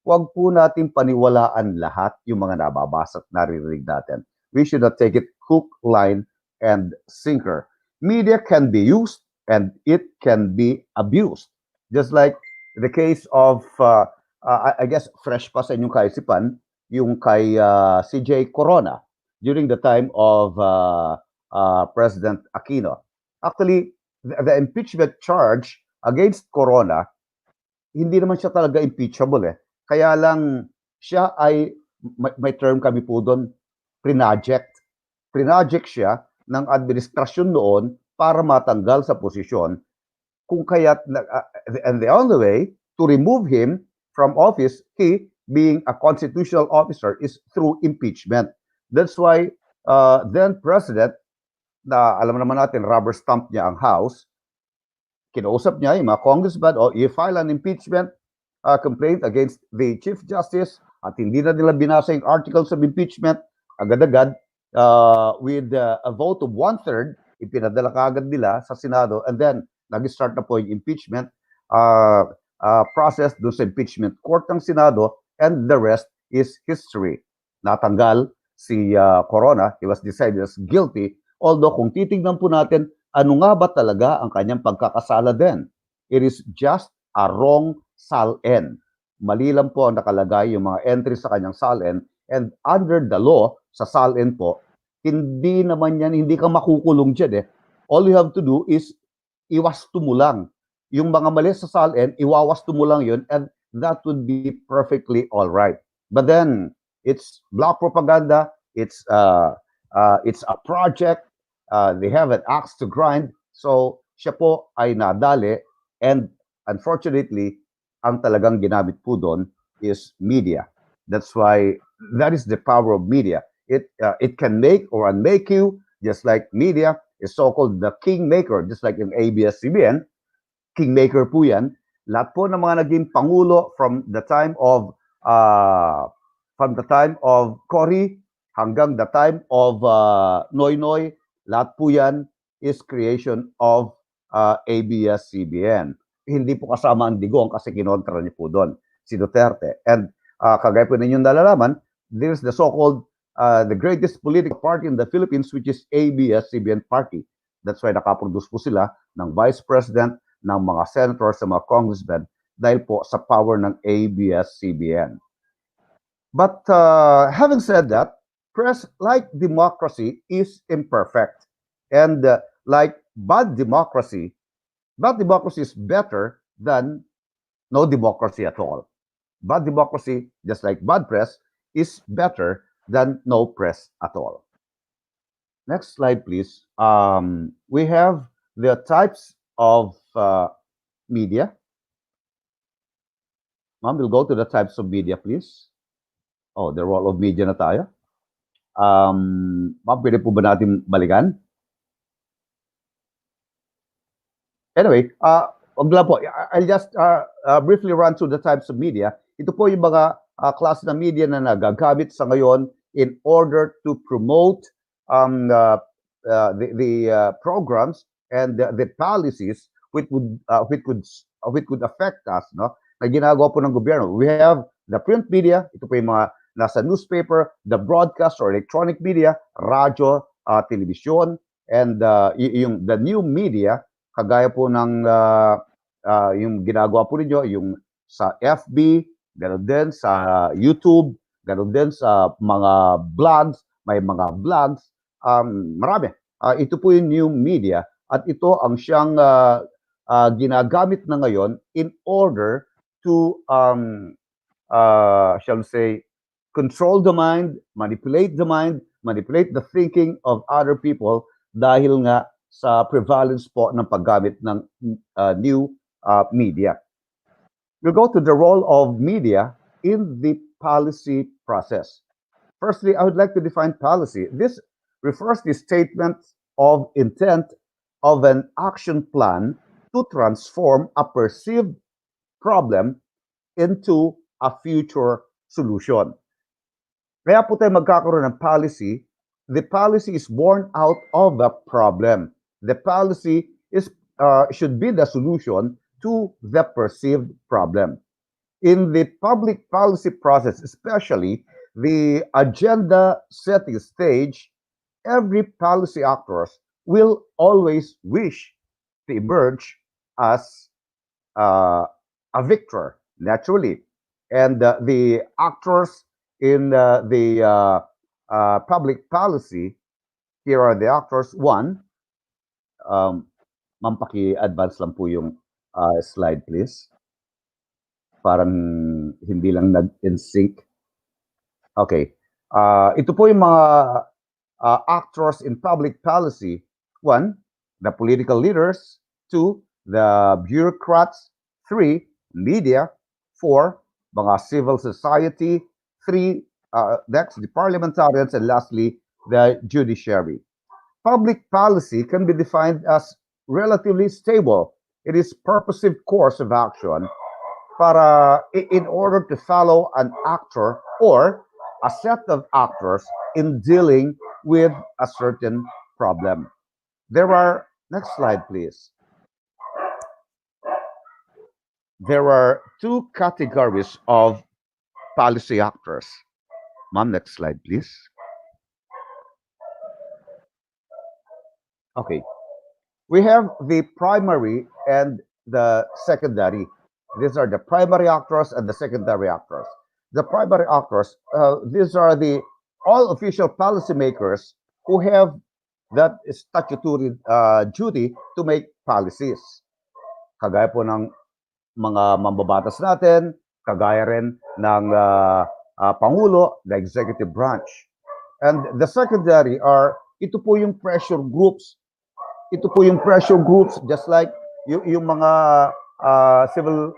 huwag po natin paniwalaan lahat yung mga nababasa at naririnig natin. We should not take it hook, line, and sinker. Media can be used and it can be abused. Just like the case of, I guess, fresh pa sa inyong kaisipan, yung kay CJ Corona during the time of President Aquino. Actually, the impeachment charge against Corona, hindi naman siya talaga impeachable eh. Kaya lang siya ay, may term kami po doon, prinaject. Prinaject siya ng administrasyon noon para matanggal sa posisyon. Kung kaya't, and the only way to remove him from office, he being a constitutional officer, is through impeachment. That's why then President, na alam naman natin, rubber stamp niya ang House, kinausap niya yung mga congressman, you file an impeachment complaint against the Chief Justice, at hindi na nila binasa yung articles of impeachment, agad-agad, with a vote of 1/3, ipinadala kaagad nila sa Senado, and then nag-start na po yung impeachment process doon sa impeachment court ng Senado, and the rest is history. Natanggal si Corona, he was decided as guilty, although kung titignan po natin, ano nga ba talaga ang kanyang pagkakasala din? It is just a wrong SALN. Mali lang po ang nakalagay yung mga entries sa kanyang SALN, and under the law, sa SALN po, hindi naman yan, hindi ka makukulong dyan eh. All you have to do is iwasto mo lang. Yung mga mali sa SALN, iwawasto mo lang yun, and that would be perfectly all right. But then, it's black propaganda, it's a project, they have an axe to grind, so siya po ay nadali, and unfortunately, ang talagang ginamit po doon is media. That's why, that is the power of media. It can make or unmake you, just like media is so-called the kingmaker, just like yung ABS-CBN, kingmaker po yan. Lahat po ng mga naging pangulo from the time of Cory hanggang the time of Noynoy, lahat po yan is creation of ABS-CBN. Hindi po kasama ang Digong kasi kinontra niyo po doon si Duterte. And kagaya po ninyong nalalaman, there's the so-called the greatest political party in the Philippines, which is ABS-CBN party. That's why nakaproduce po sila ng vice president, ng mga senators, sa mga congressmen, dahil po sa power ng ABS-CBN. But having said that, press, like democracy, is imperfect. And like bad democracy is better than no democracy at all. Bad democracy, just like bad press, is better than no press at all. Next slide, please. We have the types of media. Ma'am, we'll go to the types of media, please. Oh, the role of media na tayo. Ma'am, pwede po ba natin balikan? Anyway, wag lang po. I'll just briefly run through the types of media. Ito po yung mga klase ng media na nagagamit sa ngayon in order to promote the programs and the policies which could affect us, no? Na ginagawa po ng gobyerno. We have the print media, ito po yung mga nasa newspaper, the broadcast or electronic media, radyo, telebisyon, and yung the new media, kagaya po ng yung ginagawa po ninyo, yung sa FB, ganoon din sa YouTube, ganoon din sa mga blogs, may mga blogs, marami. Ito po yung new media at ito ang siyang ginagamit na ngayon in order to, shall we say, control the mind, manipulate the thinking of other people dahil nga sa prevalence po ng paggamit ng new media. We'll go to the role of media in the policy process. Firstly, I would like to define policy. This refers to statement of intent of an action plan to transform a perceived problem into a future solution. Kaya po tayo magkakaroon ng policy. The policy is born out of a problem. The policy should be the solution to the perceived problem. In the public policy process, especially the agenda setting stage, every policy actors will always wish to emerge as a victor, naturally. And the actors in the public policy, here are the actors. One, ma'am, paki-advance lang po yung slide, please. Parang hindi lang nag-in-sync. Okay. Ito po yung mga actors in public policy. One, the political leaders. Two, the bureaucrats. Three, media. Four, mga civil society. Three, next, the parliamentarians. And lastly, the judiciary. Public policy can be defined as relatively stable. It is purposive course of action para in order to follow an actor or a set of actors in dealing with a certain problem. There are, next slide, please. There are two categories of policy actors. Ma'am, next slide, please. Okay. We have the primary and the secondary. These are the primary actors and the secondary actors. The primary actors, these are the all official policymakers who have that statutory duty to make policies. Kagaya po ng mga mambabatas natin, kagaya rin ng Pangulo, the executive branch. And the secondary are, ito po yung pressure groups. Ito po yung pressure groups, just like yung mga civil,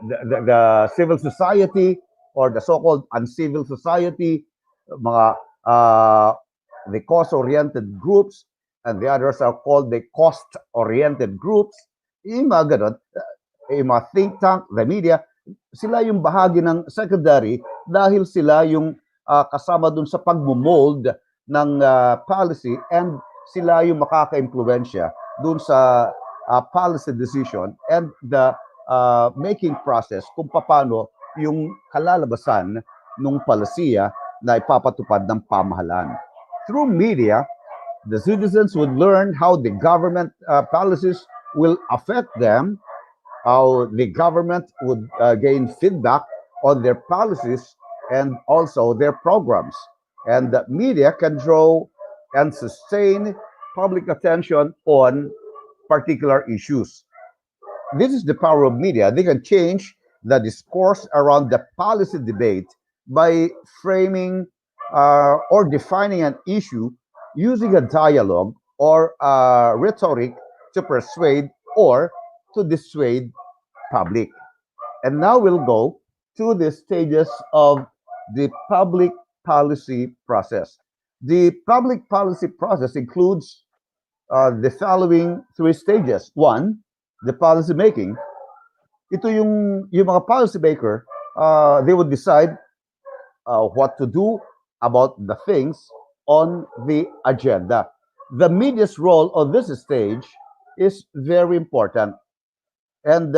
the civil society or the so-called uncivil society, mga the cause-oriented groups, and the others are called the cost-oriented groups. Yung mga ganun, yung mga think tank, the media, sila yung bahagi ng secondary dahil sila yung kasama dun sa pagmumold ng policy and sila yung makaka-impluwensya dun sa policy decision and the making process kung paano yung kalalabasan ng palisiya na ipapatupad ng pamahalaan. Through media, the citizens would learn how the government policies will affect them, how the government would gain feedback on their policies and also their programs. And the media can draw and sustain public attention on particular issues. This is the power of media. They can change the discourse around the policy debate by framing or defining an issue using a dialogue or rhetoric to persuade or to dissuade public. And now we'll go to the stages of the public policy process. The public policy process includes the following three stages. One, the policy making. Ito yung mga policy maker, they would decide what to do about the things on the agenda. The media's role on this stage is very important. And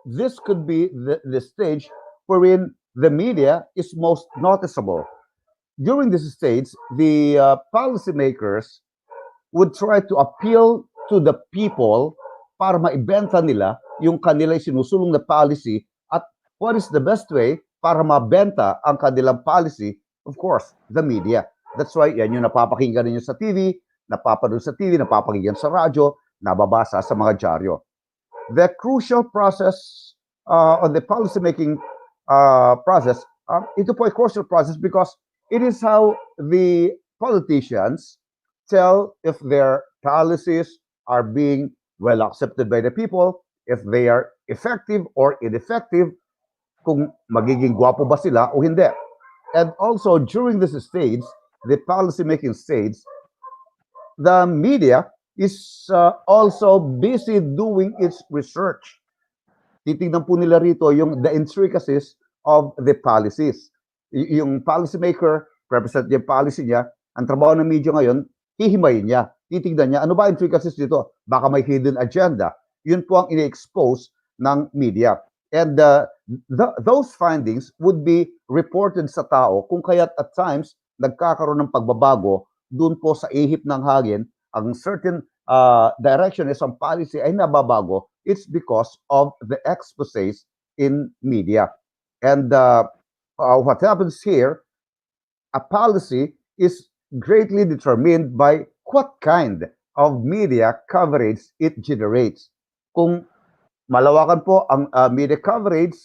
this could be the stage wherein the media is most noticeable. During this stage, the policymakers would try to appeal to the people para maibenta nila yung kanilang sinusulong na policy at what is the best way para mabenta ang kanilang policy? Of course, the media. That's why yan yung napapakinggan ninyo sa TV, napapanood sa TV, napapakinggan sa radyo, nababasa sa mga dyaryo. The crucial process on the policymaking process, ito po ay crucial process because it is how the politicians tell if their policies are being well accepted by the people, if they are effective or ineffective, kung magiging gwapo ba sila o hindi. And also during this stage, the policymaking stage, the media is also busy doing its research. Titignan po nila rito yung the intricacies of the policies. Yung policymaker, represent yung policy niya, ang trabaho ng media ngayon, hihimayin niya. Titignan niya, ano ba intricacies dito? Baka may hidden agenda. Yun po ang ini-expose ng media. And those findings would be reported sa tao kung kaya't at times nagkakaroon ng pagbabago doon po sa ihip ng hangin, ang certain direction ng isang policy ay nababago. It's because of the exposés in media. And what happens here, a policy is greatly determined by what kind of media coverage it generates. Kung malawakan po ang media coverage,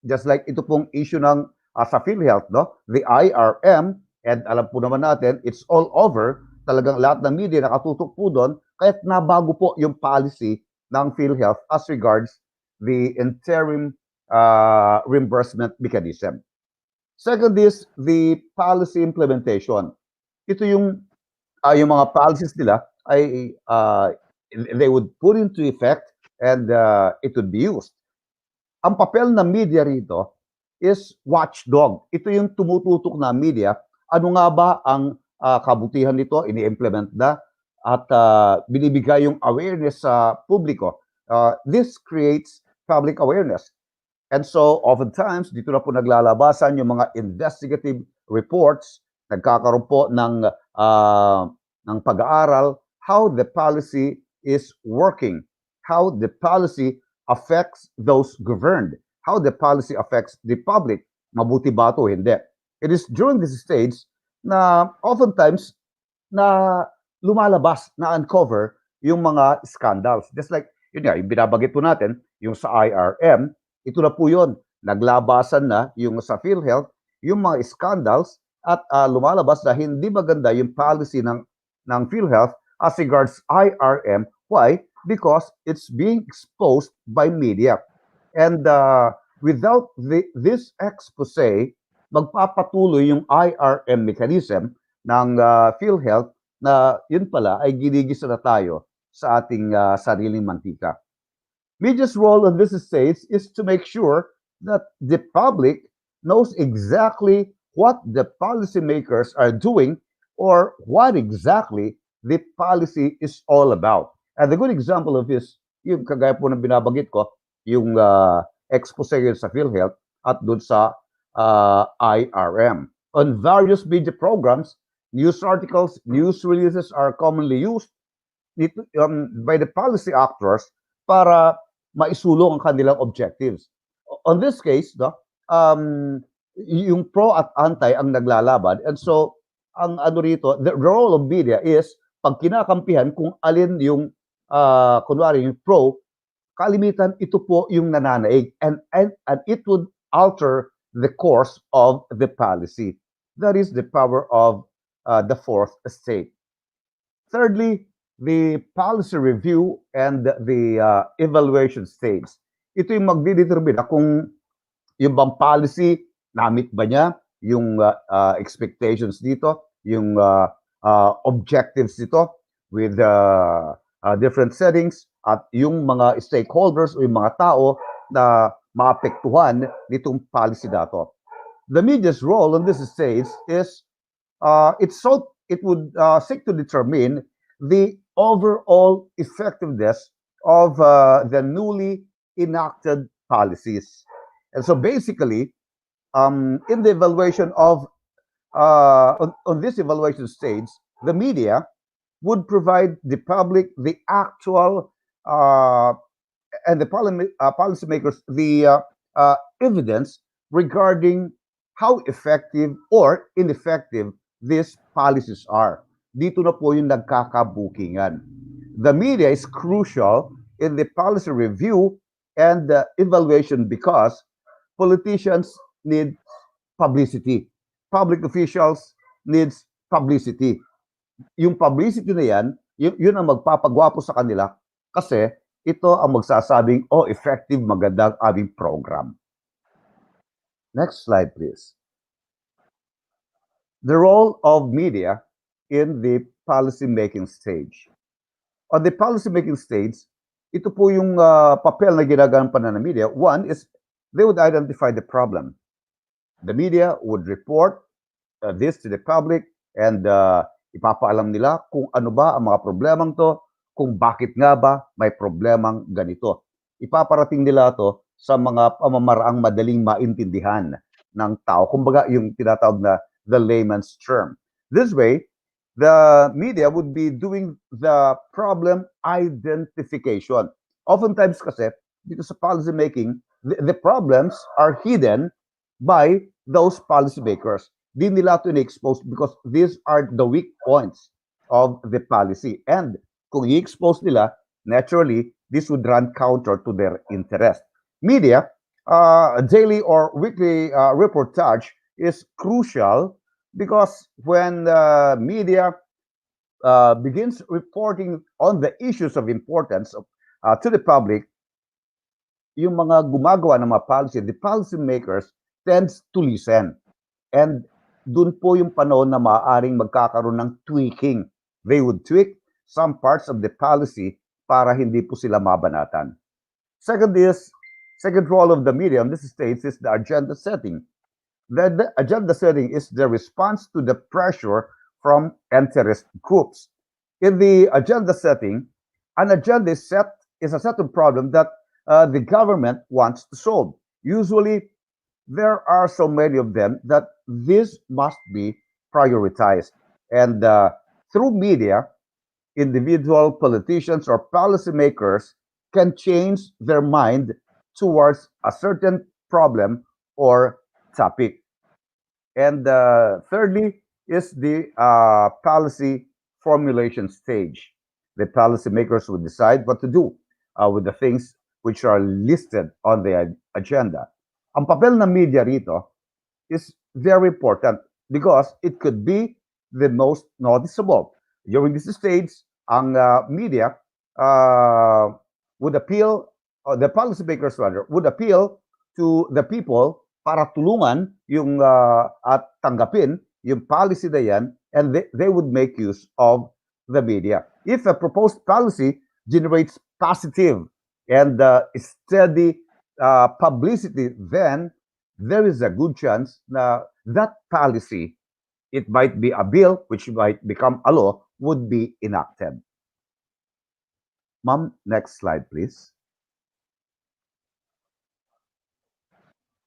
just like ito pong issue ng sa PhilHealth, no? The IRM, and alam po naman natin, it's all over, talagang lahat ng media nakatutok po doon, kaya't nabago po yung policy ng PhilHealth as regards the interim reimbursement mechanism. Second is the policy implementation. Ito yung mga policies nila ay they would put into effect and it would be used. Ang papel ng media rito is watchdog. Ito yung tumututok na media. Ano nga ba ang kabutihan nito? Ini-implement na at binibigay yung awareness sa publiko. This creates public awareness. And so, oftentimes, dito na po naglalabasan yung mga investigative reports, nagkakaroon po ng pag-aaral, how the policy is working, how the policy affects those governed, how the policy affects the public, mabuti ba ito, hindi. It is during this stage na oftentimes na lumalabas, na uncover yung mga scandals. Just like, yun nga, yung binabagit po natin, yung sa IRM, ito na po yun. Naglabasan na yung sa PhilHealth, yung mga scandals at lumalabas na hindi maganda yung policy ng PhilHealth as regards IRM. Why? Because it's being exposed by media. And without this expose, magpapatuloy yung IRM mechanism ng PhilHealth na yun pala ay ginigisa na tayo sa ating sariling mantika. Media's role on this stage is to make sure that the public knows exactly what the policymakers are doing or what exactly the policy is all about. And the good example of this, yung kagaya po ng binabanggit ko, yung expose sa PhilHealth at dun sa IRM. On various media programs, news articles, news releases are commonly used by the policy actors para maisulong ang kanilang objectives. On this case, yung pro at anti ang naglalaban. And so, ang ano rito, the role of media is pag kinakampihan kung alin yung kunwari yung pro, kalimitan ito po yung nananaig and it would alter the course of the policy. That is the power of the fourth estate. Thirdly, the policy review and the evaluation stage. Ito yung magdidetermina kung yung bang policy, namit ba niya yung expectations dito, yung objectives dito with different settings, at yung mga stakeholders o yung mga tao na maapektuhan nitong policy dato. The media's role on this stage is it would seek to determine the overall effectiveness of the newly enacted policies. And so basically, in the evaluation of, on this evaluation stage, the media would provide the public the actual and the policymakers the evidence regarding how effective or ineffective these policies are. Dito na po yung nagkakabukingan. The media is crucial in the policy review and evaluation because politicians need publicity. Public officials needs publicity. Yung publicity na yan, yun ang magpapagwapo sa kanila kasi ito ang magsasabing, oh, effective, magandang aming program. Next slide, please. The role of media in the policy-making stage. On the policy-making stage, ito po yung papel na ginagampanan ng media. One is, they would identify the problem. The media would report this to the public and ipapaalam nila kung ano ba ang mga problemang to, kung bakit nga ba may problemang ganito. Ipaparating nila to sa mga pamamaraang madaling maintindihan ng tao. Kumbaga yung tinatawag na the layman's term. This way, the media would be doing the problem identification. Oftentimes kasi, dito sa policy making, the problems are hidden by those policymakers. Di nila ito in-expose because these are the weak points of the policy. And kung i-expose nila, naturally, this would run counter to their interest. Media, daily or weekly reportage is crucial because when media begins reporting on the issues of importance to the public, yung mga gumagawa ng mga policy, the policy makers tends to listen. And dun po yung panahon na maaaring magkakaroon ng tweaking. They would tweak some parts of the policy para hindi po sila mabanatan. Second role of the media on this stage is the agenda setting. The agenda setting is the response to the pressure from interest groups. In the agenda setting, an agenda is a set of problems that the government wants to solve. Usually, there are so many of them that this must be prioritized. And through media, individual politicians or policymakers can change their mind towards a certain problem or topic. And thirdly is the policy formulation stage. The policymakers will decide what to do with the things which are listed on the agenda. Ang papel ng media rito is very important because it could be the most noticeable. During this stage, ang media would appeal, or the policymakers rather, would appeal to the people para tulungan yung at tanggapin yung policy na yan, and they would make use of the media. If a proposed policy generates positive and steady publicity, then there is a good chance na that policy, it might be a bill which might become a law, would be enacted. Ma'am, next slide please.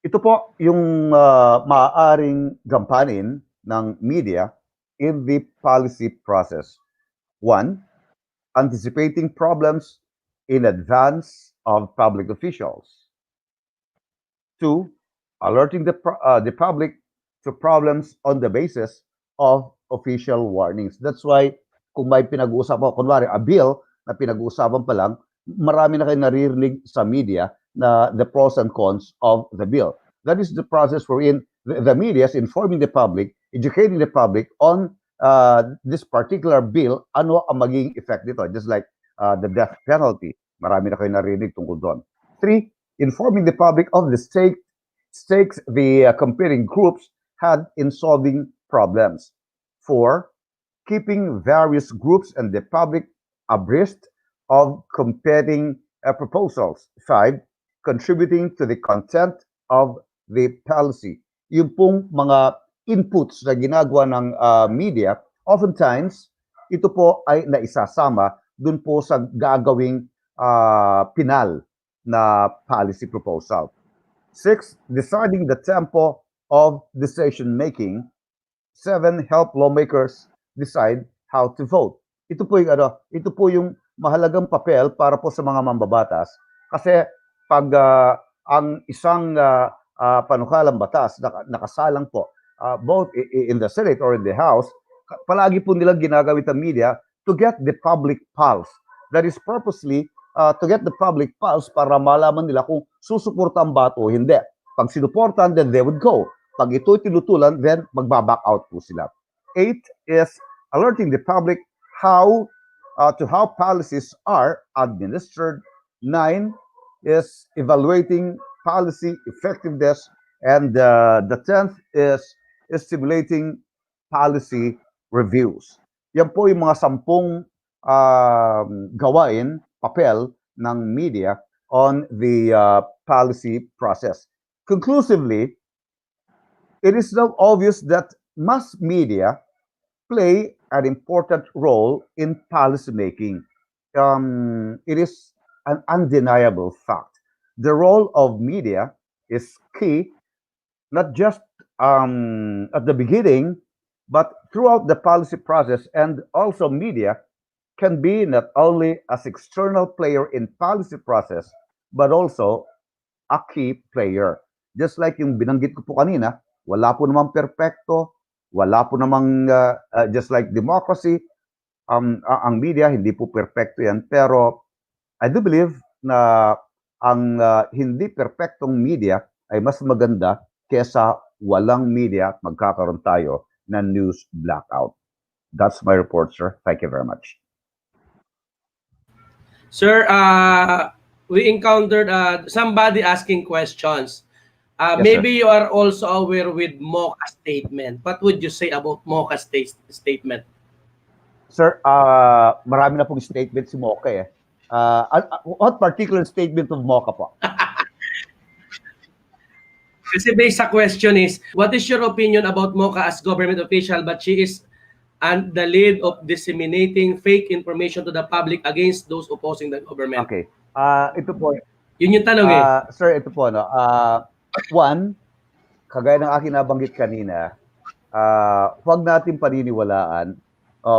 Ito po yung maaaring gampanin ng media in the policy process. One, anticipating problems in advance of public officials. Two, alerting the public to problems on the basis of official warnings. That's why kung may pinag-uusapan, kunwari a bill na pinag-uusapan pa lang, marami na kayo naririnig sa media na the pros and cons of the bill. That is the process wherein the media is informing the public, educating the public on this particular bill, ano ang magiging effect nito? Just like the death penalty. Marami na kayo narinig tungkol doon. 3, informing the public of the stakes the competing groups had in solving problems. 4, keeping various groups and the public abreast of competing proposals. 5, contributing to the content of the policy. Yung pong mga inputs na ginagawa ng media, oftentimes, ito po ay naisasama dun po sa gagawing pinal na policy proposal. 6, deciding the tempo of decision-making. 7, help lawmakers decide how to vote. Ito po yung mahalagang papel para po sa mga mambabatas kasi pag ang isang panukalang batas nakasalang po both in the Senate or in the House, palagi po nilang ginagawit ang media to get the public pulse. That is purposely to get the public pulse para malaman nila kung susuportahan ba o hindi. Pag sinuportahan, then they would go. Pag ito'y tinutulan, then magbaback out po sila. 8 is alerting the public to how policies are administered. 9 is evaluating policy effectiveness. And the 10th is stimulating policy reviews. Yan po yung mga 10 gawain, papel ng media on the policy process. Conclusively, it is now obvious that mass media play an important role in policymaking. It is an undeniable fact. The role of media is key, not just at the beginning, but throughout the policy process, and also media can be not only as external player in policy process, but also a key player. Just like yung binanggit ko po kanina, wala po namang perpekto, wala po namang, just like democracy, ang media, hindi po perpekto yan. Pero I do believe na ang hindi perpektong media ay mas maganda kesa walang media at magkakaroon tayo ng news blackout. That's my report, sir. Thank you very much. Sir, we encountered somebody asking questions. Yes, maybe you are also aware with MOCA statement. What would you say about MOCA statement? Sir, marami na pong statement si MOCA eh. What particular statement of MOCA po? Kasi basic question is, what is your opinion about MOCA as government official, but she is and the lead of disseminating fake information to the public against those opposing the government? Okay. Ito po. Yun yung tanong eh. Sir, ito po. No? One, kagaya ng aking nabanggit kanina, huwag natin paniniwalaan.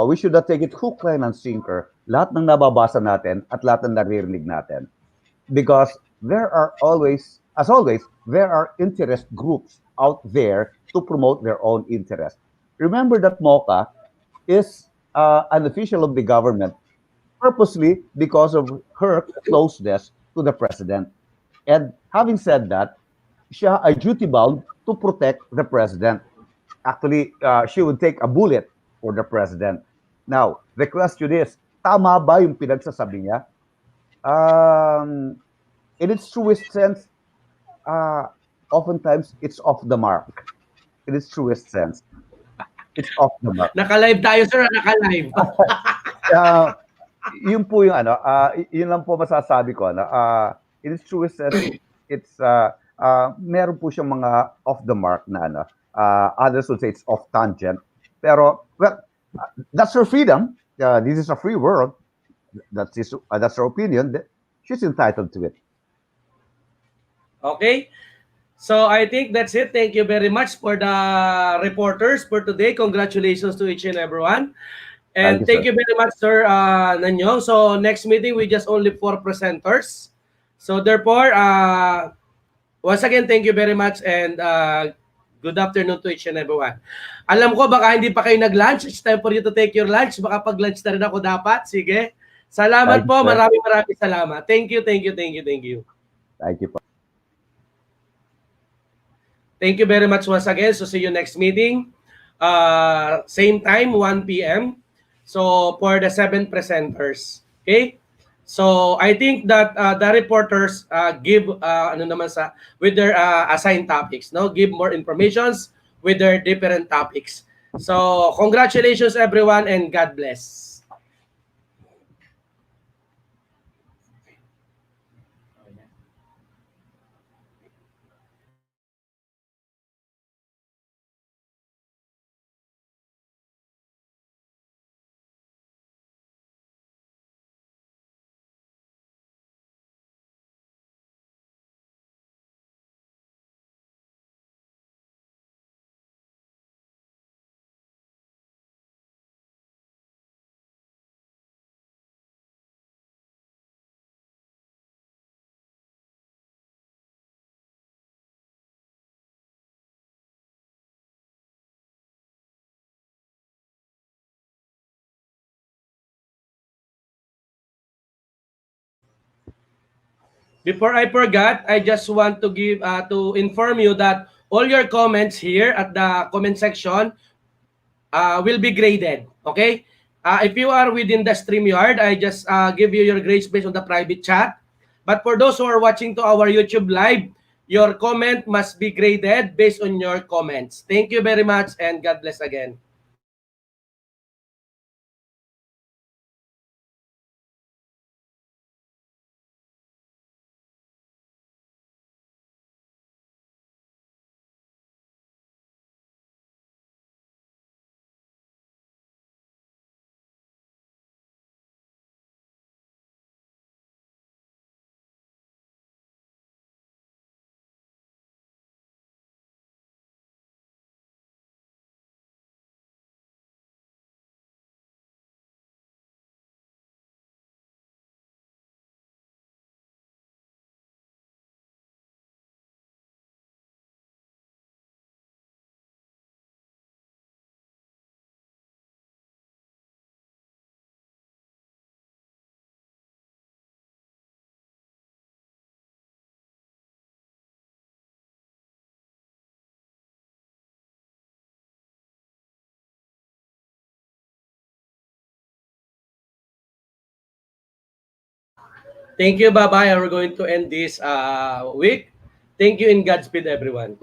We should not take it hook, line, and sinker. Lahat ng nababasa natin at lahat ng naririnig natin. Because there are always, as always, there are interest groups out there to promote their own interest. Remember that MOCA is an official of the government purposely because of her closeness to the president. And having said that, siya ay duty-bound to protect the president. Actually, she would take a bullet for the president. Now, the question is, tama ba yung pinagsasabi niya? In its truest sense, oftentimes, it's off the mark. In its truest sense. It's off the mark. Naka-live tayo, sir. Naka-live. Yun po yung yun lang po masasabi ko. In its truest sense, it's, meron po siyang mga off the mark na others would say it's off tangent. Pero, well, that's her freedom. This is a free world. That's her opinion. She's entitled to it. Okay. So I think that's it. Thank you very much for the reporters for today. Congratulations to each and everyone. And thank you very much, Sir Nanyong. So next meeting, we just only 4 presenters. So therefore, once again, thank you very much and good afternoon to each and everyone. Alam ko, baka hindi pa kayo nag-lunch. It's time for you to take your lunch. Baka pag-lunch na rin ako dapat. Sige. Salamat po. Maraming salamat. Thank you. Thank you po. Thank you very much once again. So see you next meeting. same time, 1 p.m. So for the 7 presenters. Okay? So I think that the reporters give ano naman sa with their assigned topics, no? Give more informations with their different topics. So congratulations everyone and God bless. Before I forgot, I just want to give to inform you that all your comments here at the comment section will be graded. Okay? If you are within the StreamYard, I just give you your grades based on the private chat. But for those who are watching to our YouTube live, your comment must be graded based on your comments. Thank you very much and God bless again. Thank you. Bye-bye. We're going to end this week. Thank you and Godspeed, everyone.